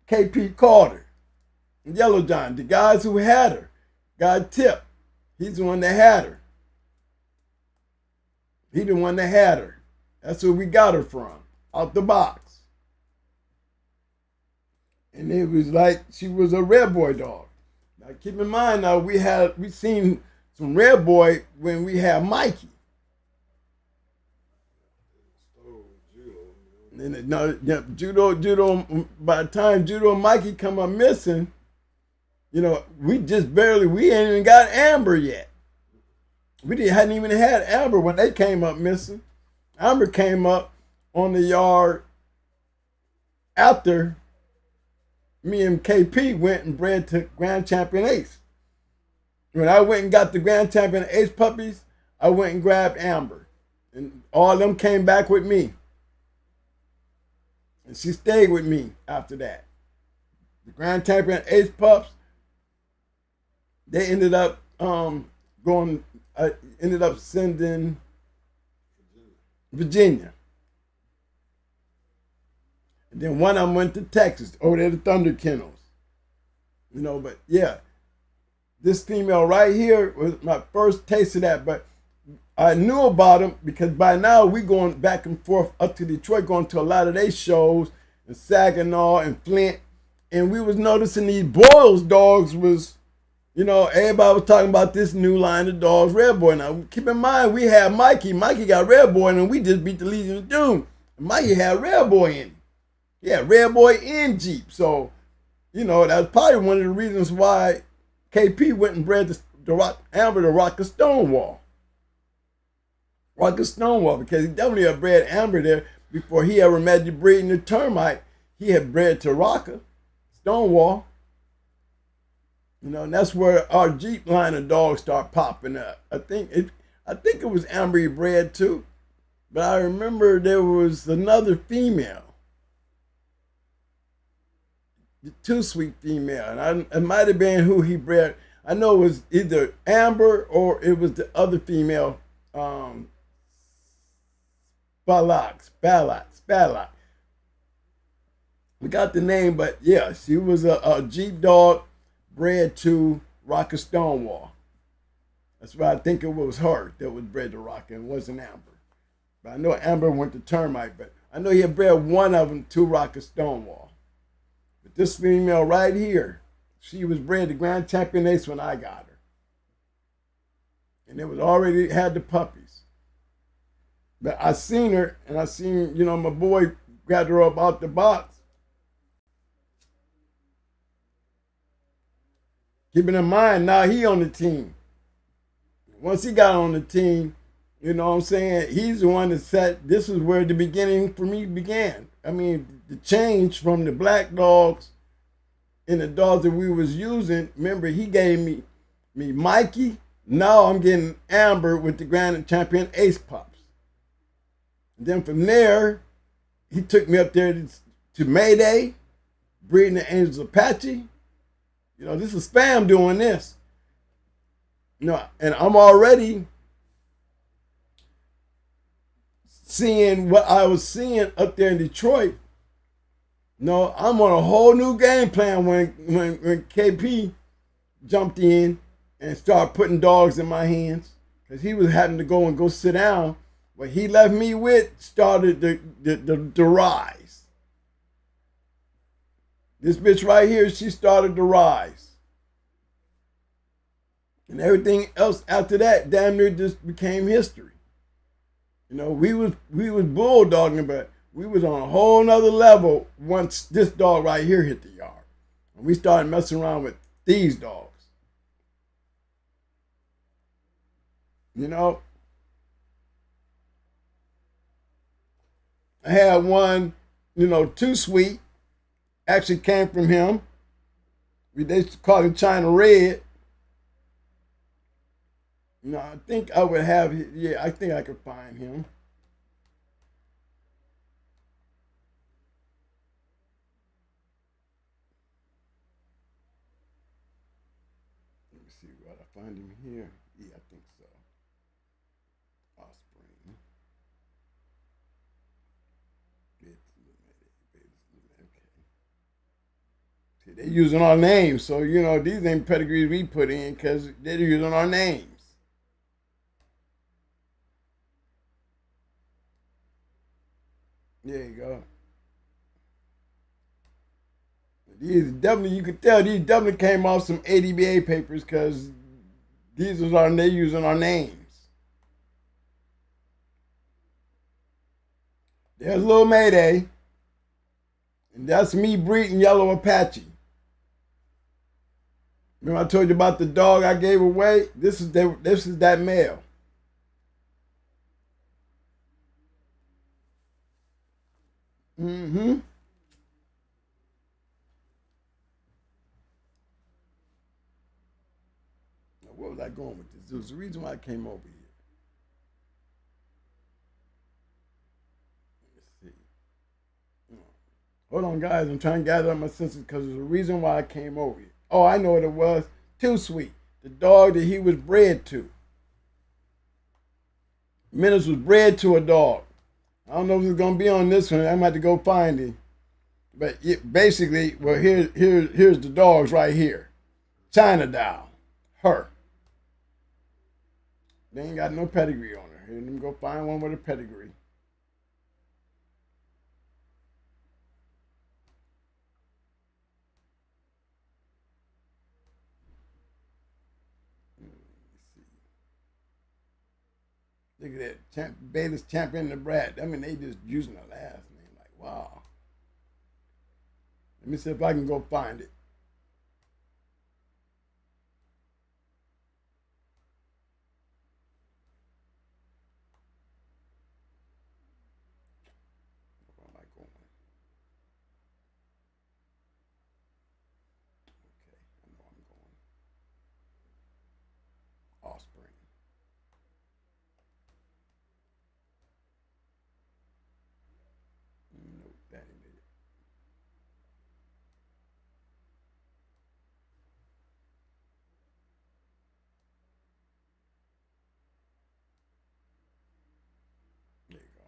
KP called her. Yellow John. The guys who had her got Tip. He's the one that had her. He the one that had her. That's where we got her from. Out the box. And it was like she was a Red Boy dog. Now keep in mind now we seen some Red Boy when we had Mikey. And Judo, by the time Judo and Mikey come up missing, we ain't even got Amber yet. We hadn't even had Amber when they came up missing. Amber came up on the yard after me and KP went and bred to Grand Champion Ace. When I went and got the Grand Champion Ace puppies, I went and grabbed Amber. And all of them came back with me. And she stayed with me after that. The Grand Champion Ace pups, they ended up sending Virginia. And then one of them went to Texas, over there to Thunder Kennels. But yeah, this female right here was my first taste of that, but I knew about them because by now we going back and forth up to Detroit, going to a lot of their shows in Saginaw and Flint, and we was noticing these Boyles dogs was, you know, everybody was talking about this new line of dogs, Red Boy. Now keep in mind we had Mikey. Mikey got Red Boy, and we just beat the Legion of Doom. And Mikey had Red Boy in him. Yeah, Red Boy in Jeep. So, you know, that was probably one of the reasons why KP went and bred Amber to rock a Stonewall. Rock a Stonewall, because he definitely had bred Amber there before he ever met the breeding the Termite. He had bred to Rocker, Stonewall. You know, and that's where our Jeep line of dogs start popping up. I think it was Amber he bred too, but I remember there was another female, the Too Sweet female, and it might have been who he bred. I know it was either Amber or it was the other female, Spalak. We got the name, but yeah, she was a Jeep dog bred to Rocker Stonewall. That's why I think it was her that was bred to Rocker and wasn't Amber. But I know Amber went to Termite, but I know he had bred one of them to Rocker Stonewall. But this female right here, she was bred to Grand Champion Ace when I got her. And it was already had the puppies. But I seen her, and I seen, you know, my boy grabbed her up out the box. Keeping in mind, now he on the team. Once he got on the team, you know what I'm saying, he's the one that said this is where the beginning for me began. I mean, the change from the black dogs and the dogs that we was using, remember, he gave me Mikey. Now I'm getting Amber with the Grand Champion Ace Pups. And then from there, he took me up there to Mayday, breeding the Angels Apache. You know, this is Spam doing this. You know, and I'm already seeing what I was seeing up there in Detroit. No, I'm on a whole new game plan when KP jumped in and started putting dogs in my hands, because he was having to go sit down. What he left me with started the rise. This bitch right here, she started the rise. And everything else after that damn near just became history. You know, we was bulldogging, but we was on a whole nother level once this dog right here hit the yard. And we started messing around with these dogs. You know, I had one, you know, Too Sweet, actually came from him. They used to call him China Red. You know, I think I would have, yeah, I think I could find him. Let me see, will I find him here? Yeah, I think so. Offspring. Okay. See, they're using our names, so, you know, these ain't pedigrees we put in because they're using our names. There you go. These definitely, you could tell these definitely came off some ADBA papers because these was they using our names. There's Little Mayday, and that's me breeding Yellow Apache. Remember I told you about the dog I gave away? This is that male. Mm-hmm. Now, where was I going with this? There was a reason why I came over here. Let's see. Hold on, guys. I'm trying to gather up my senses because there's a reason why I came over here. Oh, I know what it was. Too Sweet. The dog that he was bred to. Menace was bred to a dog. I don't know if it's going to be on this one. I'm going to have to go find him. But basically, well, here's the dogs right here. China Doll, her. They ain't got no pedigree on her. Let me go find one with a pedigree. Look at that. Bayless champion Nebraska. I mean, they just using the last name. Like, wow. Let me see if I can go find it. Where am I going? Okay, I know I'm going. Offspring. Nope, that ain't it. There you go.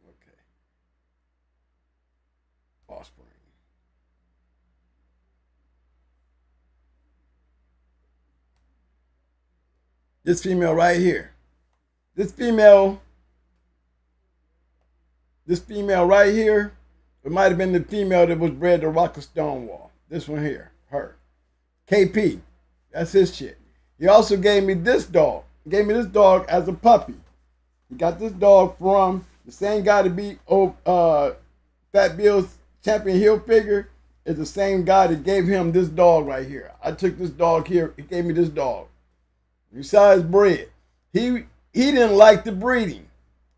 Okay. Offspring. This female right here. This female right here, it might have been the female that was bred to Rock of Stonewall. This one here, her. KP. That's his shit. He also gave me this dog. He gave me this dog as a puppy. He got this dog from the same guy to beat Fat Bill's champion heel figure. Is the same guy that gave him this dog right here. I took this dog here. He gave me this dog. Besides bred. He didn't like the breeding.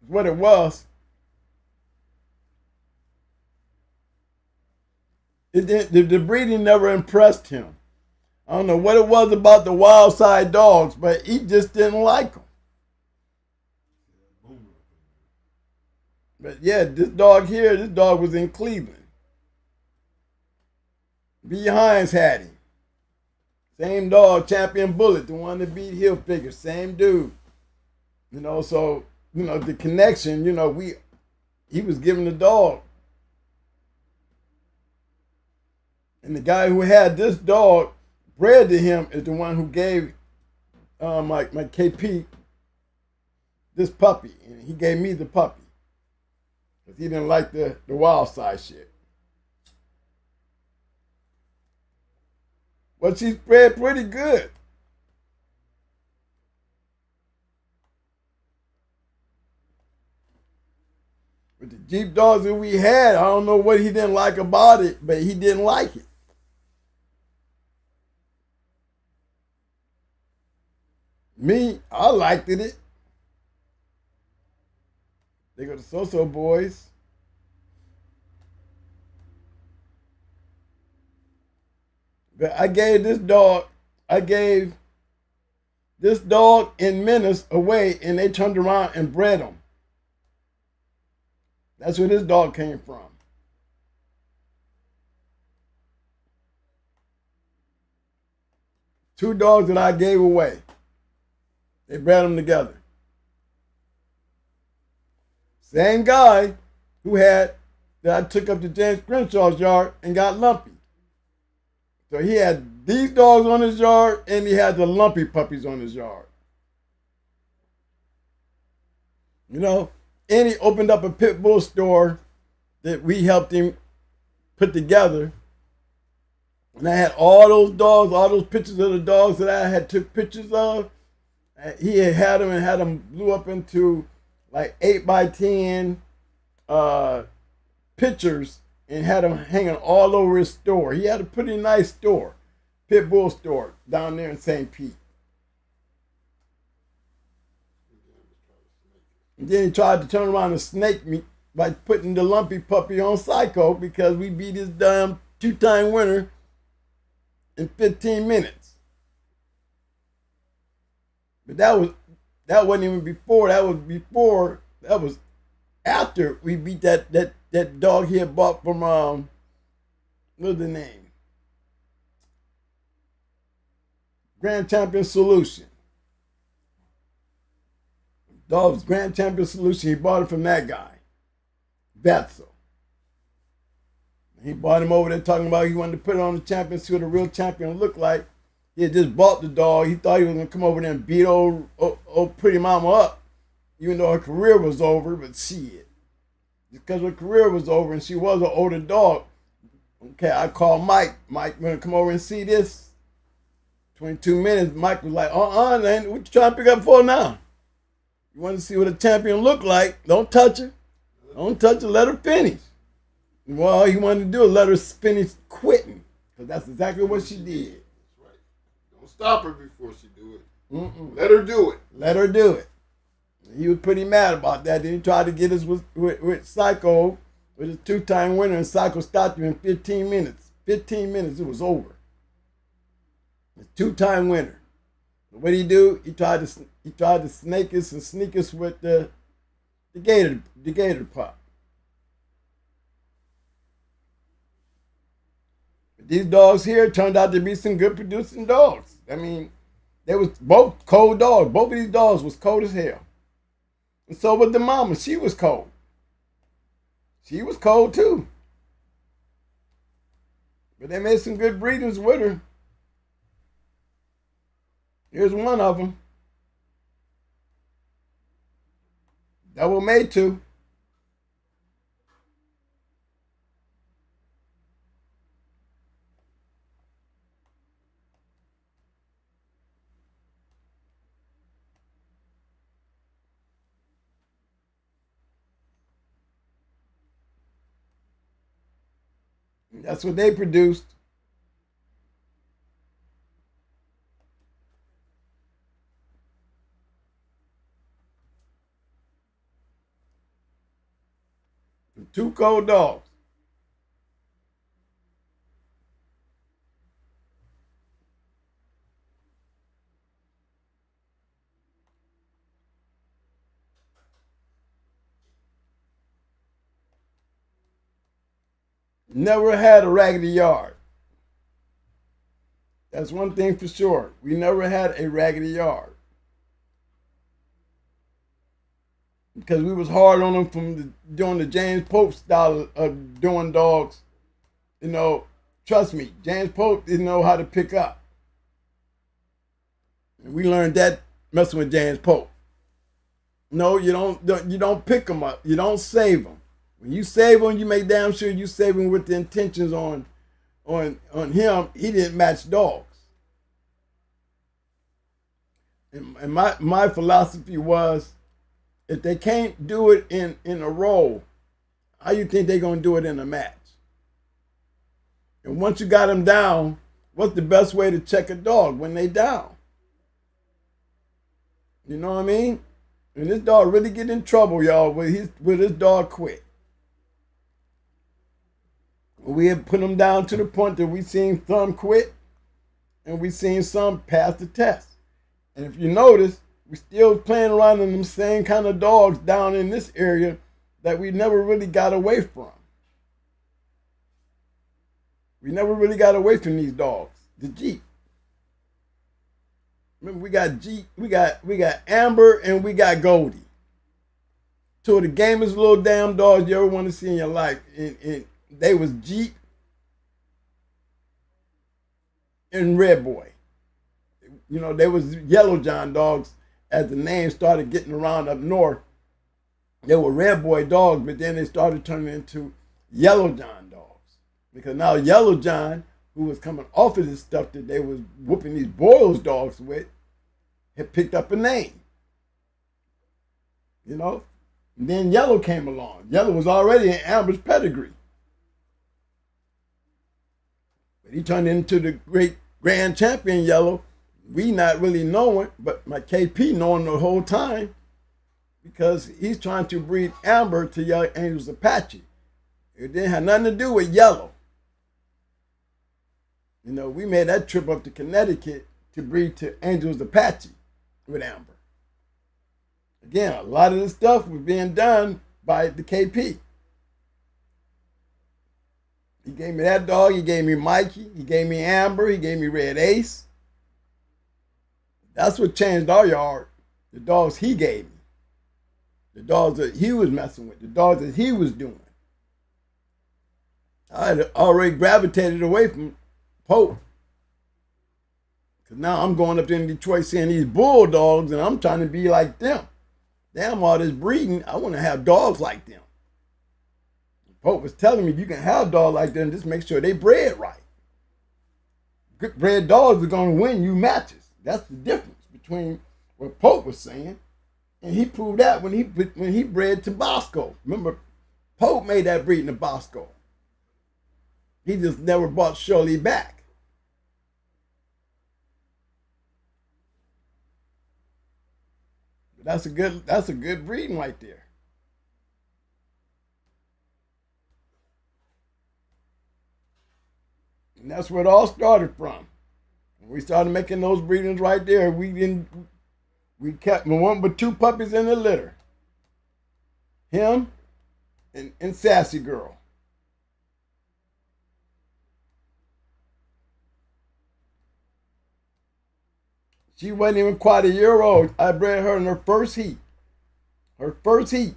Is what it was. The breeding never impressed him. I don't know what it was about the wild side dogs, but he just didn't like them. But yeah, this dog here, this dog was in Cleveland. B. Hines had him. Same dog, Champion Bullet, the one that beat Hilfiger, same dude. You know, so, you know, the connection, you know, he was giving the dog. And the guy who had this dog bred to him is the one who gave my KP this puppy. And he gave me the puppy. Because he didn't like the wild side shit. But she's bred pretty good. With the Jeep dogs that we had, I don't know what he didn't like about it, but he didn't like it. Me, I liked it. They go to So-So Boys. But I gave this dog in Menace away, and they turned around and bred him. That's where this dog came from. Two dogs that I gave away. They bred them together. Same guy that I took up to James Crenshaw's yard and got lumpy. So he had these dogs on his yard, and he had the lumpy puppies on his yard. You know, and he opened up a pit bull store that we helped him put together. And I had all those dogs, all those pictures of the dogs that I had took pictures of. He had them blew up into like 8x10 pictures and had them hanging all over his store. He had a pretty nice store, pit bull store down there in St. Pete. And then he tried to turn around and snake me by putting the lumpy puppy on Psycho because we beat his damn two-time winner in 15 minutes. But that wasn't even before. That was after we beat that dog he had bought from what's the name? Grand Champion Solution. Dog's Grand Champion Solution. He bought it from that guy. Vetzel. He brought him over there talking about he wanted to put it on the champion, see what a real champion looked like. He had just bought the dog. He thought he was going to come over there and beat old Pretty Mama up, even though her career was over. But shit, because her career was over and she was an older dog. Okay, I called Mike. Mike, going to come over and see this? 22 minutes. Mike was like, man, what you trying to pick up for now? You want to see what a champion look like? Don't touch her. Don't touch her. Let her finish. Well, all he wanted to do is let her finish quitting. Because that's exactly what she did. That's right. Don't stop her before she do it. Let her do it. Let her do it. He was pretty mad about that. Then he tried to get us with Psycho, with his 2-time winner, and Psycho stopped him in 15 minutes. 15 minutes, it was over. His 2-time winner. But what did he do? He tried to snake us and sneak us with the gator pup. But these dogs here turned out to be some good producing dogs. I mean, they was both cold dogs. Both of these dogs was cold as hell. And so was the mama. She was cold. She was cold too. But they made some good breeders with her. Here's one of them. Double made two. That's what they produced. Two cold dogs. Never had a raggedy yard. That's one thing for sure. We never had a raggedy yard. Because we was hard on them from doing the James Pope style of doing dogs. You know, trust me, James Pope didn't know how to pick up. And we learned that messing with James Pope. No, you don't pick them up. You don't save them. When you save him, you make damn sure you save him with the intentions on him. He didn't match dogs. And my philosophy was, if they can't do it in a row, how you think they're going to do it in a match? And once you got them down, what's the best way to check a dog when they down? You know what I mean? And this dog really get in trouble, y'all, with his dog quit. We had put him down to the point that we seen some quit and we seen some pass the test. And if you notice, we still playing around in them same kind of dogs down in this area that we never really got away from. We never really got away from these dogs. The Jeep. Remember, we got Jeep, we got Amber, and we got Goldie. Two of the gamest little damn dogs you ever want to see in your life. And they was Jeep and Red Boy. You know, they was Yellow John dogs as the name started getting around up north. They were Red Boy dogs, but then they started turning into Yellow John dogs. Because now Yellow John, who was coming off of this stuff that they was whooping these Boyles dogs with, had picked up a name. You know? And then Yellow came along. Yellow was already in Amber's pedigree. But he turned into the great grand champion Yellow. We not really knowing, but my KP knowing the whole time, because he's trying to breed Amber to Yellow Angel's Apache. It didn't have nothing to do with Yellow. You know, we made that trip up to Connecticut to breed to Angel's Apache with Amber. Again, a lot of this stuff was being done by the KP. He gave me that dog, he gave me Mikey, he gave me Amber, he gave me Red Ace. That's what changed our yard. The dogs he gave me. The dogs that he was messing with. The dogs that he was doing. I had already gravitated away from Pope. Because now I'm going up there in Detroit seeing these bulldogs and I'm trying to be like them. Damn, all this breeding, I want to have dogs like them. Pope was telling me you can have dogs like them, just make sure they bred right. Good bred dogs are going to win you matches. That's the difference between what Pope was saying. And he proved that when he bred Tabasco. Remember, Pope made that breed in Tabasco. He just never brought Shirley back. But that's a good breeding right there. And that's where it all started from. When we started making those breedings right there, we kept one but 2 puppies in the litter. Him and Sassy Girl. She wasn't even quite a year old. I bred her in her first heat. Her first heat.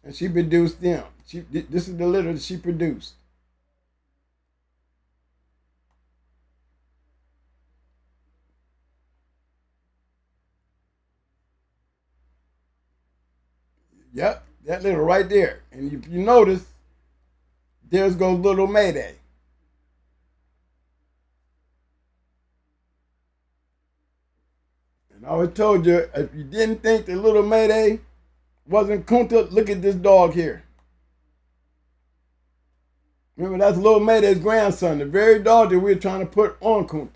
And she produced them. This is the litter that she produced. Yep, that litter right there. And if you notice, there's goes little Mayday. And I always told you, if you didn't think that little Mayday wasn't Kunta, look at this dog here. Remember, that's little Mayday's grandson, the very dog that we were trying to put on Kunta.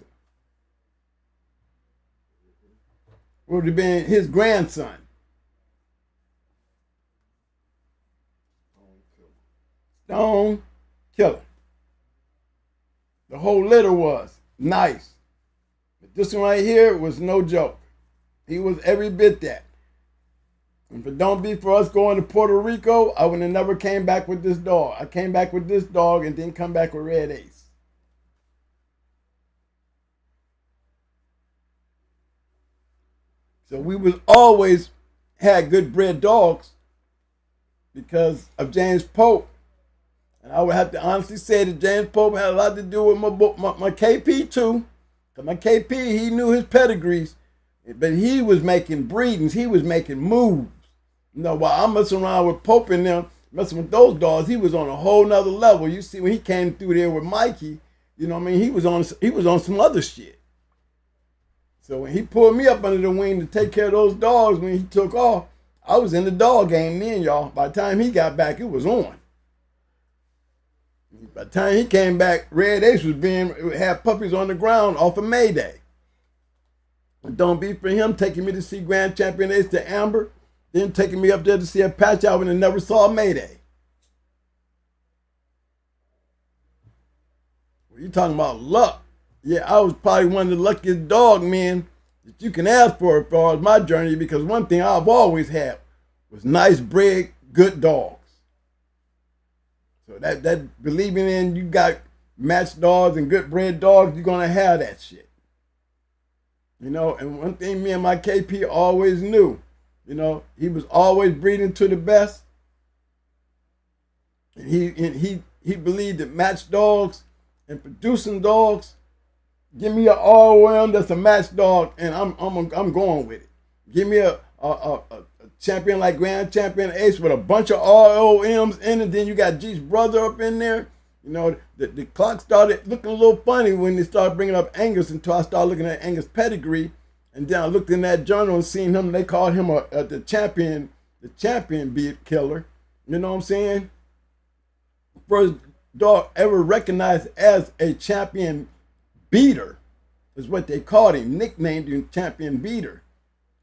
Would have been his grandson. Stone Killer. The whole litter was nice. But this one right here was no joke. He was every bit that. And if it don't be for us going to Puerto Rico, I would have never came back with this dog. I came back with this dog and didn't come back with Red Ace. So we was always had good bred dogs because of James Pope. And I would have to honestly say that James Pope had a lot to do with my KP too. Because my KP, he knew his pedigrees. But he was making breedings. He was making moves. You know, while I'm messing around with Pope and them, messing with those dogs, he was on a whole nother level. You see, when he came through there with Mikey, you know what I mean? He was on some other shit. So when he pulled me up under the wing to take care of those dogs when he took off, I was in the dog game then, y'all. By the time he got back, it was on. By the time he came back, Red Ace had puppies on the ground off of Mayday. And don't be for him taking me to see Grand Champion Ace to Amber, then taking me up there to see a patch out when I never saw Mayday. Well, you talking about luck. Yeah, I was probably one of the luckiest dog men that you can ask for as far as my journey, because one thing I've always had was nice bred, good dogs. So that believing in you got matched dogs and good bred dogs, you're gonna have that shit. You know, and one thing me and my KP always knew, you know, he was always breeding to the best. And he believed that matched dogs and producing dogs, give me an ROM that's a matched dog, and I'm going with it. Give me a champion like Grand Champion Ace with a bunch of ROMs in it. Then you got G's brother up in there. You know, the clock started looking a little funny when they started bringing up Angus until I started looking at Angus' pedigree. And then I looked in that journal and seen him. They called him the champion beat killer. You know what I'm saying? First dog ever recognized as a champion beater is what they called him. Nicknamed him champion beater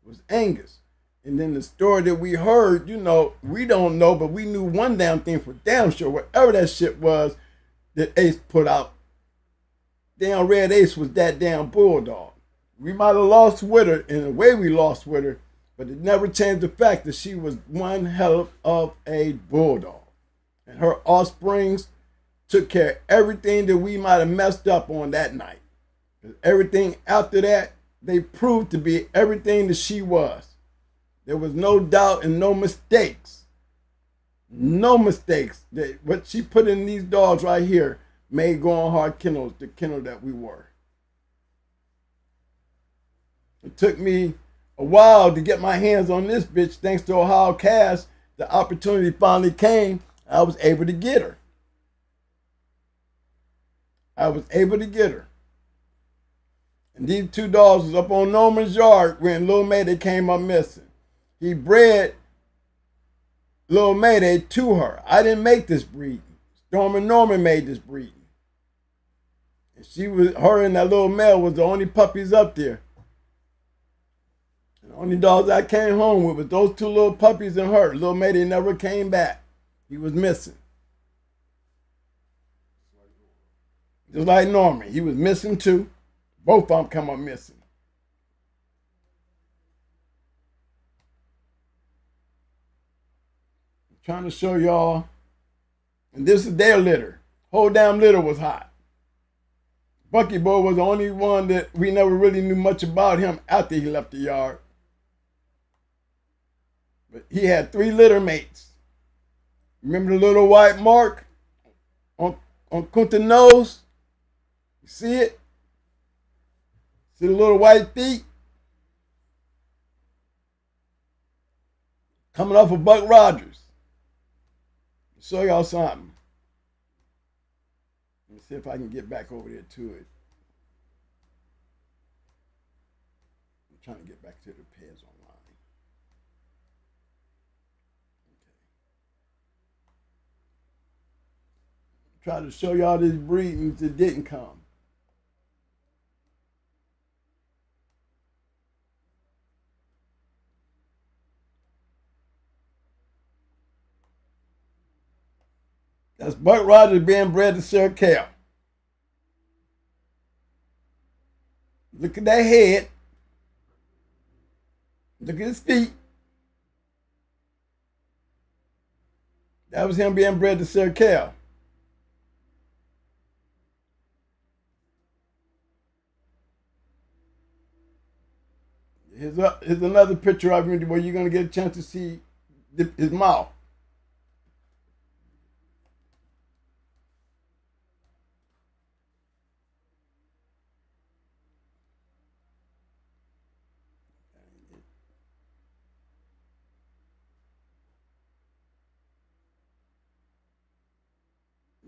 was Angus. And then the story that we heard, you know, we don't know, but we knew one damn thing for damn sure. Whatever that shit was that Ace put out, damn Red Ace was that damn bulldog. We might have lost with her in the way we lost with her, but it never changed the fact that she was one hell of a bulldog. And her offsprings took care of everything that we might have messed up on that night. Because everything after that, they proved to be everything that she was. There was no doubt and no mistakes No mistakes. What she put in these dogs right here made Going Hard Kennels the kennel that we were. It took me a while to get my hands on this bitch. Thanks to Ohio Cash, the opportunity finally came. I was able to get her. And these two dogs was up on Norman's yard when Lil Mayday came up missing. He bred Lil Mayday to her. I didn't make this breeding. Storm and Norman made this breeding. And her and that little male was the only puppies up there. And the only dogs I came home with was those two little puppies and her. Lil Mayday never came back. He was missing. Just like Norman. He was missing too. Both of them come up missing. I'm trying to show y'all. And this is their litter. Whole damn litter was hot. Bucky Boy was the only one that we never really knew much about him after he left the yard. But he had 3 litter mates. Remember the little white mark on Kunta's nose? You see it? See the little white feet? Coming off of Buck Rogers. I'll show y'all something. Let me see if I can get back over there to it. I'm trying to get back to the PBT'S online. Okay. Try to show y'all these breedings that didn't come. That's Buck Rogers being bred to Sarah Cal. Look at that head. Look at his feet. That was him being bred to Sarah Cal. Here's another picture of him where you're going to get a chance to see his mouth.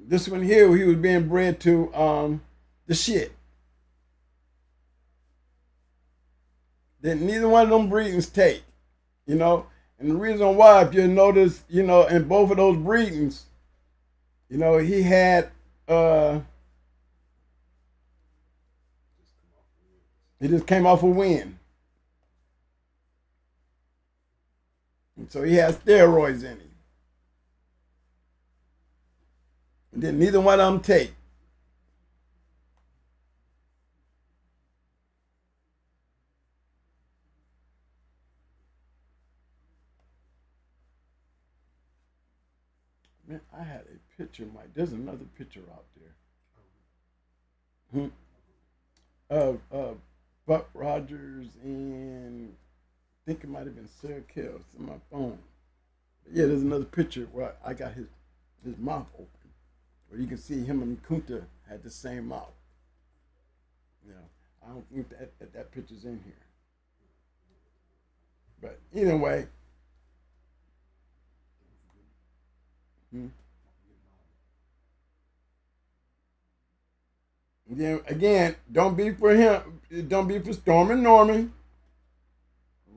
This one here, he was being bred to the shit. Then neither one of them breedings take, you know. And the reason why, if you notice, you know, in both of those breedings, you know, he had he just came off a win. And so he has steroids in him. And then neither one of them take. Man, I had a picture, Mike. There's another picture out there. Of Buck Rogers and I think it might have been Sarah Kell. It's on my phone. But yeah, there's another picture where I got his mouth open. Where you can see him and Kunta had the same mouth. You know, I don't think that picture's in here. But either way. Then again, don't be for him. Don't be for Storm and Norman.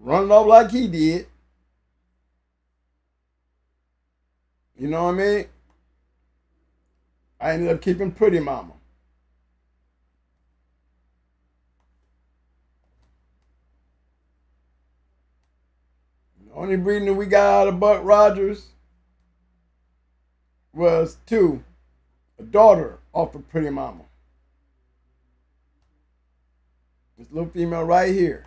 Running off like he did. You know what I mean? I ended up keeping Pretty Mama. The only breeding that we got out of Buck Rogers was 2. A daughter off of Pretty Mama. This little female right here.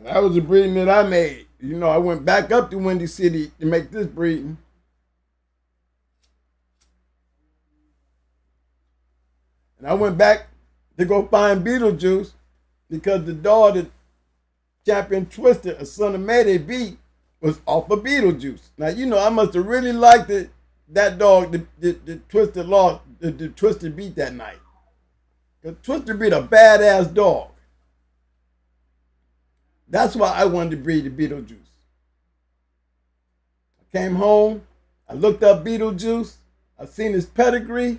That was the breeding that I made. you know, I went back up to Windy City to make this breeding. And I went back to go find Beetlejuice because the dog that Champion Twister, a son of Mayday, beat was off of Beetlejuice. Now, you know, I must have really liked it, that dog, the Twister lost, the Twister beat that night. Because Twister beat a badass dog. That's why I wanted to breed the Beetlejuice. I came home, I looked up Beetlejuice, I seen his pedigree,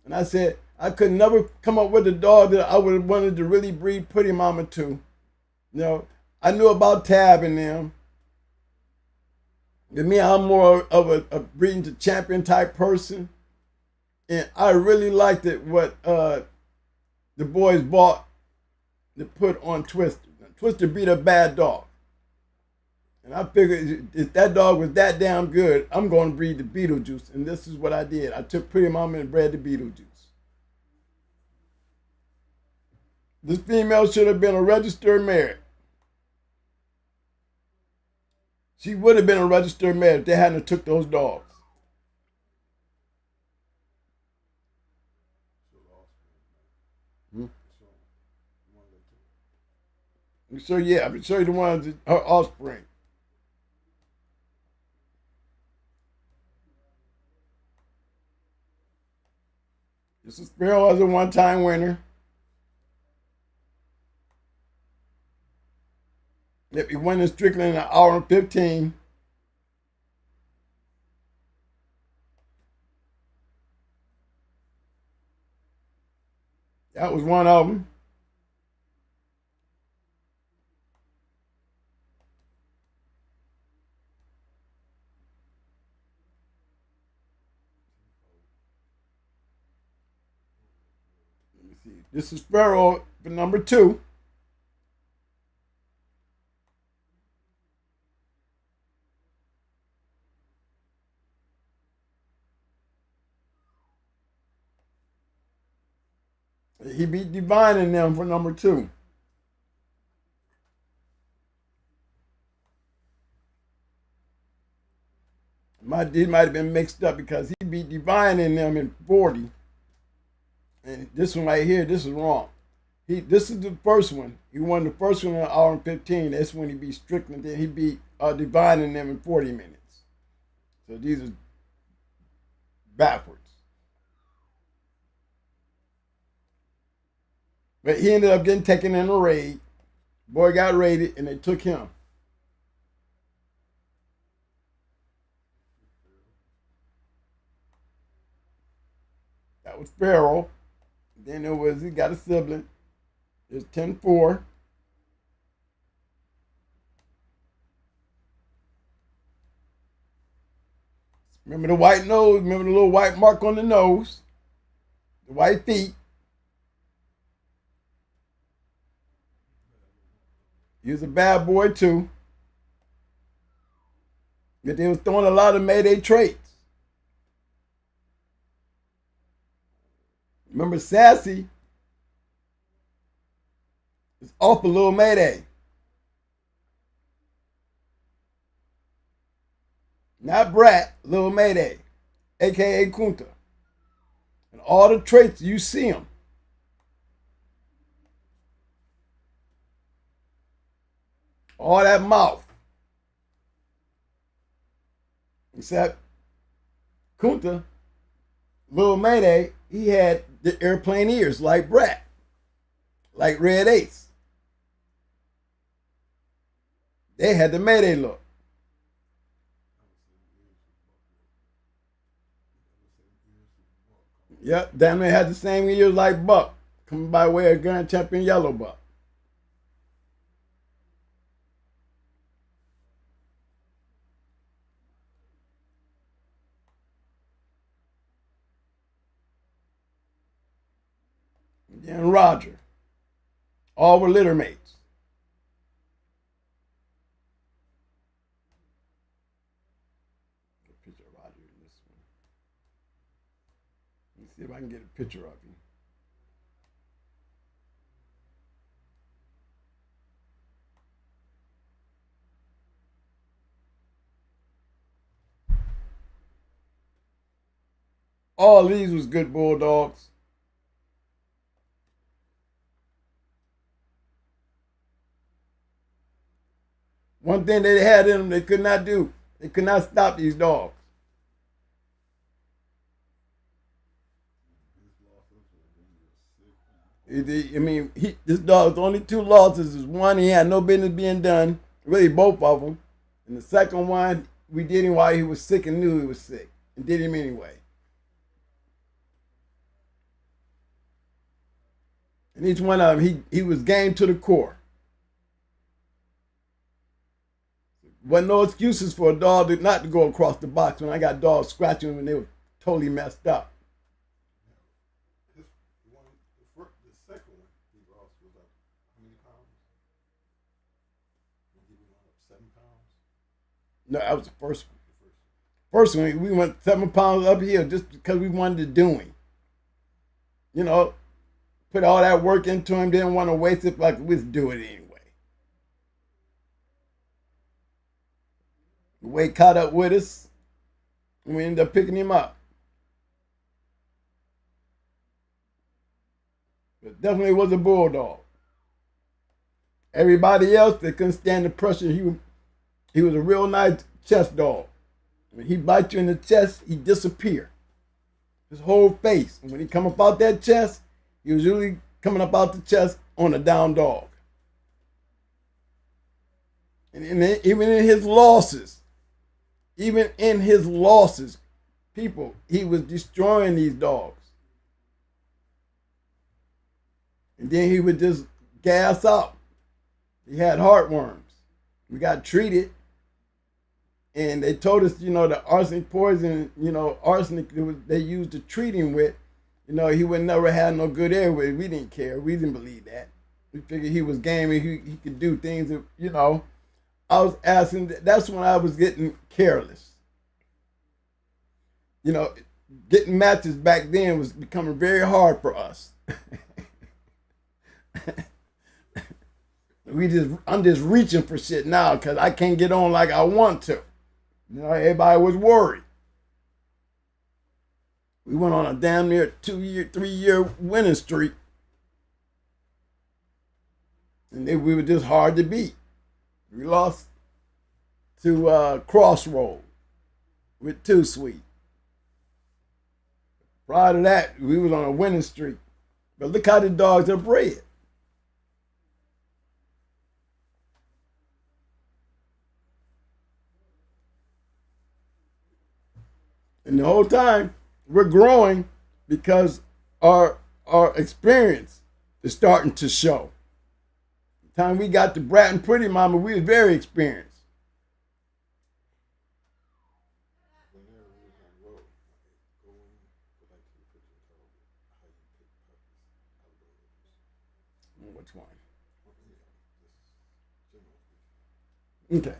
and I said, I could never come up with a dog that I would have wanted to really breed Pretty Mama to. You know, I knew about Tab and them. To me, I'm more of a breeding to champion type person. And I really liked it what the boys bought to put on Twister. Twister beat a bad dog. And I figured if that dog was that damn good, I'm going to breed the Beetlejuice. And this is what I did. I took Pretty Mama and bred the Beetlejuice. This female should have been a registered mare. She would have been a registered mare if they hadn't took those dogs. So yeah, I'm show you the ones that her offspring. This is Sparrow as a one-time winner. Yep, he won in Strickland in 1:15. That was one of them. Let me see. This is Sparrow for number 2. He beat Divine in them for number 2. He might have been mixed up because he beat Divine in them in 40. And this one right here, this is wrong. This is the first one. He won the first one in 1:15. That's when he beat Strickland. Then he beat Divine in them in 40 minutes. So these are backwards. But he ended up getting taken in a raid. Boy got raided and they took him. That was Pharaoh. Then there was, he got a sibling. There's 10-4. Remember the white nose? Remember the little white mark on the nose? The white feet. He was a bad boy too. But they was throwing a lot of Mayday traits. Remember Sassy is off a little Mayday. Not Brat, little Mayday, aka Kunta. And all the traits, you see them. All that mouth. Except Kunta, little Mayday, he had the airplane ears like Brat, like Red Ace. They had the Mayday look. Yep, damn near had the same ears like Buck, coming by way of Grand Champion Yellow Buck. And Roger. All were litter mates. Get a picture of Roger in this one. Let me see if I can get a picture of him. All these was good bulldogs. One thing they had in them they could not do. They could not stop these dogs. I mean, this dog's only 2 losses. Is one, he had no business being done. Really, both of them. And the second one, we did him while he was sick and knew he was sick. And did him anyway. And each one of them, he was game to the core. Wasn't no excuses for a dog not to go across the box when I got dogs scratching them and they were totally messed up. The second one he lost was like how many pounds? Did we went up 7 pounds? No, that was the first one. First one, we went 7 pounds uphill just because we wanted to do him. You know, put all that work into him, didn't want to waste it, like we'd do it anyway. The weight caught up with us, and we ended up picking him up. But definitely was a bulldog. Everybody else, they couldn't stand the pressure. He was a real nice chest dog. When he bites you in the chest, he disappear. His whole face. And when he come up out that chest, he was usually coming up out the chest on a down dog. And even in his losses, people, he was destroying these dogs. And then he would just gas out. He had heartworms. We got treated. And they told us, the arsenic poison, arsenic they used to treat him with, he would never have no good airway. We didn't care. We didn't believe that. We figured he was game and he could do things that, I was asking, that's when I was getting careless. Getting matches back then was becoming very hard for us. I'm just reaching for shit now because I can't get on like I want to. Everybody was worried. We went on a damn near 3-year winning streak. And we were just hard to beat. We lost to Crossroad with Too Sweet. Prior to that, we was on a winning streak. But look how the dogs are bred. And the whole time, we're growing because our experience is starting to show. The time we got to Brat and Pretty Mama, we was very experienced. Which one? Okay.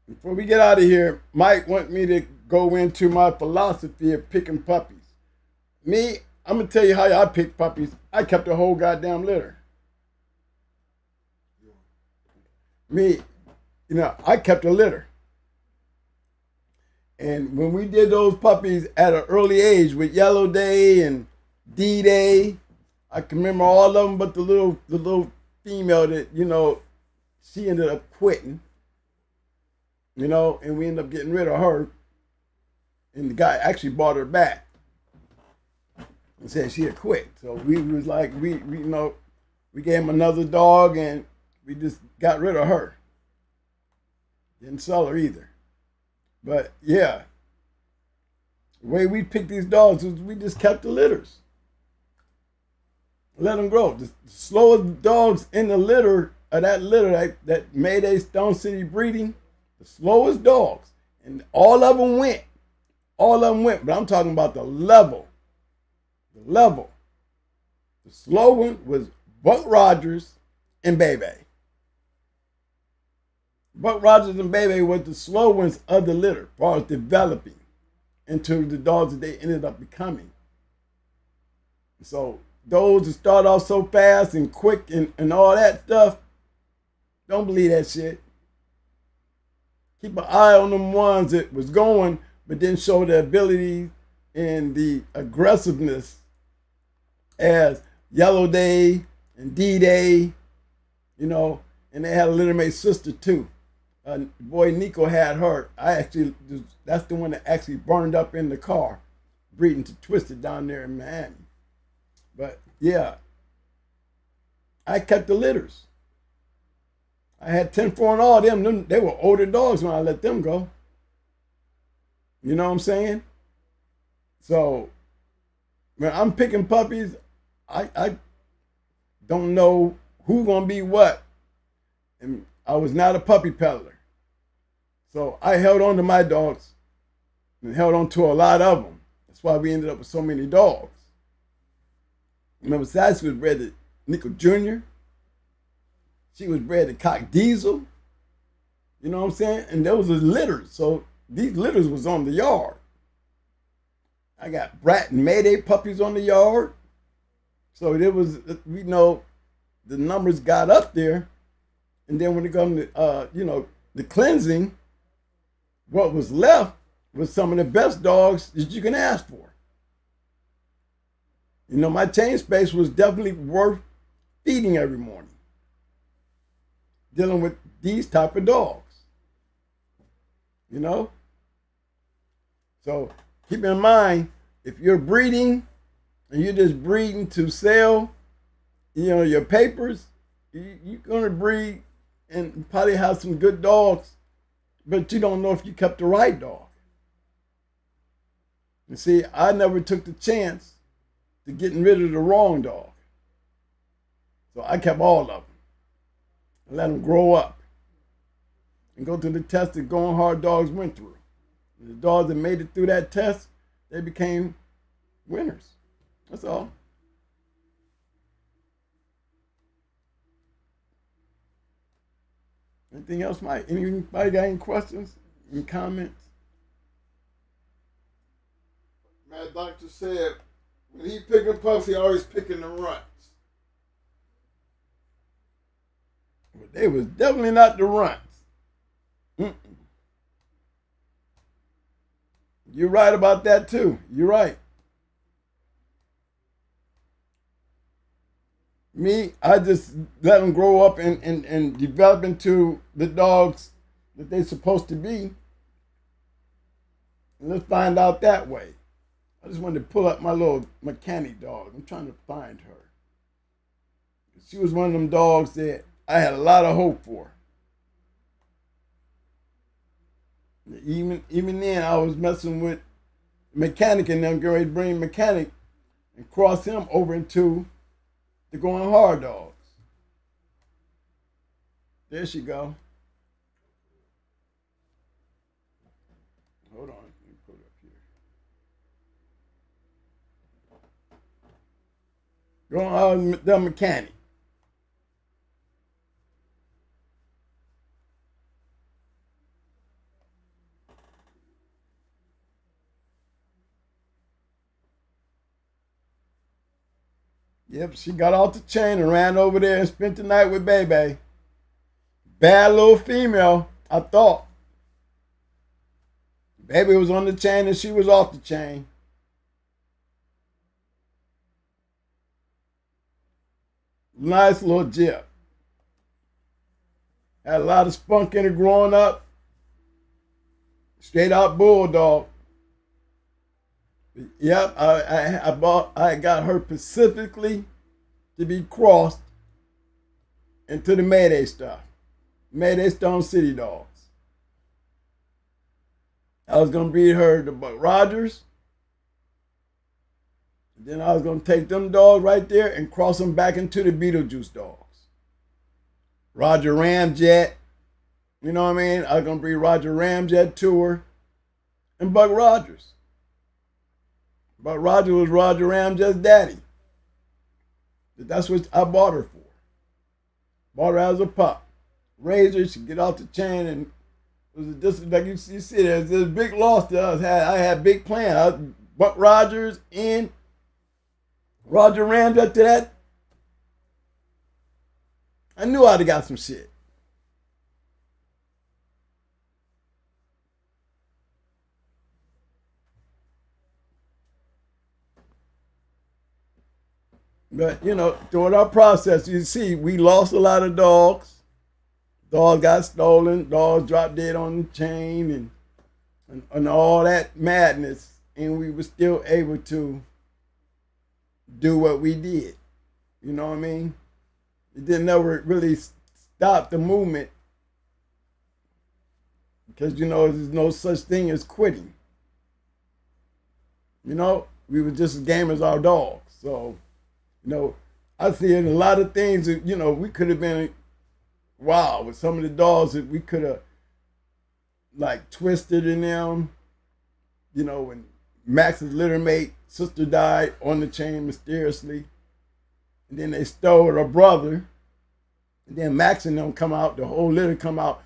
Before we get out of here, Mike wants me to go into my philosophy of picking puppies. Me, I'm going to tell you how I pick puppies. I kept a whole goddamn litter. Me, I kept a litter. And when we did those puppies at an early age with Yellow Day and D-Day, I can remember all of them but the little female that, she ended up quitting. And we ended up getting rid of her. And the guy actually bought her back and said she had quit. So we was like, we gave him another dog and we just got rid of her. Didn't sell her either. But yeah, the way we picked these dogs was we just kept the litters. Let them grow. The slowest dogs in the litter, of that litter that made a Stone City breeding, the slowest dogs, and all of them went, but I'm talking about the level. The slow one was Buck Rogers and Bebe. Buck Rogers and Bebe were the slow ones of the litter, as far as developing into the dogs that they ended up becoming. So those that start off so fast and quick and all that stuff, don't believe that shit. Keep an eye on them ones that was going but didn't show the ability and the aggressiveness as Yellow Day and D-Day, you know, and they had a little mate sister too. Boy Nico had her. That's the one that actually burned up in the car, breeding to Twisted down there in Miami. But yeah, I kept the litters. I had 10-4 and all them. They were older dogs when I let them go. You know what I'm saying? So when I'm picking puppies, I don't know who gonna be what. And I was not a puppy peddler. So I held on to my dogs and held on to a lot of them. That's why we ended up with so many dogs. Remember, Sassy was bred to Nico Jr. She was bred to Cock Diesel. You know what I'm saying? And there was a litter. So these litters was on the yard. I got Brat and Mayday puppies on the yard. So it was, we know the numbers got up there. And then when it comes to, the cleansing, what was left was some of the best dogs that you can ask for. You know, my chain space was definitely worth feeding every morning, dealing with these type of dogs, you know? So keep in mind, if you're breeding and you're just breeding to sell, your papers, you're gonna breed and probably have some good dogs, but you don't know if you kept the right dog. You see, I never took the chance to getting rid of the wrong dog. So I kept all of them and let them grow up and go through the test that Going Hard dogs went through. And the dogs that made it through that test, they became winners. That's all. Anything else, Mike? Anybody got any questions? Any comments? Mad Doctor said when he picking pups, he always picking the runts. But they was definitely not the runts. You're right about that too. You're right. Me, I just let them grow up and develop into the dogs that they're supposed to be. And let's find out that way. I just wanted to pull up my little mechanic dog. I'm trying to find her. She was one of them dogs that I had a lot of hope for. Even then, I was messing with Mechanic and them, getting ready to bring Mechanic and cross him over into the Going Hard dogs. There she go. Hold on, let me put it up here. Going Hard, the Mechanic. Yep, she got off the chain and ran over there and spent the night with Bebe. Bad little female, I thought. Baby was on the chain and she was off the chain. Nice little jip. Had a lot of spunk in her growing up. Straight out bulldog. Yep, I got her specifically to be crossed into the Mayday stuff. Mayday Stone City dogs. I was gonna breed her to Buck Rogers. Then I was gonna take them dogs right there and cross them back into the Beetlejuice dogs. Roger Ramjet, you know what I mean? I was gonna breed Roger Ramjet to her and Buck Rogers. But Roger was Roger Ramjet's daddy. That's what I bought her for. Bought her as a pup. Raised her, she get off the chain, and it was just like you see, there's this big loss to us. I had big plans. Buck Rogers and Roger Ramjet to that. I knew I'd have got some shit. But during our process, you see, we lost a lot of dogs. Dogs got stolen. Dogs dropped dead on the chain, and all that madness, and we were still able to do what we did. You know what I mean? It didn't ever really stop the movement because there's no such thing as quitting. We were just as game as our dogs. So, I see in a lot of things that, we could have been wild with some of the dogs that we could have like twisted in them. When Max's litter mate sister died on the chain mysteriously, and then they stole her brother, and then Max and them come out, the whole litter come out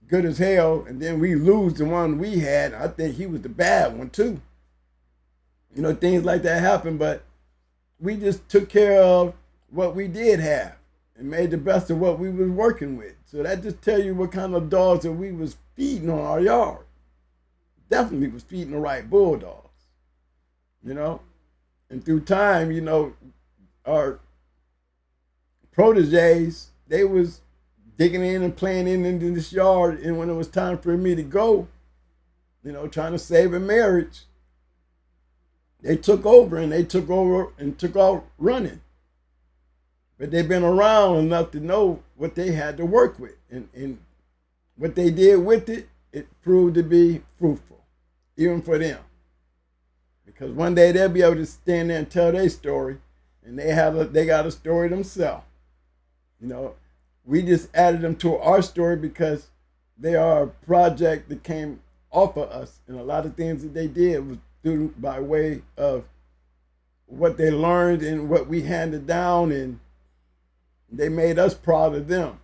good as hell, and then we lose the one we had. I think he was the bad one too. Things like that happen, but we just took care of what we did have and made the best of what we was working with. So that just tell you what kind of dogs that we was feeding on our yard. Definitely was feeding the right bulldogs, And through time, our proteges, they was digging in and playing into this yard. And when it was time for me to go, trying to save a marriage, they took over and took off running. But they've been around enough to know what they had to work with. And what they did with it, it proved to be fruitful, even for them. Because one day they'll be able to stand there and tell their story, and they got a story themselves. We just added them to our story because they are a project that came off of us, and a lot of things that they did was through by way of what they learned and what we handed down, and they made us proud of them.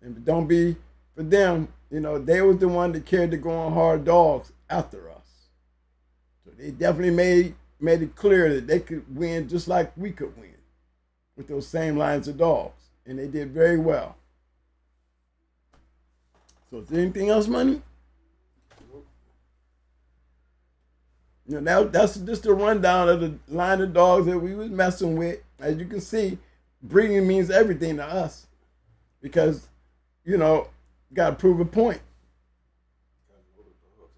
And don't be for them, they was the one that carried the going hard dogs after us. So they definitely made it clear that they could win just like we could win with those same lines of dogs. And they did very well. So is there anything else, Money? Now that's just a rundown of the line of dogs that we was messing with. As you can see, breeding means everything to us because, got to prove a point.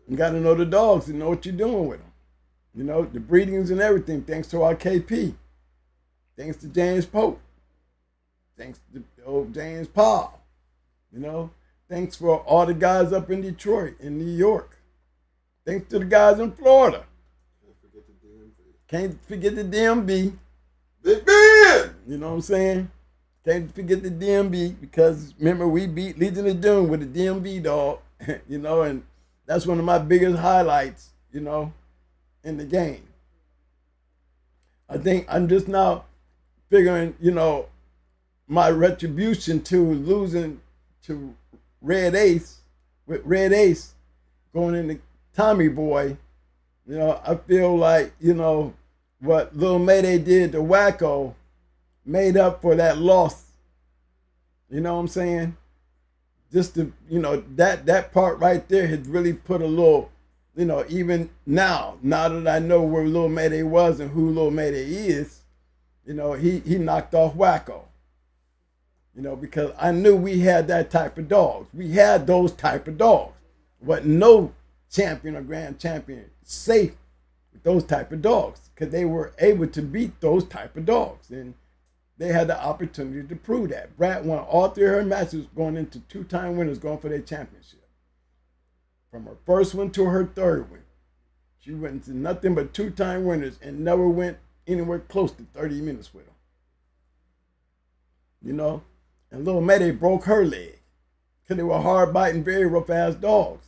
You got to know the dogs and know what you're doing with them. The breedings and everything, thanks to our KP. Thanks to James Pope. Thanks to old James Powell. Thanks for all the guys up in Detroit, in New York. Thanks to the guys in Florida. Can't forget the DMV. Big Ben! You know what I'm saying? Can't forget the DMV because remember we beat Legion of Doom with the DMV dog, and that's one of my biggest highlights, in the game. I think I'm just now figuring, my retribution to losing to Red Ace, with Red Ace going into Tommy Boy, I feel like, what Lil Mayday did to Wacko made up for that loss. You know what I'm saying? Just to, that part right there has really put a little, even now that I know where Lil Mayday was and who Lil Mayday is, he knocked off Wacko. Because I knew we had that type of dogs. We had those type of dogs. Wasn't no champion or grand champion safe with those type of dogs because they were able to beat those type of dogs. And they had the opportunity to prove that. Brad won all three of her matches going into two-time winners going for their championship. From her first one to her third one. She went into nothing but two-time winners and never went anywhere close to 30 minutes with them. And Lil Mayday broke her leg because they were hard-biting, very rough-ass dogs.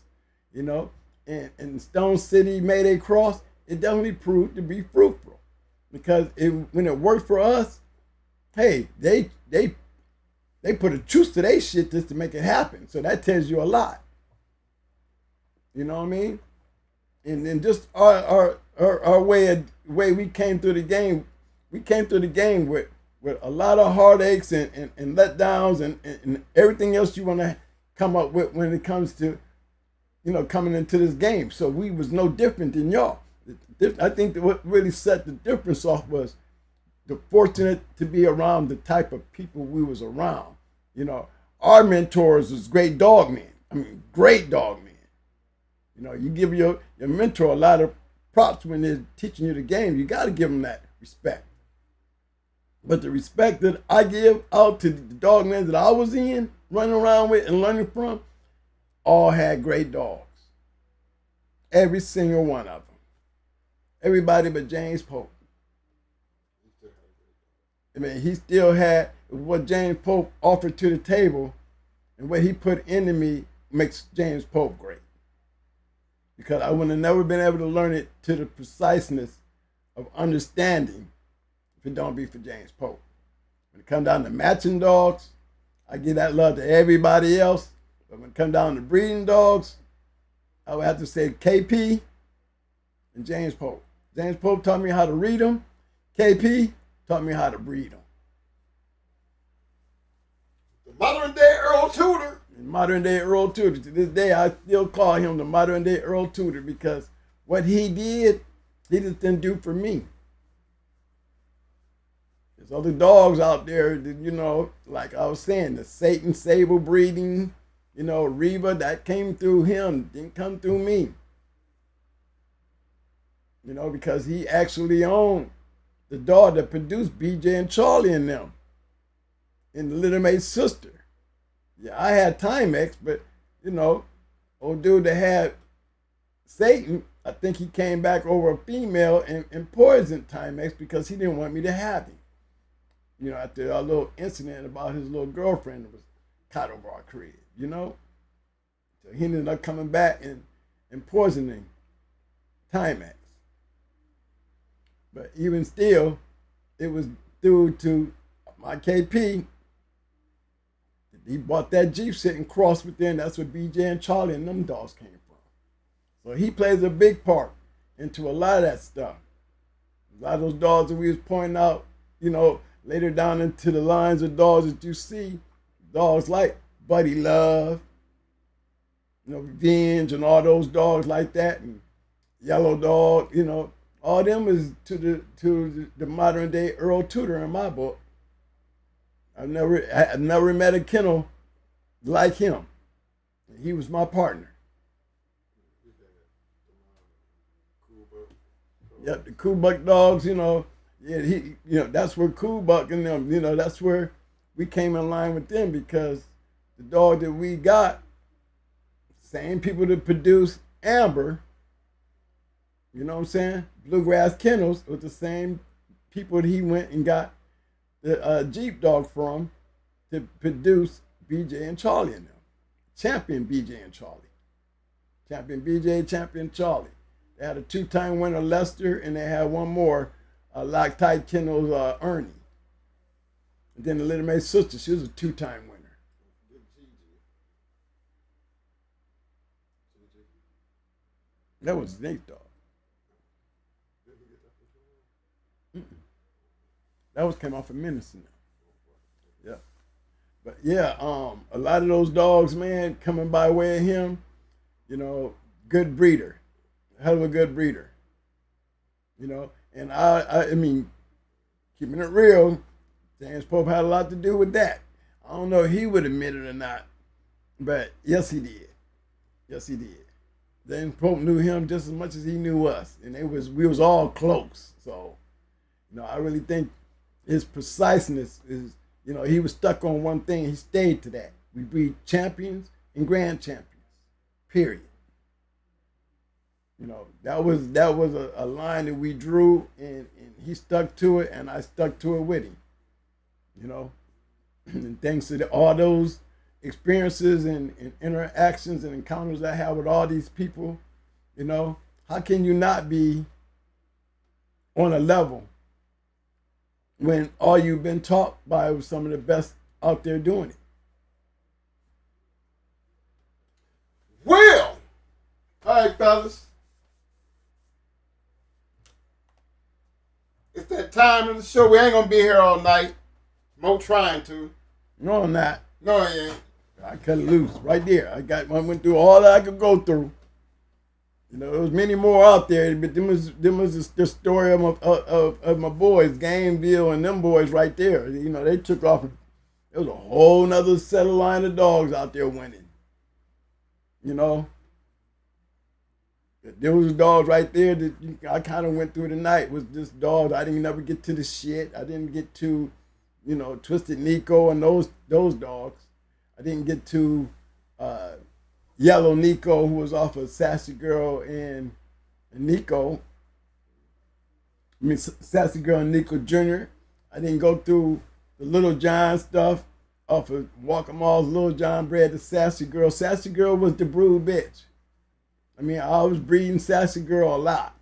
And Stone City Mayday Cross, it definitely proved to be fruitful because when it worked for us, hey, they put a truce to their shit just to make it happen. So that tells you a lot. You know what I mean? And then just our way we came through the game. We came through the game with a lot of heartaches and letdowns and everything else you want to come up with when it comes to, coming into this game. So we was no different than y'all. I think that what really set the difference off was the fortunate to be around the type of people we was around. You know, our mentors was great dog men. I mean, great dog men. You know, you give your mentor a lot of props when they're teaching you the game. You got to give them that respect. But the respect that I give out to the dog men that I was in, running around with and learning from, all had great dogs. Every single one of them. Everybody but James Pope. I mean, he still had what James Pope offered to the table, and what he put into me makes James Pope great. Because I would have never been able to learn it to the preciseness of understanding if it don't be for James Pope. When it comes down to matching dogs, I give that love to everybody else. But when it comes down to breeding dogs, I would have to say KP and James Pope. James Pope taught me how to read them. KP taught me how to breed them. The modern day Earl Tudor. And modern day Earl Tudor. To this day, I still call him the modern day Earl Tudor because what he did, he just didn't do for me. There's other dogs out there that, you know, like I was saying, the Satan Sable breeding, you know, Reba, that came through him, didn't come through me. You know, because he actually owned the dog that produced BJ and Charlie and them, and the Little Mate's sister. Yeah, I had Timex, but, you know, old dude that had Satan, I think he came back over a female and poisoned Timex because he didn't want me to have him. You know, after a little incident about his little girlfriend that was caught over our crib, you know? So he ended up coming back and poisoning Timex. But even still, it was due to my KP. He bought that Jeep sitting cross within. That's where BJ and Charlie and them dogs came from. So he plays a big part into a lot of that stuff. A lot of those dogs that we was pointing out, you know, later down into the lines of dogs that you see, dogs like Buddy Love, you know, Revenge and all those dogs like that, and Yellow Dog, you know, all them is to the modern day Earl Tudor in my book. I've never met a kennel like him. He was my partner. Yep, the Cool Buck dogs, you know, yeah, that's where Cool Buck and them, you know, that's where we came in line with them because the dog that we got, same people that produced Amber, you know what I'm saying? Bluegrass Kennels with the same people that he went and got the Jeep dog from to produce BJ and Charlie and them. Champion BJ and Charlie. Champion BJ, Champion Charlie. They had a 2-time winner, Lester, and they had one more, Loctite Kennels, Ernie. And then the Little Mate's sister, she was a 2-time winner. That was Nate's dog. That was came off of Minnesota. Yeah. But yeah, a lot of those dogs, man, coming by way of him, you know, good breeder. Hell of a good breeder. You know, and I mean, keeping it real, James Pope had a lot to do with that. I don't know if he would admit it or not, but yes, he did. Yes, he did. James Pope knew him just as much as he knew us, and we was all close. So, you know, I really think his preciseness is, you know, he was stuck on one thing. He stayed to that. We breed champions and grand champions, period. You know, that was a line that we drew, and he stuck to it, and I stuck to it with him. You know, and thanks to all those experiences and interactions and encounters I have with all these people, you know, how can you not be on a level when all you've been taught by was some of the best out there doing it? Well, all right, fellas. It's that time of the show. We ain't gonna be here all night. Mo trying to. No, I'm not. No, he ain't. I cut it loose right there. I went through all that I could go through. You know, there was many more out there, but them was the story of my boys, Gameville and them boys right there. You know, they took off. There was a whole nother set of line of dogs out there winning. You know, there was dogs right there that I kind of went through the night. Was this dog? I didn't never get to the shit. I didn't get to, you know, Twisted Nico and those dogs. I didn't get to Yellow Nico, who was off of Sassy Girl and Nico. I mean, Sassy Girl and Nico Jr. I didn't go through the Little John stuff off of Walker Mall's Little John bred the Sassy Girl. Sassy Girl was the brood bitch. I mean, I was breeding Sassy Girl a lot.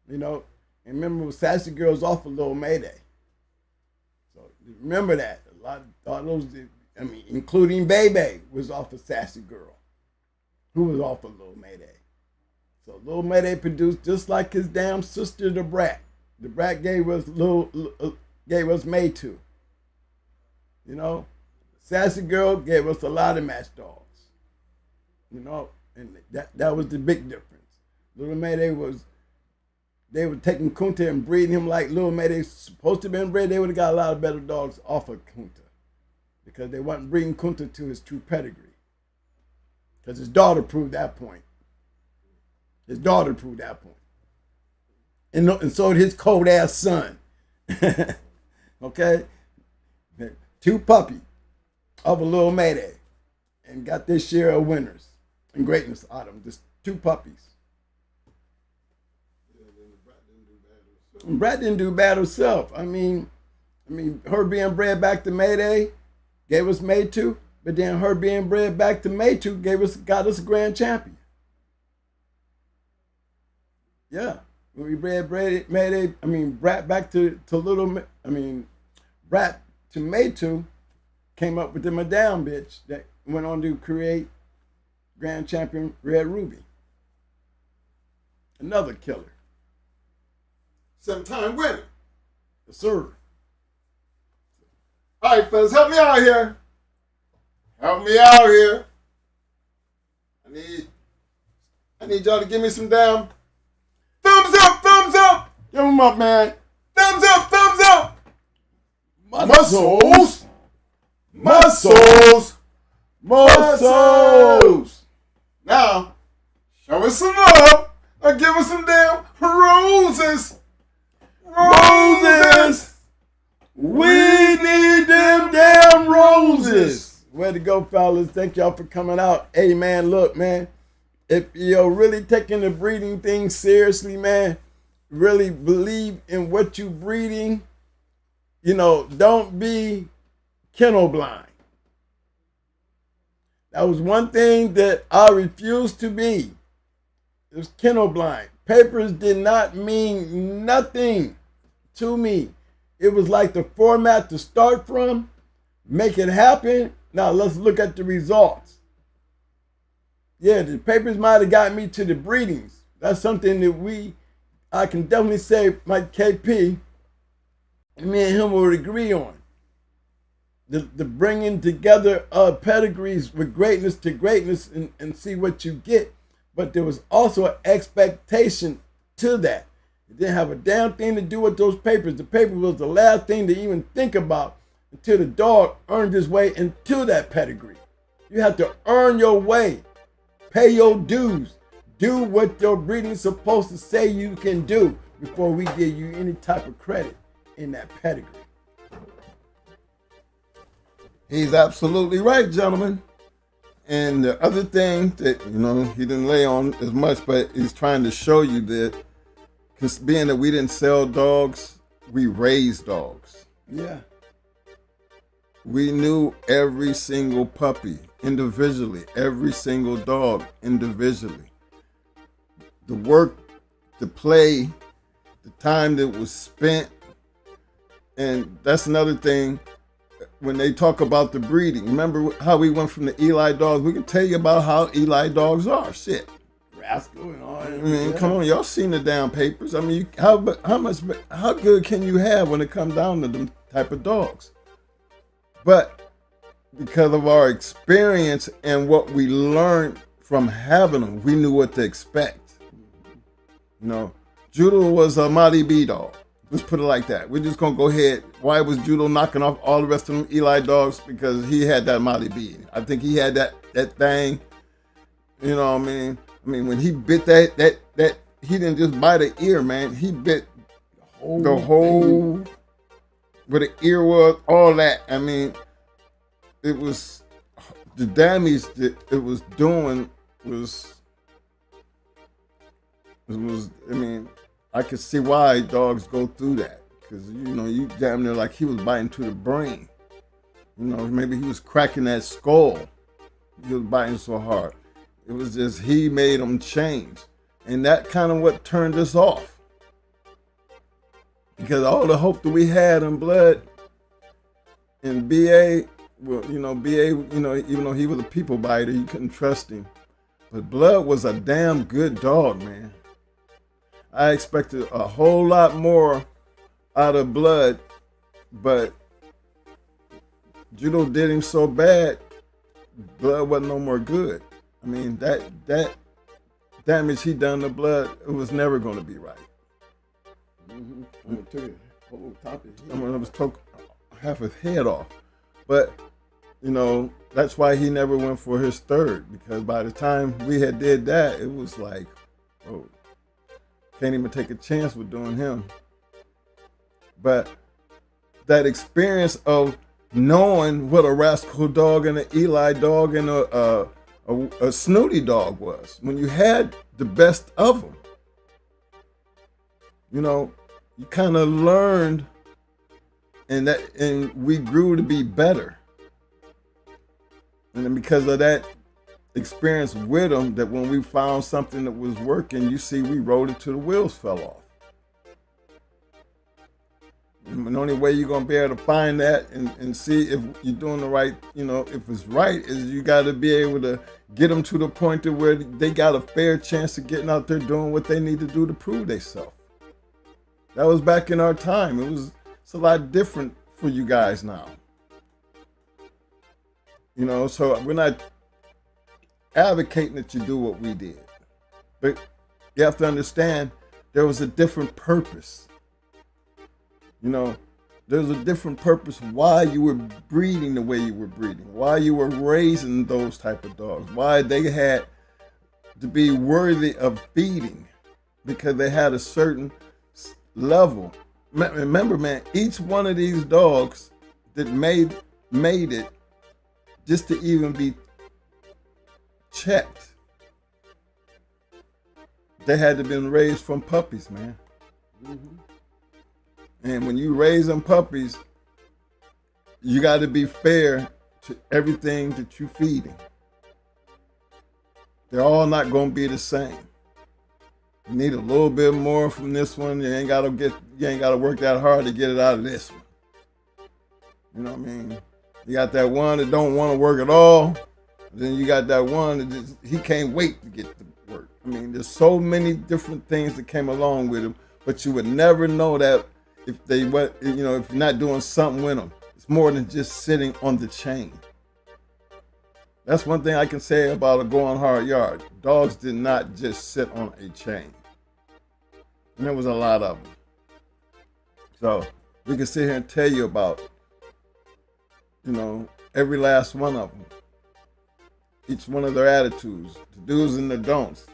You know, and remember, Sassy Girl's off of Little Mayday. So remember that. A lot of those, I mean, including Bebe was off of Sassy Girl, who was off of Little Mayday. So Little Mayday produced just like his damn sister, the Brat. The Brat gave us May 2. You know, Sassy Girl gave us a lot of match dogs. You know, and that was the big difference. Little Mayday they were taking Kunta and breeding him like Little Mayday supposed to have been bred. They would have got a lot of better dogs off of Kunta, because they wasn't breeding Kunta to his true pedigree. Because his daughter proved that point. And so did his cold ass son. Okay? 2 puppies of a Little Mayday, and got their share of winners and greatness out of them. Just 2 puppies. And Brat didn't do bad herself. I mean, her being bred back to Mayday gave us May 2, but then her being bred back to May 2 got us a grand champion. Yeah. When we bred Mayday, Brat back to Brat to May 2 came up with the Madame bitch that went on to create grand champion Red Ruby. Another killer. 7-time winner. Yes, sir. All right, fellas, help me out here. I need y'all to give me some damn thumbs up. Give them up, man. Thumbs up. Muscles. Now, show us some love or give us some damn roses. We need them damn roses. Way to go, fellas. Thank y'all for coming out. Hey, man, look, man. If you're really taking the breeding thing seriously, man, really believe in what you're breeding, you know, don't be kennel blind. That was one thing that I refused to be. It was kennel blind. Papers did not mean nothing to me. It was like the format to start from, make it happen. Now let's look at the results. Yeah, the papers might have got me to the breedings. That's something that I can definitely say, Mike KP, me and him would agree on. The bringing together of pedigrees with greatness to greatness and see what you get. But there was also an expectation to that. It didn't have a damn thing to do with those papers. The paper was the last thing to even think about until the dog earned his way into that pedigree. You have to earn your way, pay your dues, do what your breeding is supposed to say you can do before we give you any type of credit in that pedigree. He's absolutely right, gentlemen. And the other thing that, you know, he didn't lay on as much, but he's trying to show you that, because being that we didn't sell dogs, we raised dogs. Yeah. We knew every single puppy individually, every single dog individually. The work, the play, the time that was spent, and that's another thing. When they talk about the breeding, remember how we went from the Eli dogs? We can tell you about how Eli dogs are. Shit. Rascal and all that. I mean, come on, y'all seen the damn papers. I mean, how good can you have when it comes down to them type of dogs? But because of our experience and what we learned from having them, we knew what to expect. You know, Judo was a Mighty B dog. Let's put it like that. We're just gonna go ahead. Why was Judo knocking off all the rest of them Eli dogs? Because he had that Mighty B. I think he had that thing. You know what I mean? I mean, when he bit that he didn't just bite the ear, man. He bit the whole where the ear was, all that. I mean, it was the damage that it was doing was. I mean, I could see why dogs go through that, because you damn near like he was biting to the brain. You know, maybe he was cracking that skull. He was biting so hard. It was just he made him change, and that kind of what turned us off. Because all the hope that we had in Blood and BA, well, BA, even though he was a people biter, you couldn't trust him. But Blood was a damn good dog, man. I expected a whole lot more out of Blood, but Judo did him so bad, Blood wasn't no more good. I mean, that damage he done to Blood, it was never going to be right. Mm-hmm. It took a whole top of his head. I mean, it was took half his head off. But, that's why he never went for his third, because by the time we had did that, it was like, oh, can't even take a chance with doing him. But that experience of knowing what a rascal dog and an Eli dog and a snooty dog was, when you had the best of them, you kind of learned, and we grew to be better. And then because of that experience with them, that when we found something that was working, you see, we rode it till the wheels fell off. And the only way you're gonna be able to find that and see if you're doing the right, if it's right, is you got to be able to get them to the point to where they got a fair chance of getting out there doing what they need to do to prove themselves. That was back in our time. It's a lot different for you guys now. So we're not advocating that you do what we did, but you have to understand there was a different purpose. There's a different purpose why you were breeding the way you were breeding, why you were raising those type of dogs, why they had to be worthy of feeding, because they had a certain level. Remember, man, each one of these dogs that made it just to even be checked, they had to been raised from puppies, man. Mm-hmm. And when you raise them puppies, you got to be fair to everything that you feeding. They're all not going to be the same. You need a little bit more from this one. You ain't got to work that hard to get it out of this one. You know what I mean? You got that one that don't want to work at all. Then you got that one that he can't wait to get to work. I mean, there's so many different things that came along with him, but you would never know that if they went, if you're not doing something with them. It's more than just sitting on the chain. That's one thing I can say about a going hard yard. Dogs did not just sit on a chain. And there was a lot of them. So we can sit here and tell you about, every last one of them. Each one of their attitudes, the do's and the don'ts,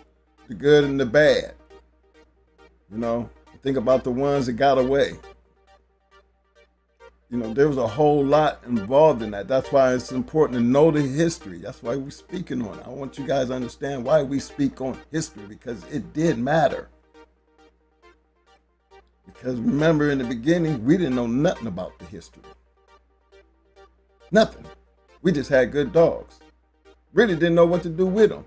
the good and the bad. Think about the ones that got away. There was a whole lot involved in that. That's why it's important to know the history. That's why we're speaking on it. I want you guys to understand why we speak on history, because it did matter. Because remember, in the beginning, we didn't know nothing about the history. Nothing. We just had good dogs. Really didn't know what to do with them.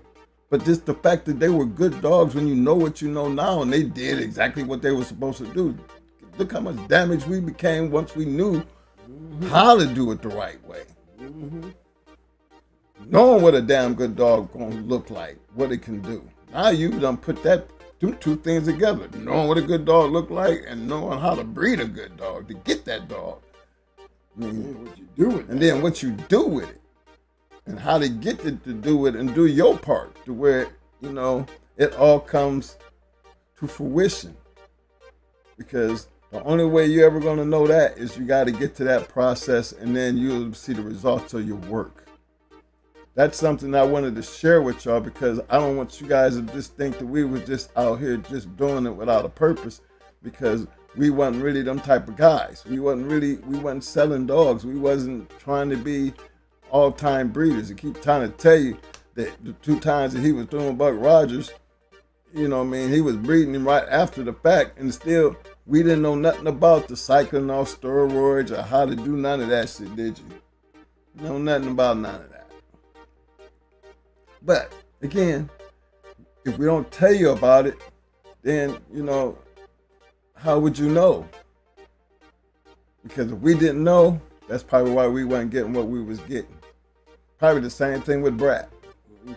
But just the fact that they were good dogs, when you know what you know now, and they did exactly what they were supposed to do. Look how much damage we became once we knew how to do it the right way. Mm-hmm. Knowing what a damn good dog gonna look like, what it can do. Now you done put two things together. Knowing what a good dog look like and knowing how to breed a good dog to get that dog. What you do with it. And then what you do with it. and how to get to do it and do your part to where, you know, it all comes to fruition. Because the only way you're ever going to know that is you got to get to that process, and then you'll see the results of your work. That's something I wanted to share with y'all, because I don't want you guys to just think that we were just out here just doing it without a purpose, because we wasn't really them type of guys. We wasn't selling dogs. We wasn't trying to be all-time breeders. I keep trying to tell you that the 2 times that he was doing Buck Rogers, you know what I mean, he was breeding him right after the fact, and still we didn't know nothing about the cycling off steroids or how to do none of that shit, did you? Know nothing about none of that. But again, if we don't tell you about it, then, you know, how would you know? Because if we didn't know, that's probably why we weren't getting what we was getting. Probably the same thing with Brad. You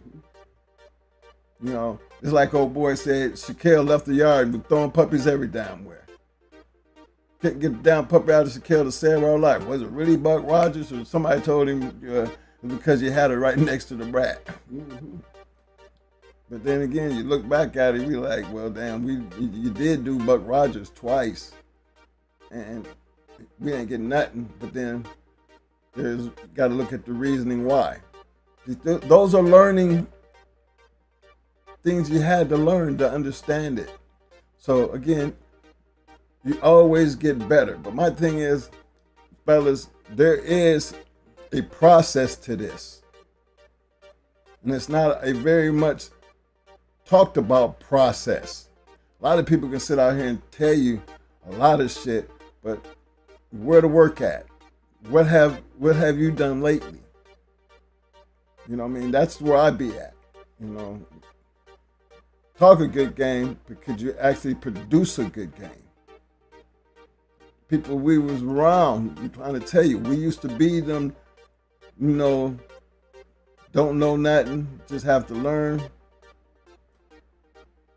know, it's like old boy said, Shaquille left the yard and was throwing puppies every damn where. Couldn't get the damn puppy out of Shaquille to save our life. Was it really Buck Rogers, or somebody told him because you had it right next to the brat? But then again, you look back at it, we like, well, damn, you did do Buck Rogers twice, and we ain't getting nothing. But then there's got to look at the reasoning why. Those are learning things you had to learn to understand it. So again, you always get better. But my thing is, fellas, there is a process to this. And it's not a very much talked about process. A lot of people can sit out here and tell you a lot of shit, but where to work at? What have you done lately? You know what I mean? That's where I be at. You know, talk a good game, but could you actually produce a good game? People we was around, I'm trying to tell you, we used to be them, you know, don't know nothing, just have to learn.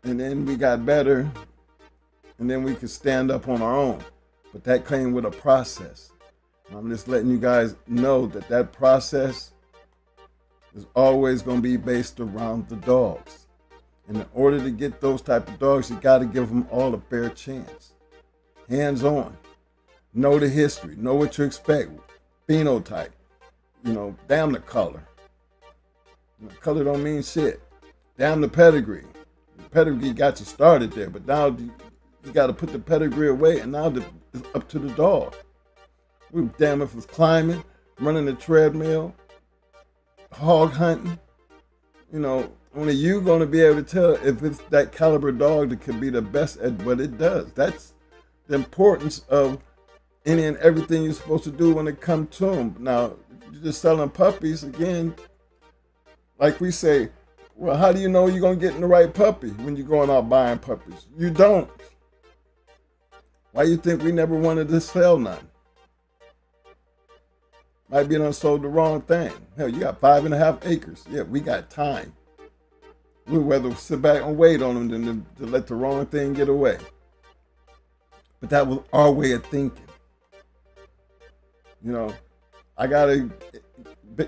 And then we got better, and then we could stand up on our own. But that came with a process. I'm just letting you guys know that that process is always going to be based around the dogs. And in order to get those type of dogs, you got to give them all a fair chance. Hands on. Know the history. Know what to expect. Phenotype. You know, damn the color. You know, color don't mean shit. Damn the pedigree. The pedigree got you started there, but now you got to put the pedigree away, and now it's up to the dog. We damn if it's climbing, running the treadmill, hog hunting. You know, only you going to be able to tell if it's that caliber dog that could be the best at what it does. That's the importance of any and everything you're supposed to do when it comes to them. Now, you're just selling puppies, again, like we say, well, how do you know you're going to get in the right puppy when you're going out buying puppies? You don't. Why you think we never wanted to sell none? Might be done sold the wrong thing. Hell, you got 5.5 acres. Yeah, we got time. We'd rather sit back and wait on them than to let the wrong thing get away. But that was our way of thinking. You know, I got to,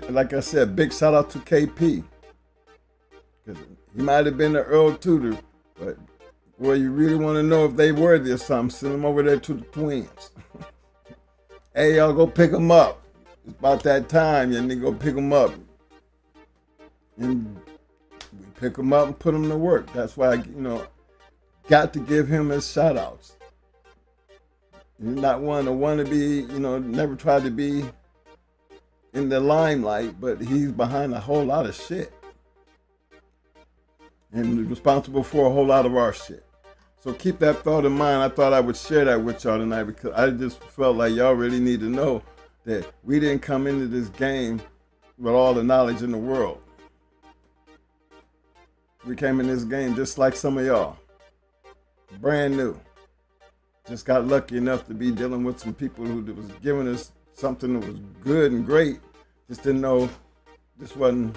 like I said, big shout out to KP. Because he might have been the Earl Tutor, but well, you really want to know if they worthy or something, send them over there to the twins. Hey, y'all go pick them up. It's about that time, you need to go pick them up. And we pick them up and put them to work. That's why, got to give him his shout outs. He's not one to want to be, never tried to be in the limelight, but he's behind a whole lot of shit. And responsible for a whole lot of our shit. So keep that thought in mind. I thought I would share that with y'all tonight because I just felt like y'all really need to know that we didn't come into this game with all the knowledge in the world. We came in this game just like some of y'all. Brand new. Just got lucky enough to be dealing with some people who was giving us something that was good and great. Just didn't know this wasn't,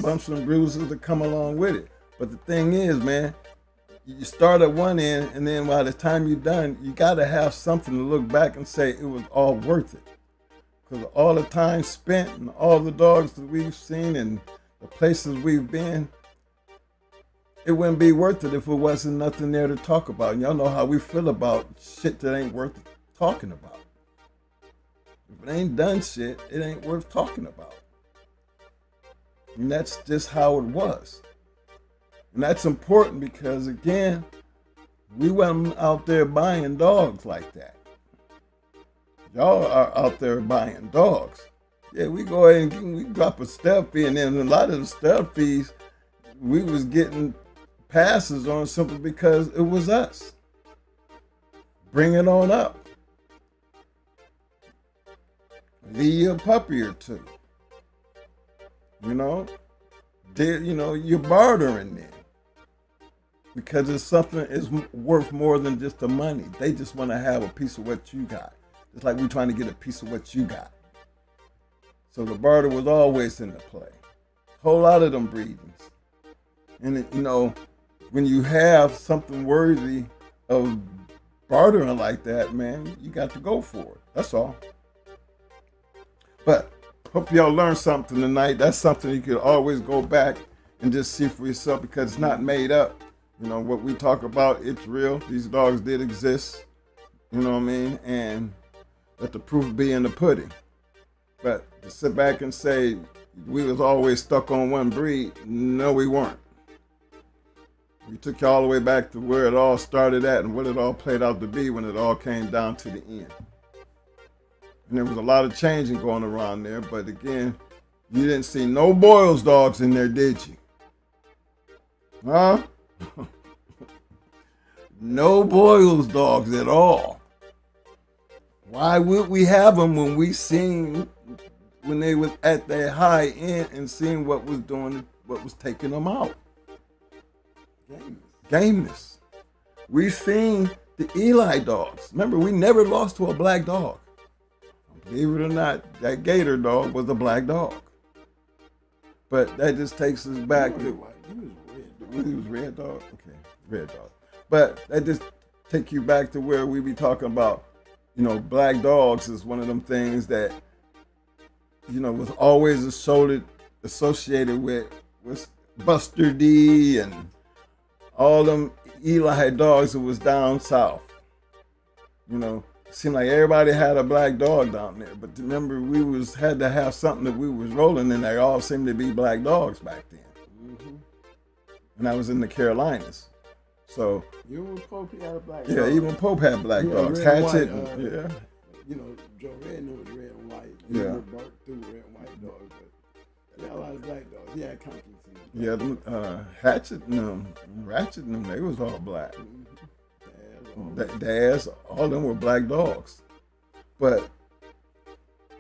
bumps and bruises that come along with it. But the thing is, man, you start at one end, and then by the time you're done, you got to have something to look back and say it was all worth it. Because all the time spent and all the dogs that we've seen and the places we've been, it wouldn't be worth it if it wasn't nothing there to talk about. And y'all know how we feel about shit that ain't worth talking about. If it ain't done shit, it ain't worth talking about. And that's just how it was. And that's important because, again, we wasn't out there buying dogs like that. Y'all are out there buying dogs. Yeah, we go ahead and we drop a step fee, and then a lot of the step fees, we was getting passes on simply because it was us. Bring it on up. Leave you a puppy or two. You know, you're bartering there because it's something is worth more than just the money. They just want to have a piece of what you got. It's like we're trying to get a piece of what you got. So the barter was always in the play. Whole lot of them breedings. And when you have something worthy of bartering like that, man, you got to go for it. That's all. But hope y'all learned something tonight. That's something you could always go back and just see for yourself because it's not made up. What we talk about, it's real. These dogs did exist. You know what I mean? And let the proof be in the pudding. But to sit back and say we was always stuck on one breed, no, we weren't. We took you all the way back to where it all started at and what it all played out to be when it all came down to the end. And there was a lot of changing going around there, but again, you didn't see no Boyle's dogs in there, did you? Huh? No Boyle's dogs at all. Why would we have them when we seen when they was at their high end and seeing what was taking them out? Gameness. We seen the Eli dogs. Remember, we never lost to a black dog. Believe it or not, that Gator dog was a black dog. But that just takes us back to he was red dog. Okay, red dog. But that just take you back to where we be talking about. Black dogs is one of them things that, was always associated with Buster D and all them Eli dogs that was down south. Seemed like everybody had a black dog down there. But remember, we had to have something that we was rolling, and they all seemed to be black dogs back then. Mm-hmm. And I was in the Carolinas. So even Pope had a black dog. Yeah, even Pope had black dogs. Hatchet, yeah. Joe Red knew it was red and white. Yeah. Bark through red and white dogs, but they had a lot of black dogs. He had confidence in Yeah, them. Hatchet and them, Ratchet and them, they was all black. Mm-hmm. Dads, all of them were black dogs. But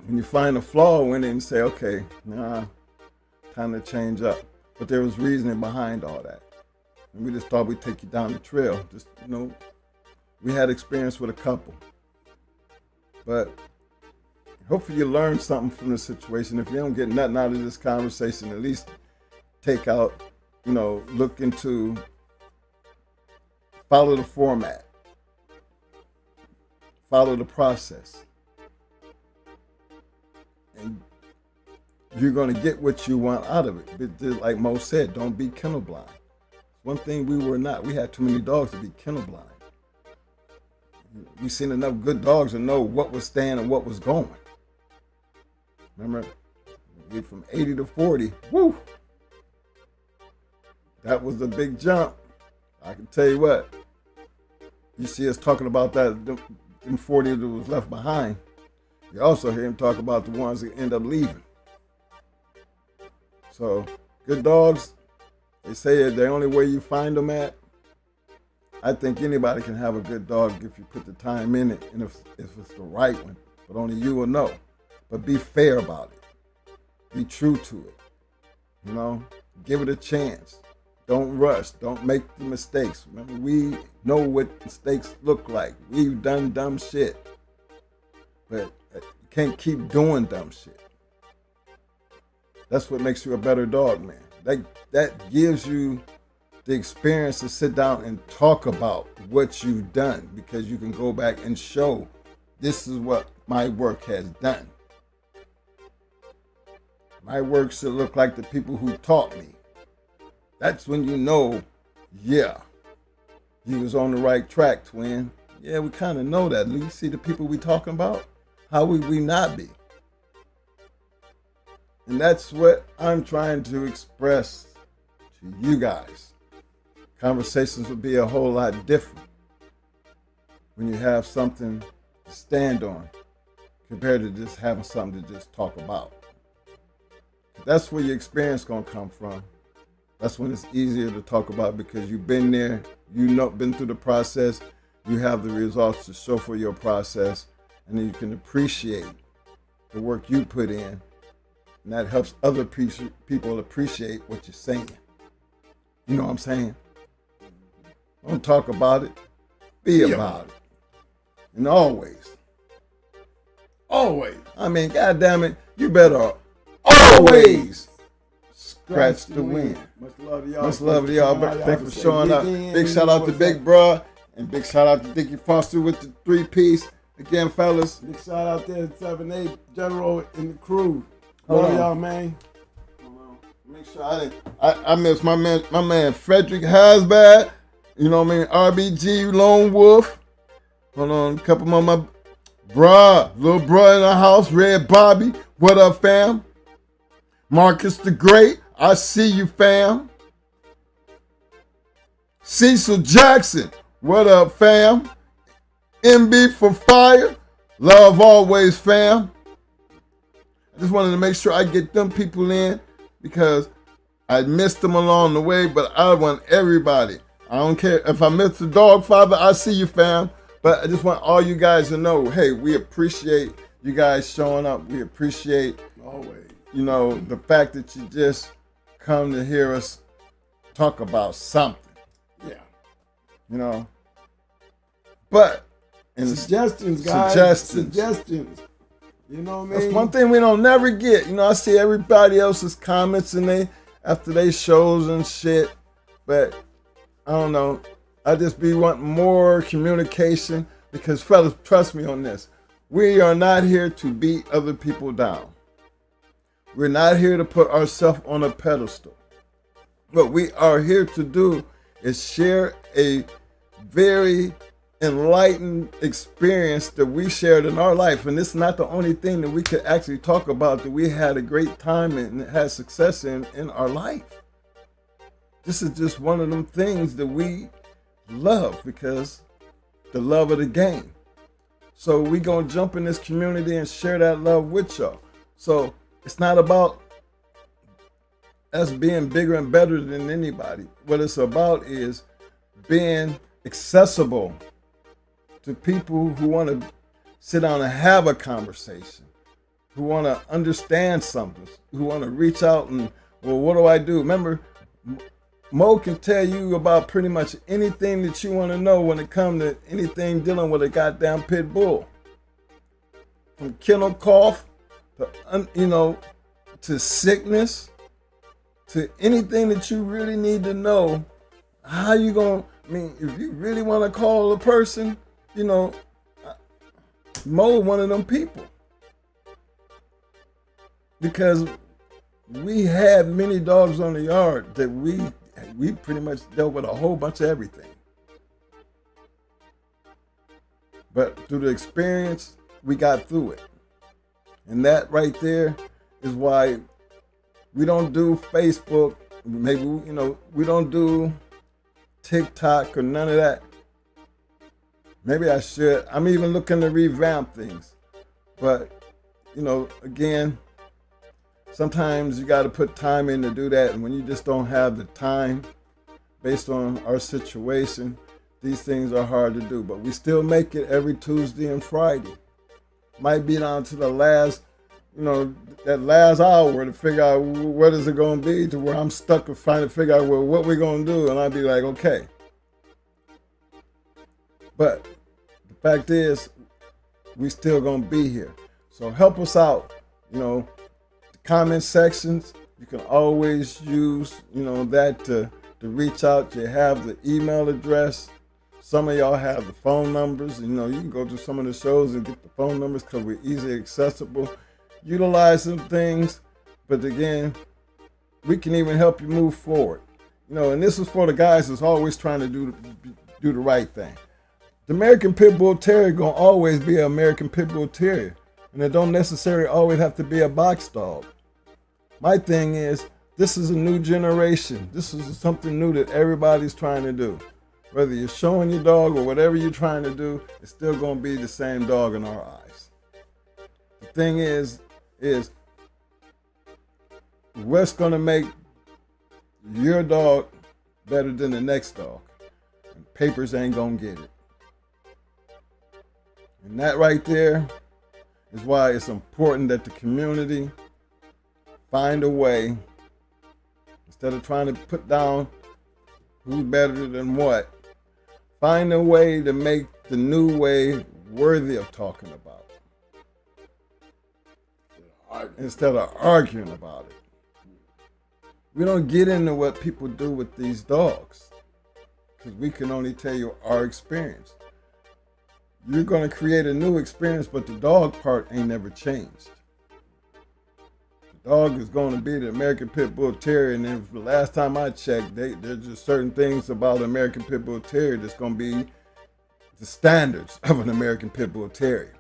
when you find a flaw in it and say, okay, time to change up. But there was reasoning behind all that. And we just thought we'd take you down the trail. Just, we had experience with a couple. But hopefully you learned something from the situation. If you don't get nothing out of this conversation, at least take out, look into, follow the format. Follow the process. And you're going to get what you want out of it. But just like Mo said, don't be kennel blind. One thing we were not. We had too many dogs to be kennel blind. We seen enough good dogs to know what was staying and what was going. Remember, we from 80 to 40. Woo! That was a big jump. I can tell you what. You see us talking about that in 40 that was left behind. You also hear him talk about the ones that end up leaving. So, good dogs, they say the only way you find them at. I think anybody can have a good dog if you put the time in it and if it's the right one. But only you will know. But be fair about it. Be true to it. Give it a chance. Don't rush. Don't make the mistakes. Remember, we know what mistakes look like. We've done dumb shit. But you can't keep doing dumb shit. That's what makes you a better dog, man. That gives you the experience to sit down and talk about what you've done because you can go back and show this is what my work has done. My work should look like the people who taught me. That's when you know, yeah, you was on the right track, twin. Yeah, we kind of know that. You see the people we talking about? How would we not be? And that's what I'm trying to express to you guys. Conversations would be a whole lot different when you have something to stand on compared to just having something to just talk about. That's where your experience gonna come from. That's when it's easier to talk about because you've been there, been through the process, you have the results to show for your process, and then you can appreciate the work you put in, and that helps other people appreciate what you're saying. You know what I'm saying? Don't talk about it, be about it. And always, I mean, God damn it, you better always scratch the wind. Much love to y'all. Much love to y'all. Thanks for showing up. Big shout out to Big Bruh, and big shout out to Dickie Foster with the 3-piece. Again, fellas. Big shout out there to 7-8 General and the crew. Love y'all, man. Make sure I miss my man Frederick Hasbad. You know what I mean? RBG Lone Wolf. Hold on, a couple more my little bruh in the house. Red Bobby. What up, fam? Marcus the Great. I see you, fam. Cecil Jackson. What up, fam? MB for fire. Love always, fam. I just wanted to make sure I get them people in because I missed them along the way, but I want everybody. I don't care if I missed the dog father, I see you, fam. But I just want all you guys to know, hey, we appreciate you guys showing up. We appreciate always, the fact that you just come to hear us talk about something. Yeah. But suggestions, guys. Suggestions. You know what I mean? That's one thing we don't never get. I see everybody else's comments and after they shows and shit. But I don't know. I just be wanting more communication because, fellas, trust me on this. We are not here to beat other people down. We're not here to put ourselves on a pedestal. What we are here to do is share a very enlightened experience that we shared in our life. And this is not the only thing that we could actually talk about that we had a great time and had success in our life. This is just one of them things that we love because the love of the game. So we gonna jump in this community and share that love with y'all. So it's not about us being bigger and better than anybody. What it's about is being accessible to people who want to sit down and have a conversation, who want to understand something, who want to reach out and, well, what do I do? Remember, Mo can tell you about pretty much anything that you want to know when it comes to anything dealing with a goddamn pit bull. From kennel cough to sickness, to anything that you really need to know. How you gonna, if you really want to call a person, Mo one of them people. Because we had many dogs on the yard that we pretty much dealt with a whole bunch of everything. But through the experience, we got through it. And that right there is why we don't do Facebook. Maybe, we don't do TikTok or none of that. Maybe I should. I'm even looking to revamp things. But, again, sometimes you got to put time in to do that. And when you just don't have the time based on our situation, these things are hard to do. But we still make it every Tuesday and Friday. Might be down to the last, that last hour to figure out what is it going to be, to where I'm stuck to trying to figure out, what we're going to do. And I'd be like, okay. But the fact is, we still going to be here. So help us out. The comment sections, you can always use, that to reach out. You have the email address. Some of y'all have the phone numbers. You can go to some of the shows and get the phone numbers because we're easily accessible. Utilize some things But again, we can even help you move forward. You know, and this is for the guys that's always trying to do the right thing. The American Pit Bull Terrier gonna always be an American Pit Bull Terrier, and it don't necessarily always have to be a box dog. My thing is, this is a new generation. This is something new that everybody's trying to do. Whether you're showing your dog or whatever you're trying to do, it's still gonna be the same dog in our eyes. The thing is what's gonna make your dog better than the next dog? And papers ain't gonna get it. And that right there is why it's important that the community find a way, instead of trying to put down who's better than what, find a way to make the new way worthy of talking about, instead of arguing about it. We don't get into what people do with these dogs, because we can only tell you our experience. You're going to create a new experience, but the dog part ain't never changed. The dog is going to be the American Pit Bull Terrier, and then the last time I checked, there's just certain things about an American Pit Bull Terrier that's going to be the standards of an American Pit Bull Terrier.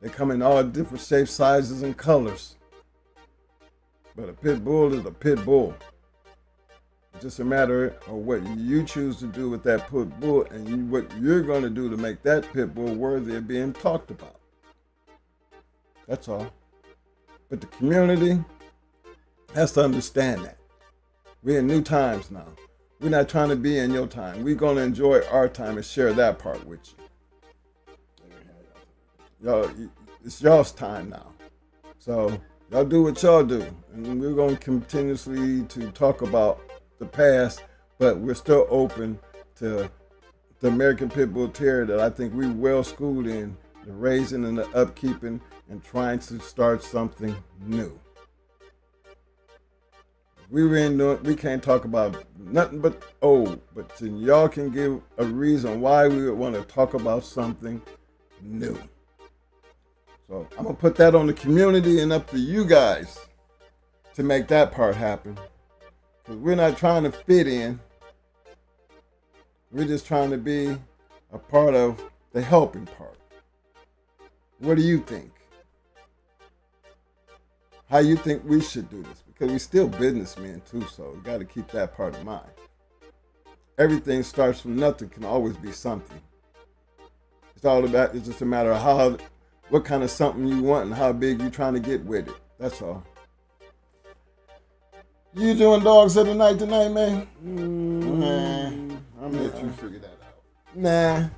They come in all different shapes, sizes, and colors. But a pit bull is a pit bull. It's just a matter of what you choose to do with that pit bull, and what you're going to do to make that pit bull worthy of being talked about. That's all. But the community has to understand that. We're in new times now. We're not trying to be in your time. We're going to enjoy our time and share that part with you. Y'all, it's y'all's time now. So y'all do what y'all do. And we're going to continuously to talk about the past, but we're still open to the American Pit Bull Terrier that I think we're well schooled in, the raising and the upkeeping and trying to start something new. We can't talk about nothing but old, but then y'all can give a reason why we would want to talk about something new. So I'm going to put that on the community and up to you guys to make that part happen. Because we're not trying to fit in. We're just trying to be a part of the helping part. What do you think? How you think we should do this? Because we're still businessmen too, so we got to keep that part in mind. Everything starts from nothing, can always be something. It's just a matter of what kind of something you want and how big you're trying to get with it. That's all. You doing dogs of the night tonight, man? Nah, I'm gonna let you figure that out. Nah.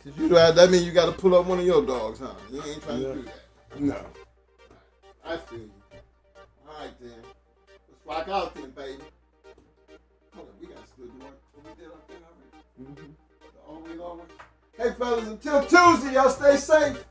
Cause that means you got to pull up one of your dogs, huh? You ain't trying to do that. No. I feel you. All right then. Let's rock out then, baby. Hold on, we got to still do what we did up there already. Mm-hmm. Always. Hey fellas, until Tuesday, y'all stay safe.